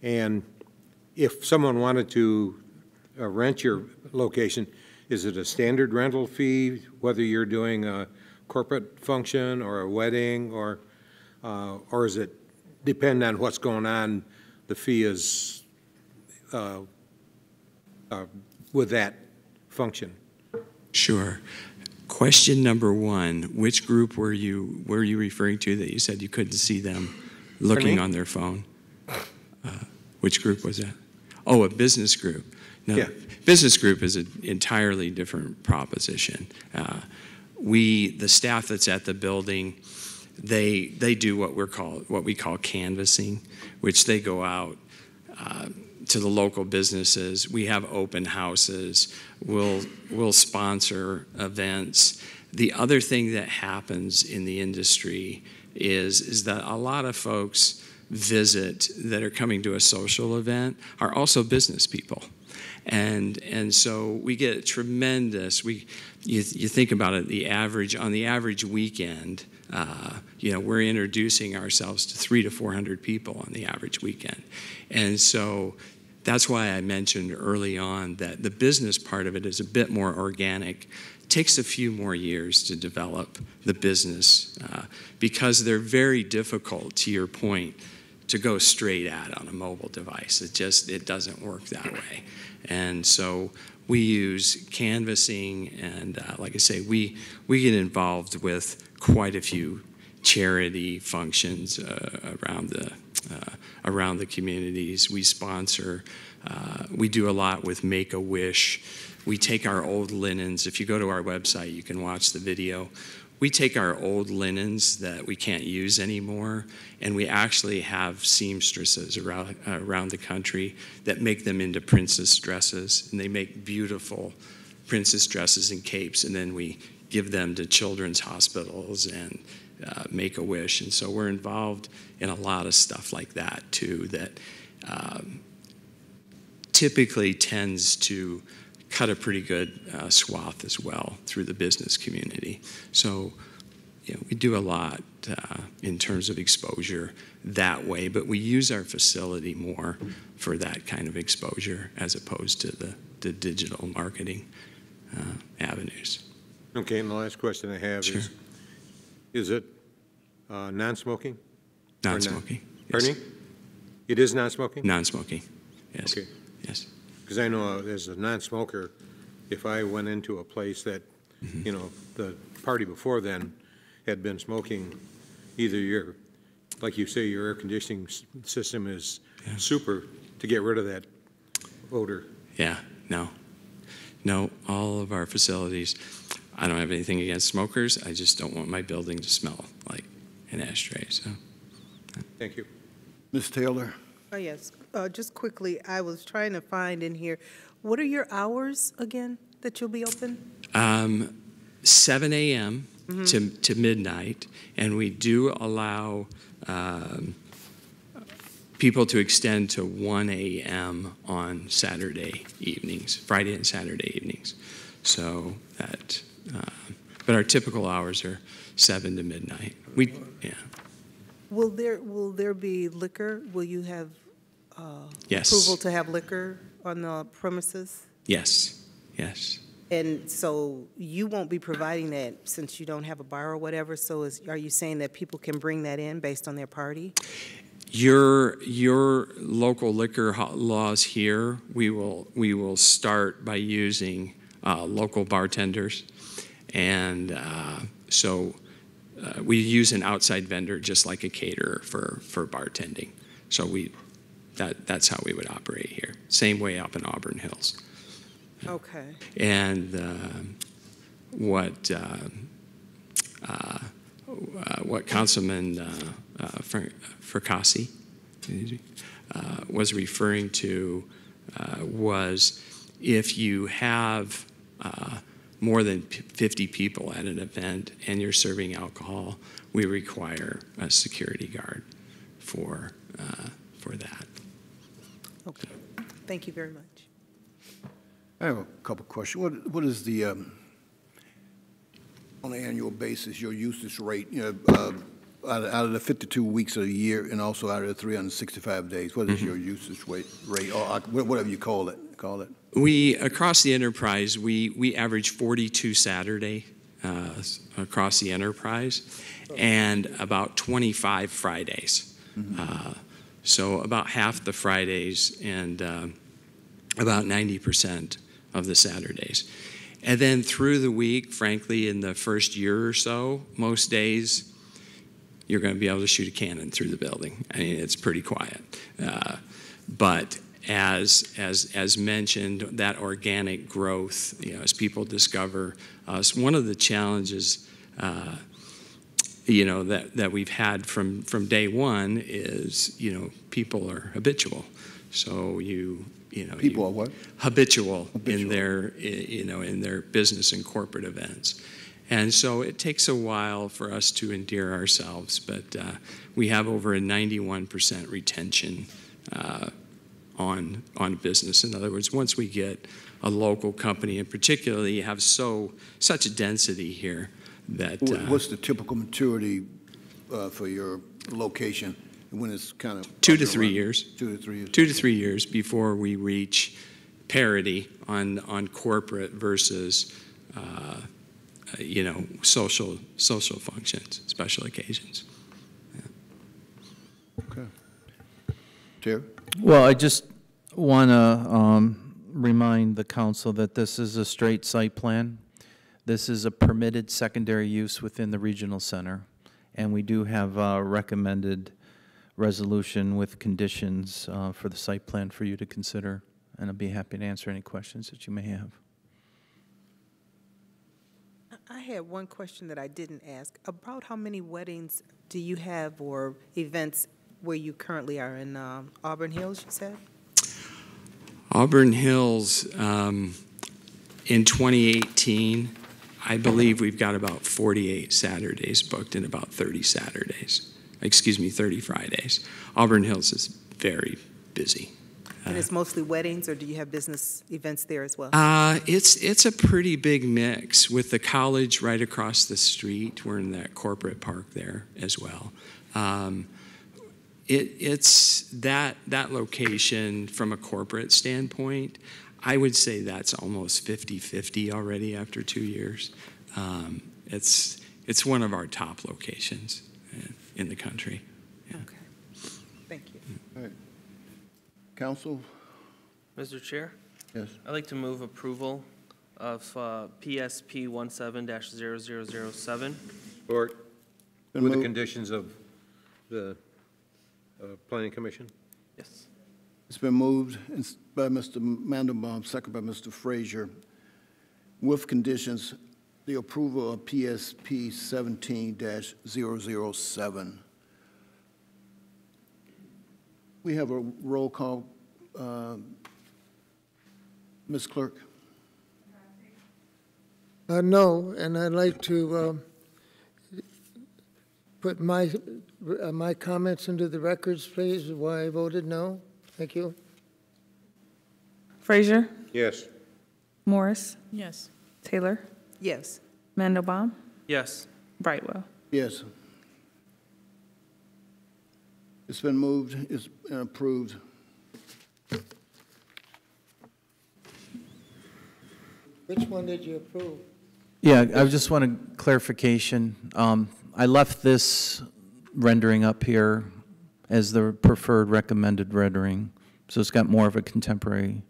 And if someone wanted to rent your location, is it a standard rental fee, whether you're doing a corporate function or a wedding, or is it depend on what's going on? The fee is with that function. Sure. Question number one: which group were you referring to that you said you couldn't see them looking on their phone? Which group was that? Oh, a business group. No, yeah. Business group is an entirely different proposition. The staff that's at the building, they do what we call canvassing, which they go out to the local businesses. We have open houses. We'll sponsor events. The other thing that happens in the industry is that a lot of folks that are coming to a social event are also business people. And so we get tremendous, you think about it, on the average weekend, we're introducing ourselves to 300 to 400 people on the average weekend. And so that's why I mentioned early on that the business part of it is a bit more organic. It takes a few more years to develop the business because they're very difficult, to your point, to go straight at on a mobile device. It doesn't work that way. And so we use canvassing, and like I say, we get involved with quite a few charity functions around the communities. We sponsor, we do a lot with Make-A-Wish. We take our old linens. If you go to our website, you can watch the video. We take our old linens that we can't use anymore, and we actually have seamstresses around the country that make them into princess dresses, and they make beautiful princess dresses and capes, and then we give them to children's hospitals and Make-A-Wish. And so we're involved in a lot of stuff like that too, that typically tends to cut a pretty good swath as well through the business community. So we do a lot in terms of exposure that way, but we use our facility more for that kind of exposure as opposed to the digital marketing avenues. Okay, and the last question I have is it non-smoking? Non-smoking. Pardon me? It is non-smoking? Non-smoking, yes. Okay. Yes. Because I know as a non-smoker, if I went into a place that, the party before then had been smoking, either like you say, your air conditioning system is super to get rid of that odor. Yeah, no, all of our facilities. I don't have anything against smokers. I just don't want my building to smell like an ashtray. So, Thank you. Ms. Taylor? Oh, yes. Just quickly, I was trying to find in here, what are your hours again that you'll be open? 7 a.m. to midnight, and we do allow people to extend to 1 a.m. on Saturday evenings, Friday and Saturday evenings. So that, but our typical hours are 7 to midnight. Yeah. Will there be liquor? Will you have Yes. approval to have liquor on the premises? Yes. Yes. And so you won't be providing that since you don't have a bar or whatever, so are you saying that people can bring that in based on their party? Your local liquor laws here, we will start by using local bartenders, and so we use an outside vendor just like a caterer for bartending. So that's how we would operate here. Same way up in Auburn Hills. Okay. And what Councilman Fracassi was referring to was if you have more than 50 people at an event and you're serving alcohol, we require a security guard for that. Okay. Thank you very much. I have a couple questions. What is the, on an annual basis, your usage rate, out of the 52 weeks of the year and also out of the 365 days, what is your usage rate, or whatever you call it? We, across the enterprise, we average 42 Saturday across the enterprise and about 25 Fridays. So about half the Fridays and about 90% of the Saturdays. And then through the week, frankly, in the first year or so, most days, you're going to be able to shoot a cannon through the building. I mean, it's pretty quiet. But as mentioned, that organic growth, as people discover us, one of the challenges, that we've had from day one is, people are habitual. So people are what? Habitual in their, in their business and corporate events. And so it takes a while for us to endear ourselves, but we have over a 91% retention on business. In other words, once we get a local company, and particularly you have such a density here that... What's the typical maturity for your location when it's kind of... 2 to 3 years. 2 to 3 years. 2 to 3 years before we reach parity on corporate versus social functions, special occasions. Okay. Terry? Well, I just want to remind the council that this is a straight site plan. This is a permitted secondary use within the regional center, and we do have a recommended resolution with conditions for the site plan for you to consider, and I'll be happy to answer any questions that you may have. I had one question that I didn't ask. About how many weddings do you have or events where you currently are in Auburn Hills, you said? Auburn Hills, in 2018, I believe we've got about 48 Saturdays booked and about 30 Fridays. Auburn Hills is very busy. And it's mostly weddings, or do you have business events there as well? It's a pretty big mix with the college right across the street. We're in that corporate park there as well. It's that location from a corporate standpoint, I would say that's almost 50-50 already after 2 years. It's one of our top locations in the country. Yeah. Okay. Thank you. All right. Council? Mr. Chair? Yes. I'd like to move approval of PSP 17-0007. Support. With the conditions of the Planning Commission? Yes. It's been moved by Mr. Mandelbaum, second by Mr. Frazier, with conditions the approval of PSP 17-007. We have a roll call. Ms. Clerk? No, and I'd like to put my comments into the records, please, why I voted no. Thank you. Frazier? Yes. Morris? Yes. Taylor? Yes. Mandelbaum? Yes. Brightwell? Yes. It's been moved, it's been approved. Which one did you approve? Yeah, I just want a clarification. I left this rendering up here as the preferred recommended rendering, so it's got more of a contemporary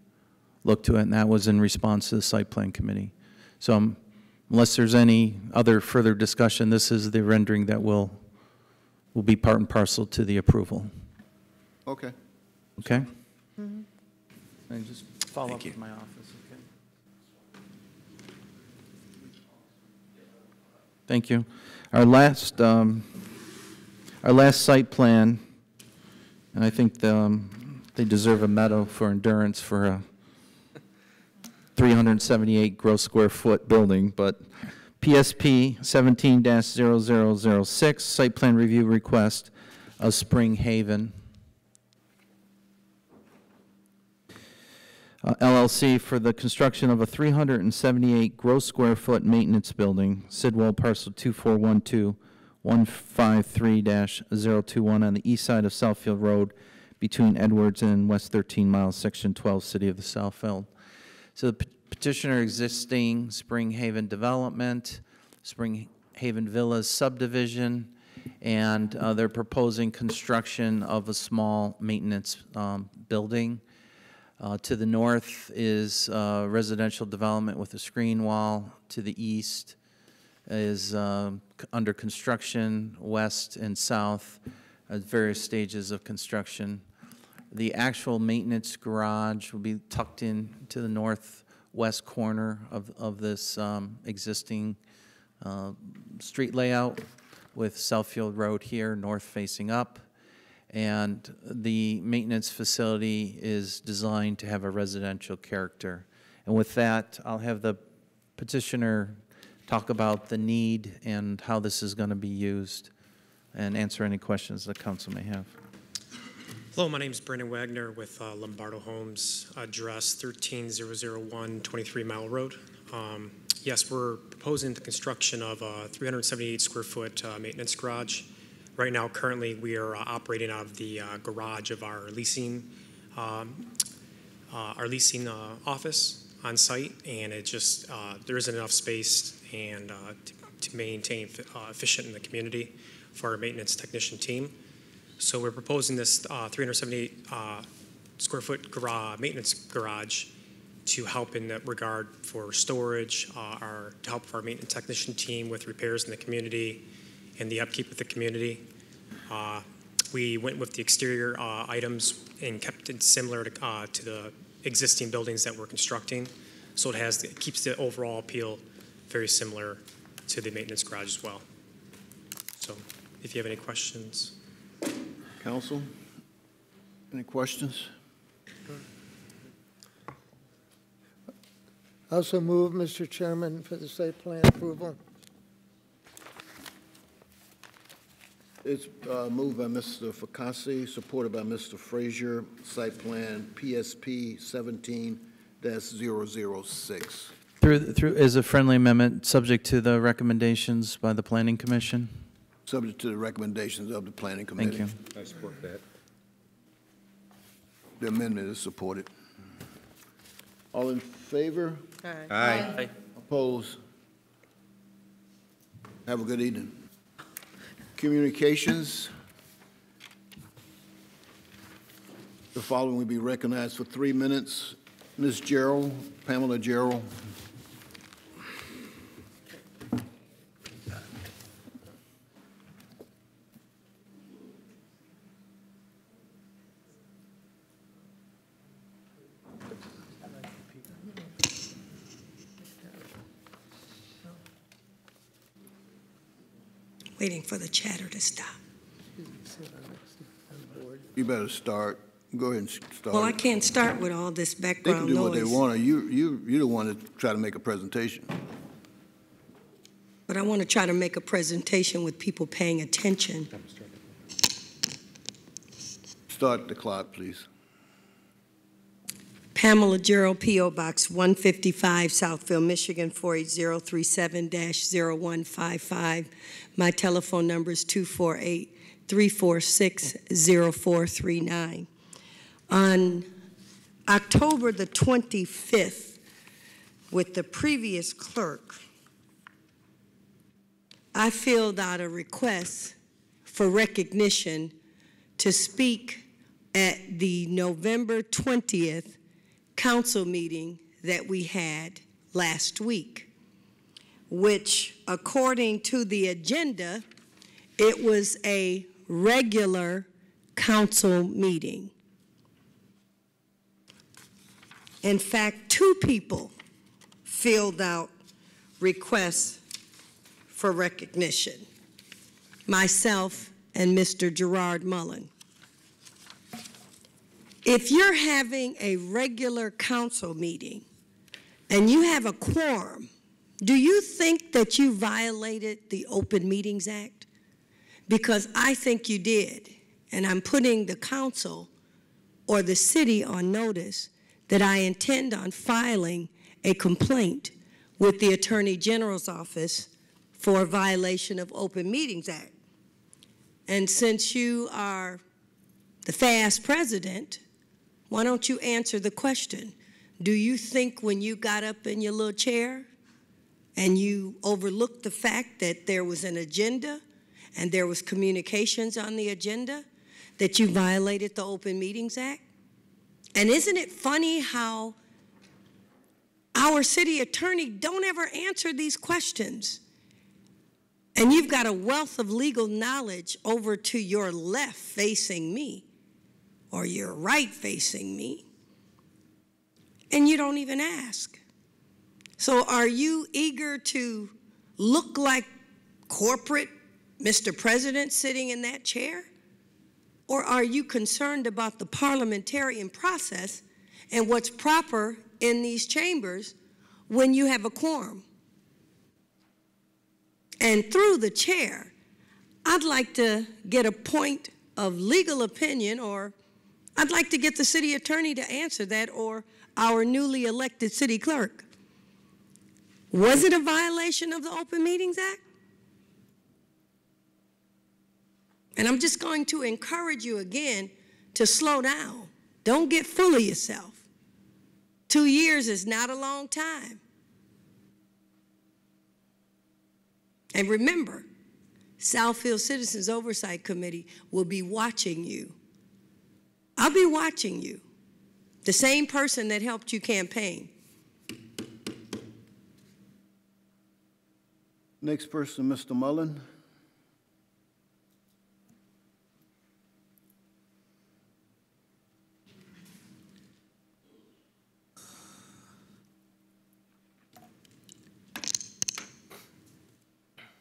look to it, and that was in response to the site plan committee. So unless there's any other further discussion, this is the rendering that will be part and parcel to the approval. Okay. Okay? And just follow up with my office, okay? Thank you. Our last site plan, and I think they deserve a medal for endurance for a 378 gross square foot building, but PSP 17-0006, site plan review request of Spring Haven LLC for the construction of a 378 gross square foot maintenance building, Sidwell parcel 2412-153-021 on the east side of Southfield Road between Edwards and West 13 Miles, Section 12, City of the Southfield. So the petitioner existing Spring Haven development, Spring Haven Villas subdivision, and they're proposing construction of a small maintenance building. To the north is residential development with a screen wall. To the east is under construction, west and south at various stages of construction. The actual maintenance garage will be tucked in to the northwest corner of this existing street layout with Southfield Road here, north facing up. And the maintenance facility is designed to have a residential character. And with that, I'll have the petitioner talk about the need and how this is going to be used and answer any questions the council may have. Hello, my name is Brandon Wagner with Lombardo Homes, address 13001 23 Mile Road. Yes, we're proposing the construction of a 378 square foot maintenance garage. Right now, currently, we are operating out of the garage of our leasing office on site, and it just there isn't enough space and to maintain efficient in the community for our maintenance technician team. So we're proposing this 378 square foot maintenance garage to help in that regard for storage, to help our maintenance technician team with repairs in the community and the upkeep of the community. We went with the exterior items and kept it similar to the existing buildings that we're constructing. So it keeps the overall appeal very similar to the maintenance garage as well. So if you have any questions. Council, any questions? I also move, Mr. Chairman, for the site plan approval. It's moved by Mr. Fakasi, supported by Mr. Frazier, site plan PSP 17-006. Through as a friendly amendment, subject to the recommendations by the Planning Commission. Subject to the recommendations of the Planning Committee. Thank you. I support that. The amendment is supported. All in favor? Aye. Aye. Opposed? Have a good evening. Communications. The following will be recognized for 3 minutes. Ms. Gerald, Pamela Gerald. Waiting for the chatter to stop. You better start. Go ahead and start. Well, I can't start with all this They can background do what they noise. want. You don't want to try to make a presentation. But I want to try to make a presentation with people paying attention. Start the clock, please. Pamela Gerald, P.O. Box 155, Southfield, Michigan, 48037-0155. My telephone number is 248-346-0439. On October the 25th, with the previous clerk, I filled out a request for recognition to speak at the November 20th council meeting that we had last week, which, according to the agenda, it was a regular council meeting. In fact, 2 people filled out requests for recognition, myself and Mr. Gerard Mullen. If you're having a regular council meeting and you have a quorum, do you think that you violated the Open Meetings Act? Because I think you did, and I'm putting the council or the city on notice that I intend on filing a complaint with the Attorney General's office for violation of Open Meetings Act. And since you are the fast president, why don't you answer the question? Do you think when you got up in your little chair and you overlooked the fact that there was an agenda and there was communications on the agenda, that you violated the Open Meetings Act? And isn't it funny how our city attorney don't ever answer these questions? And you've got a wealth of legal knowledge over to your left facing me, or your right facing me, and you don't even ask. So are you eager to look like corporate Mr. President sitting in that chair? Or are you concerned about the parliamentarian process and what's proper in these chambers when you have a quorum? And through the chair, I'd like to get a point of legal opinion, or I'd like to get the city attorney to answer that, or our newly elected city clerk. Was it a violation of the Open Meetings Act? And I'm just going to encourage you again to slow down. Don't get full of yourself. 2 years is not a long time. And remember, Southfield Citizens Oversight Committee will be watching you. I'll be watching you. The same person that helped you campaign. Next person, Mr. Mullen.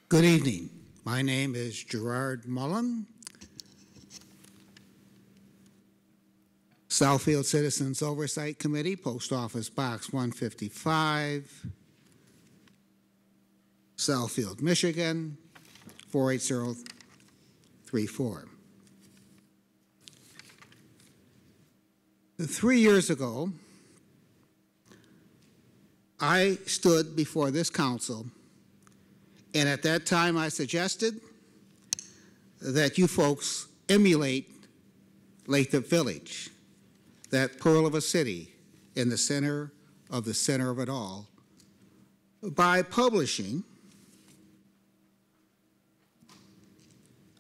Good evening. My name is Gerard Mullen, Southfield Citizens Oversight Committee, Post Office Box 155, Southfield, Michigan, 48034. 3 years ago, I stood before this council, and at that time I suggested that you folks emulate Lathrop Village, that pearl of a city in the center of it all, by publishing,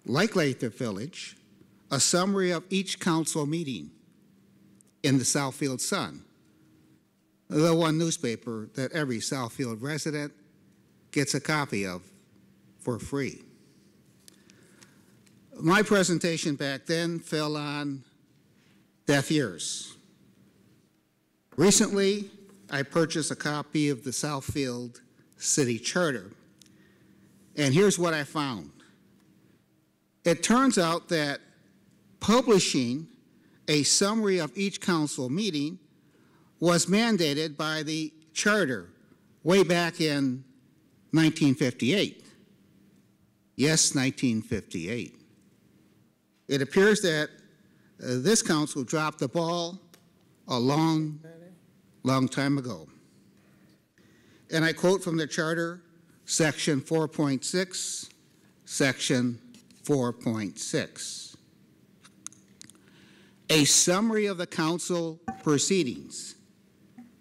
like Lathrop Village, a summary of each council meeting in the Southfield Sun, the one newspaper that every Southfield resident gets a copy of for free. My presentation back then fell on deaf ears. Recently, I purchased a copy of the Southfield City Charter, and here's what I found. it turns out that publishing a summary of each council meeting was mandated by the charter way back in 1958. Yes, 1958. It appears that this council dropped the ball a long time ago. And I quote from the charter, section 4.6, section 4.6. A summary of the council proceedings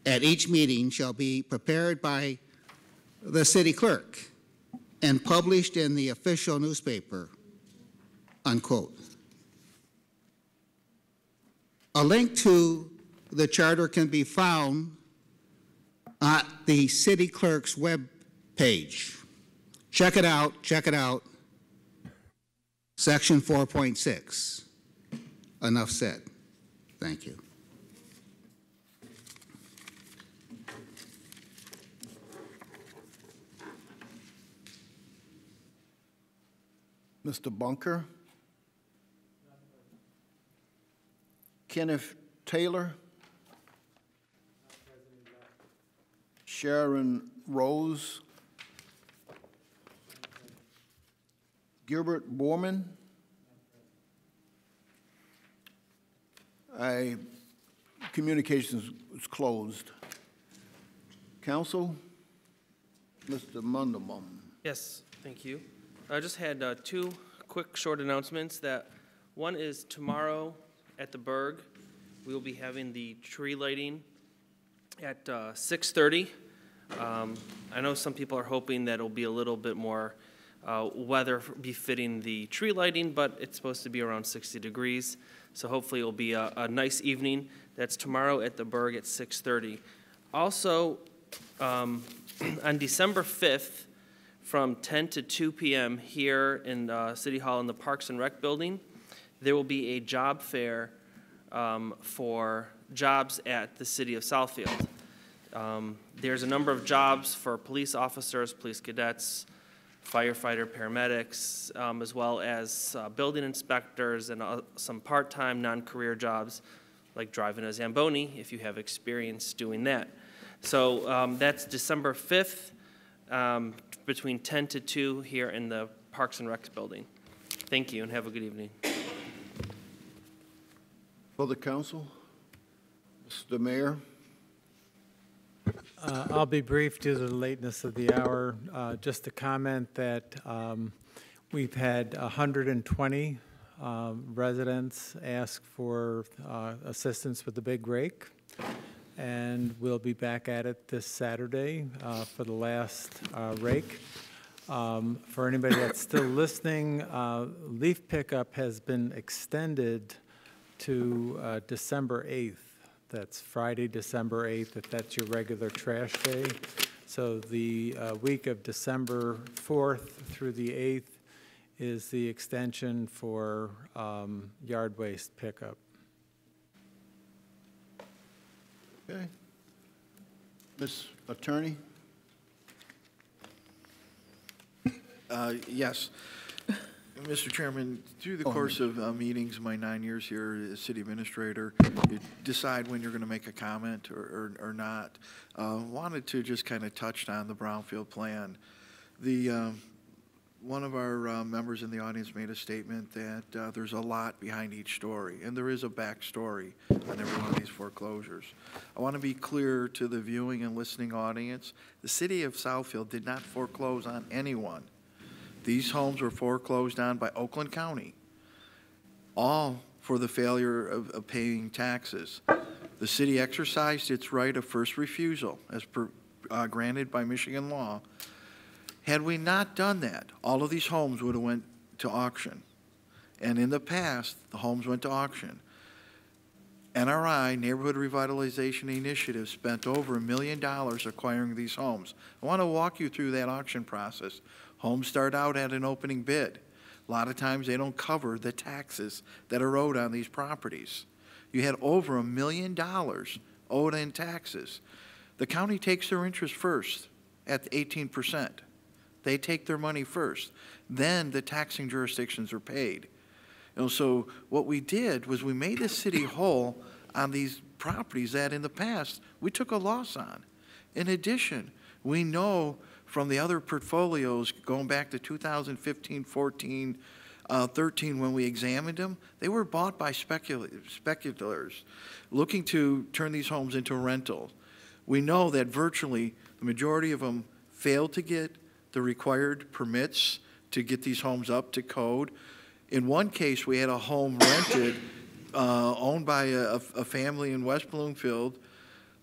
at each meeting shall be prepared by the city clerk and published in the official newspaper, unquote. A link to the charter can be found at the city clerk's web page. Check it out, check it out. Section 4.6. Enough said. Thank you. Mr. Bunker? Kenneth Taylor? Sharon Rose? Gilbert Borman? Communications is closed. Council? Mr. Mundemum. Yes, thank you. I just had two quick short announcements. That one is tomorrow at the Berg, we will be having the tree lighting at 6:30. I know some people are hoping that it'll be a little bit more weather befitting the tree lighting, but it's supposed to be around 60 degrees. So hopefully it'll be a nice evening. That's tomorrow at the Berg at 6:30. Also, on December 5th, from 10 to 2 p.m. here in City Hall in the Parks and Rec building, there will be a job fair for jobs at the city of Southfield. There's a number of jobs for police officers, police cadets, firefighter, paramedics, as well as building inspectors and some part-time non-career jobs like driving a Zamboni if you have experience doing that. So that's December 5th between 10 to 2 here in the Parks and Rec building. Thank you and have a good evening. For the council, Mr. Mayor. I'll be brief due to the lateness of the hour. Just to comment that we've had 120 residents ask for assistance with the big rake, and we'll be back at it this Saturday for the last rake. For anybody that's still listening, leaf pickup has been extended to December 8th. That's Friday, December 8th, if that's your regular trash day. So the week of December 4th through the 8th is the extension for yard waste pickup. Okay. Ms. Attorney? Yes. Mr. Chairman, through the course of meetings, my 9 years here as city administrator, you decide when you're going to make a comment or not. Wanted to just kind of touch on the Brownfield plan. One of our members in the audience made a statement that there's a lot behind each story, and there is a backstory on every one of these foreclosures. I want to be clear to the viewing and listening audience, the city of Southfield did not foreclose on anyone. These homes were foreclosed on by Oakland County, all for the failure of paying taxes. The city exercised its right of first refusal as granted by Michigan law. Had we not done that, all of these homes would have went to auction. And in the past, the homes went to auction. NRI, Neighborhood Revitalization Initiative, spent over $1 million acquiring these homes. I want to walk you through that auction process. Homes start out at an opening bid. A lot of times they don't cover the taxes that are owed on these properties. You had over $1 million owed in taxes. The county takes their interest first at 18%. They take their money first. Then the taxing jurisdictions are paid. So what we did was we made the city whole on these properties that in the past we took a loss on. In addition, we know from the other portfolios going back to 2015, 14, 13, when we examined them, they were bought by speculators looking to turn these homes into rentals. We know that virtually the majority of them failed to get the required permits to get these homes up to code. In one case, we had a home rented, owned by a family in West Bloomfield.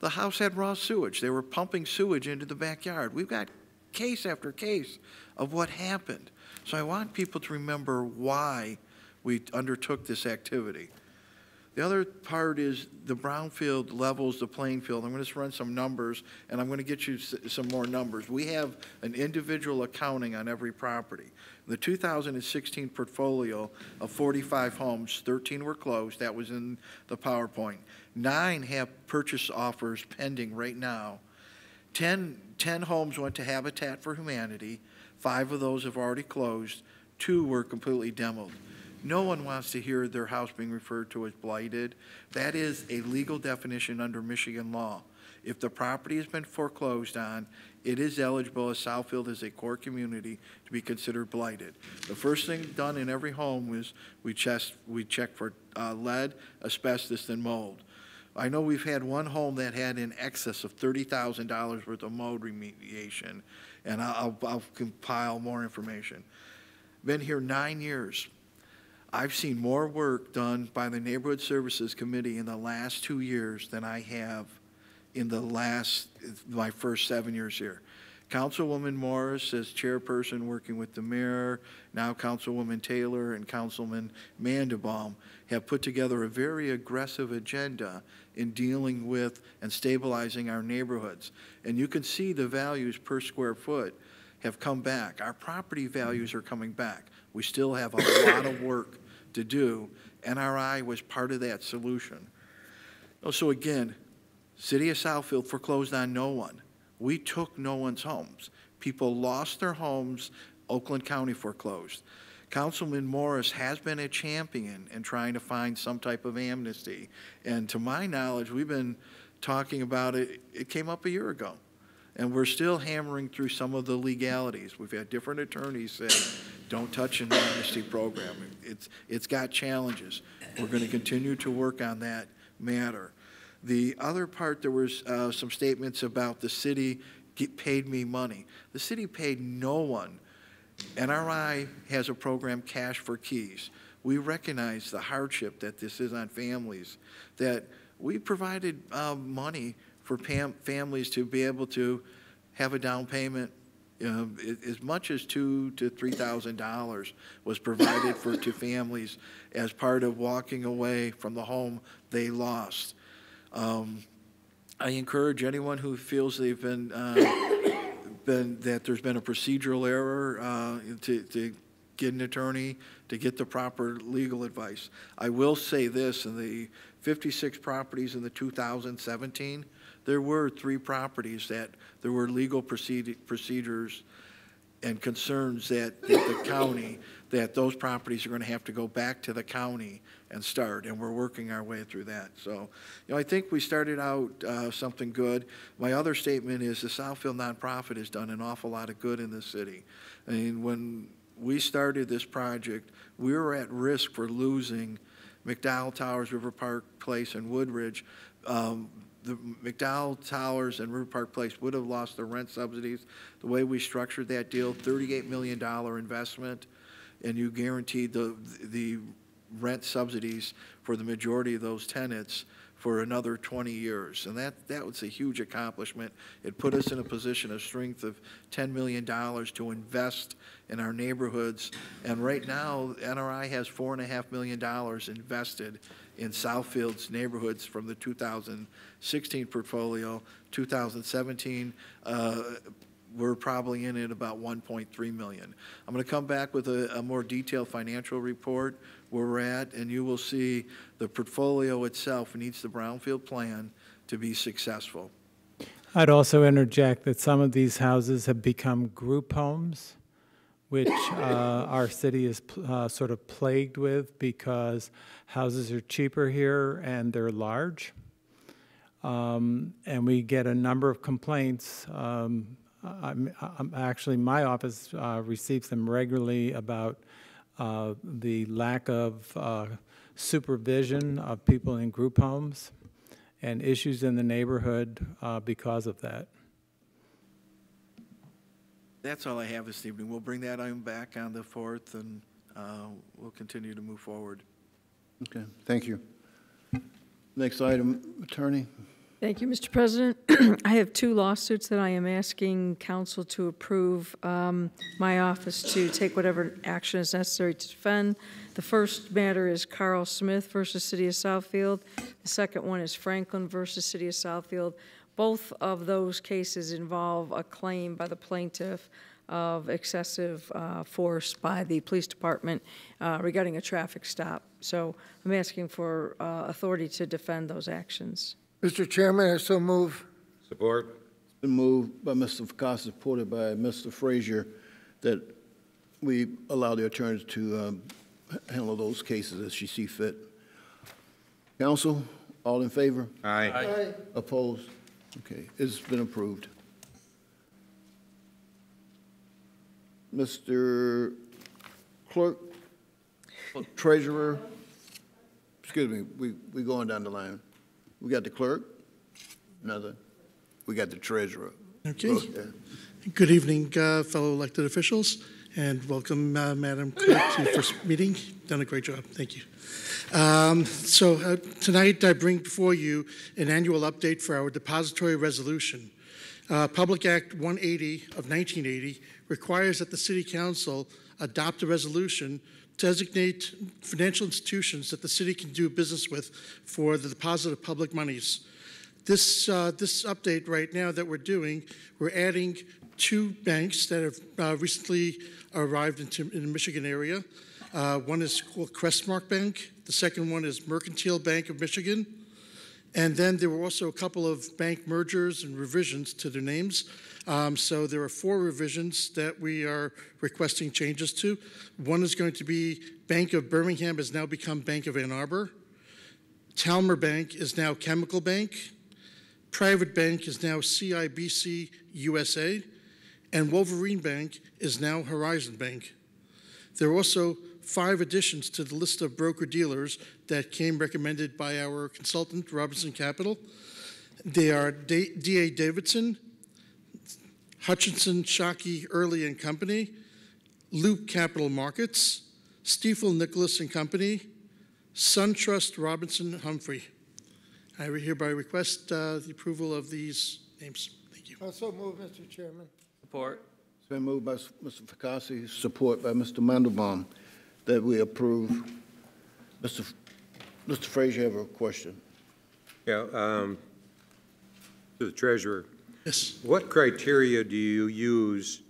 The house had raw sewage. They were pumping sewage into the backyard. We've got case after case of what happened. So I want people to remember why we undertook this activity. The other part is the brownfield levels the playing field. I'm going to just run some numbers, and I'm going to get you some more numbers. We have an individual accounting on every property. The 2016 portfolio of 45 homes, 13 were closed. That was in the PowerPoint. 9 have purchase offers pending right now. 10 homes went to Habitat for Humanity. 5 of those have already closed. 2 were completely demoed. No one wants to hear their house being referred to as blighted. That is a legal definition under Michigan law. If the property has been foreclosed on, it is eligible as Southfield as a core community to be considered blighted. The first thing done in every home is we check for lead, asbestos, and mold. I know we've had one home that had in excess of $30,000 worth of mold remediation, and I'll compile more information. Been here 9 years. I've seen more work done by the Neighborhood Services Committee in the last 2 years than I have in my first 7 years here. Councilwoman Morris as chairperson working with the mayor, now Councilwoman Taylor and Councilman Mandelbaum have put together a very aggressive agenda in dealing with and stabilizing our neighborhoods. And you can see the values per square foot have come back. Our property values are coming back. We still have a lot of work to do. NRI was part of that solution. So again, City of Southfield foreclosed on no one. We took no one's homes. People lost their homes. Oakland County foreclosed. Councilman Morris has been a champion in trying to find some type of amnesty. And to my knowledge, we've been talking about it. It came up a year ago. And we're still hammering through some of the legalities. We've had different attorneys say, don't touch an amnesty program. It's got challenges. We're going to continue to work on that matter. The other part, there was some statements about the city paid me money. The city paid no one. NRI has a program, Cash for Keys. We recognize the hardship that this is on families, that we provided money for families to be able to have a down payment. As much as $2,000 to $3,000 was provided to families as part of walking away from the home they lost. I encourage anyone who feels they've been that there's been a procedural error to get an attorney to get the proper legal advice. I will say this: in the 56 properties in the 2017, there were 3 properties that there were legal procedures and concerns that the county, that those properties are going to have to go back to the county and start, and we're working our way through that. So, I think we started out something good. My other statement is the Southfield nonprofit has done an awful lot of good in this city. I mean, when we started this project, we were at risk for losing McDowell Towers, River Park Place, and Woodridge. The McDowell Towers and River Park Place would have lost their rent subsidies. The way we structured that deal, $38 million investment, and you guaranteed the rent subsidies for the majority of those tenants for another 20 years. And that was a huge accomplishment. It put us in a position of strength of $10 million to invest in our neighborhoods. And right now, NRI has $4.5 million invested in Southfield's neighborhoods from the 2016 portfolio. 2017, we're probably in at about $1.3 million. I'm going to come back with a more detailed financial report where we're at, and you will see the portfolio itself needs the brownfield plan to be successful. I'd also interject that some of these houses have become group homes, which our city is sort of plagued with because houses are cheaper here and they're large. And we get a number of complaints. Actually, my office receives them regularly about the lack of supervision of people in group homes and issues in the neighborhood because of that. That's all I have this evening. We'll bring that item back on the 4th, and we'll continue to move forward. Okay, thank you. Next item, Attorney. Thank you, Mr. President. I have 2 lawsuits that I am asking council to approve my office to take whatever action is necessary to defend. The first matter is Carl Smith versus City of Southfield. The second one is Franklin versus City of Southfield. Both of those cases involve a claim by the plaintiff of excessive force by the police department regarding a traffic stop. So I'm asking for authority to defend those actions. Mr. Chairman, I so move. Support. It's been moved by Mr. Fakasi, supported by Mr. Frazier, that we allow the attorneys to handle those cases as she see fit. Council, all in favor? Aye. Aye. Opposed? Okay, it's been approved. Mr. Clerk, Treasurer, excuse me, we going down the line. We got the clerk, another, we got the treasurer. Okay. Good evening, fellow elected officials, and welcome, Madam Clerk, to your first meeting. Done a great job. Thank you. Tonight I bring before you an annual update for our depository resolution. Public Act 180 of 1980 requires that the City Council adopt a resolution to designate financial institutions that the city can do business with for the deposit of public monies. This update right now that we're doing, we're adding 2 banks that have recently arrived in the Michigan area. One is called Crestmark Bank. The second one is Mercantile Bank of Michigan. And then there were also a couple of bank mergers and revisions to their names. So there are 4 revisions that we are requesting changes to. One is going to be Bank of Birmingham has now become Bank of Ann Arbor. Talmer Bank is now Chemical Bank. Private Bank is now CIBC USA. And Wolverine Bank is now Horizon Bank. There are also 5 additions to the list of broker-dealers that came recommended by our consultant, Robinson Capital. They are D.A. Davidson, Hutchinson, Shockey, Early and Company, Loop Capital Markets, Stiefel, Nicholas and Company, SunTrust, Robinson, Humphrey. I hereby request the approval of these names. Thank you. I so move, Mr. Chairman. Support. It's been moved by Mr. Fakasi, support by Mr. Mandelbaum, that we approve. Mr. Frazier, have a question. Yeah, to the treasurer. Yes. What criteria do you use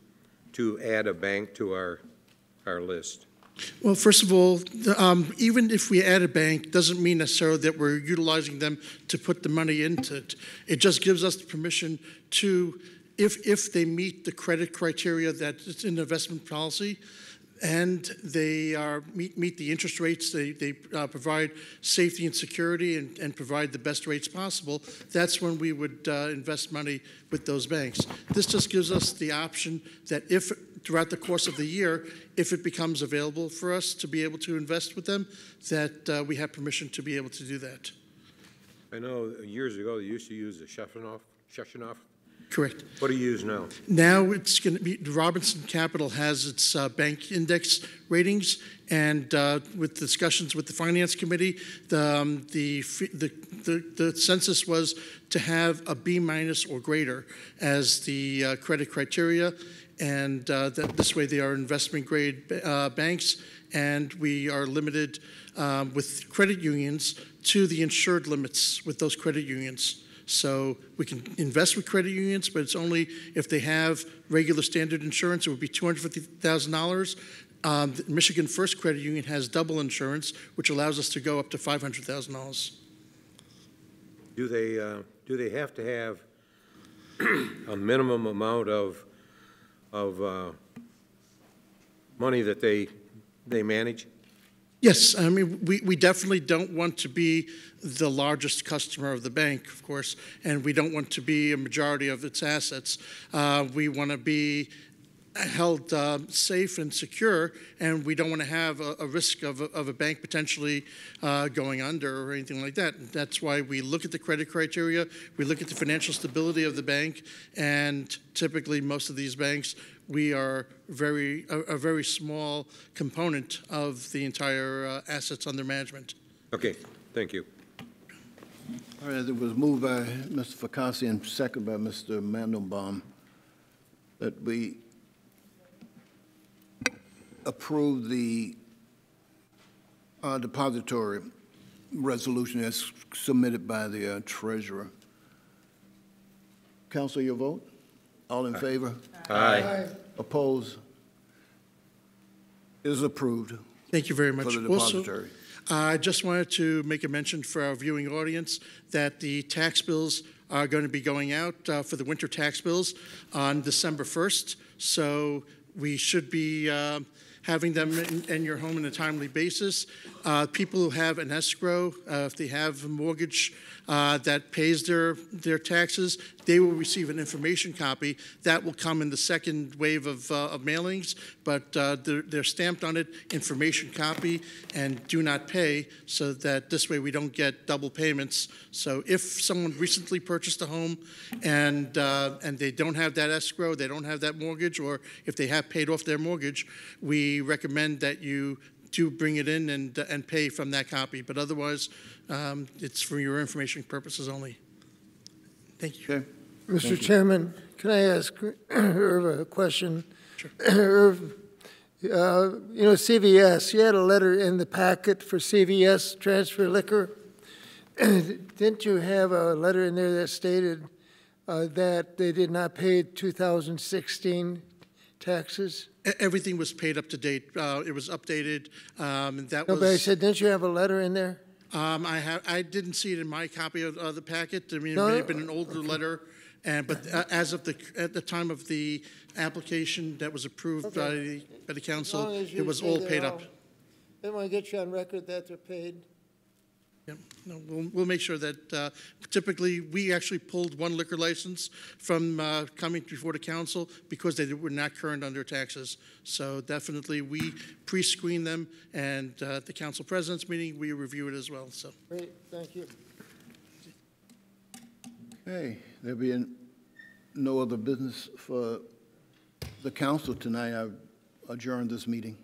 to add a bank to our list? Well, first of all, even if we add a bank, doesn't mean necessarily that we're utilizing them to put the money into it. It just gives us the permission to, if they meet the credit criteria that is in the investment policy, and they meet the interest rates, they provide safety and security and provide the best rates possible, that's when we would invest money with those banks. This just gives us the option that if throughout the course of the year, if it becomes available for us to be able to invest with them, that we have permission to be able to do that. I know years ago they used to use the Shushanov. Correct. What do you use now? Now it's going to be, Robinson Capital has its bank index ratings, and with discussions with the Finance Committee, the census was to have a B- or greater as the credit criteria, and that this way they are investment grade banks, and we are limited with credit unions to the insured limits with those credit unions. So we can invest with credit unions, but it's only if they have regular standard insurance. It would be $250,000. The Michigan First Credit Union has double insurance, which allows us to go up to $500,000. Do they have to have a minimum amount of money that they manage? Yes, I mean, we definitely don't want to be the largest customer of the bank, of course, and we don't want to be a majority of its assets. We want to be held safe and secure, and we don't want to have a risk of a bank potentially going under or anything like that. That's why we look at the credit criteria, we look at the financial stability of the bank, and typically most of these banks, we are a very small component of the entire assets under management. Okay, thank you. All right, it was moved by Mr. Fakasi and seconded by Mr. Mandelbaum that we approve the depository resolution as submitted by the treasurer. Council, your vote? All in favor? Aye. Opposed? It is approved. Thank you very much. For the depository. Also, I just wanted to make a mention for our viewing audience that the tax bills are going to be going out for the winter tax bills on December 1st. So we should be having them in your home on a timely basis. People who have an escrow, if they have a mortgage that pays their taxes, they will receive an information copy. That will come in the second wave of mailings, but they're stamped on it, information copy, and do not pay, so that this way we don't get double payments. So if someone recently purchased a home and they don't have that escrow, they don't have that mortgage, or if they have paid off their mortgage, we recommend that you do bring it in and pay from that copy. But otherwise, it's for your information purposes only. Thank you. Okay. Mr. Chairman, can I ask Irv a question? Sure. Irv, CVS, you had a letter in the packet for CVS transfer liquor. Didn't you have a letter in there that stated that they did not pay 2016 taxes? Everything was paid up to date. It was updated. That No, was. but I said, didn't you have a letter in there? I didn't see it in my copy of the packet. I mean, No, it may have been an older letter, but as of at the time of the application that was approved by the council, it was all paid up. They want to get you on record that they're paid. Yep. No, we'll make sure that typically we actually pulled one liquor license from coming before the council because they were not current on their taxes. So definitely we pre-screen them, and at the council president's meeting we review it as well. So Great, thank you. Okay, there being no other business for the council tonight, I adjourn this meeting.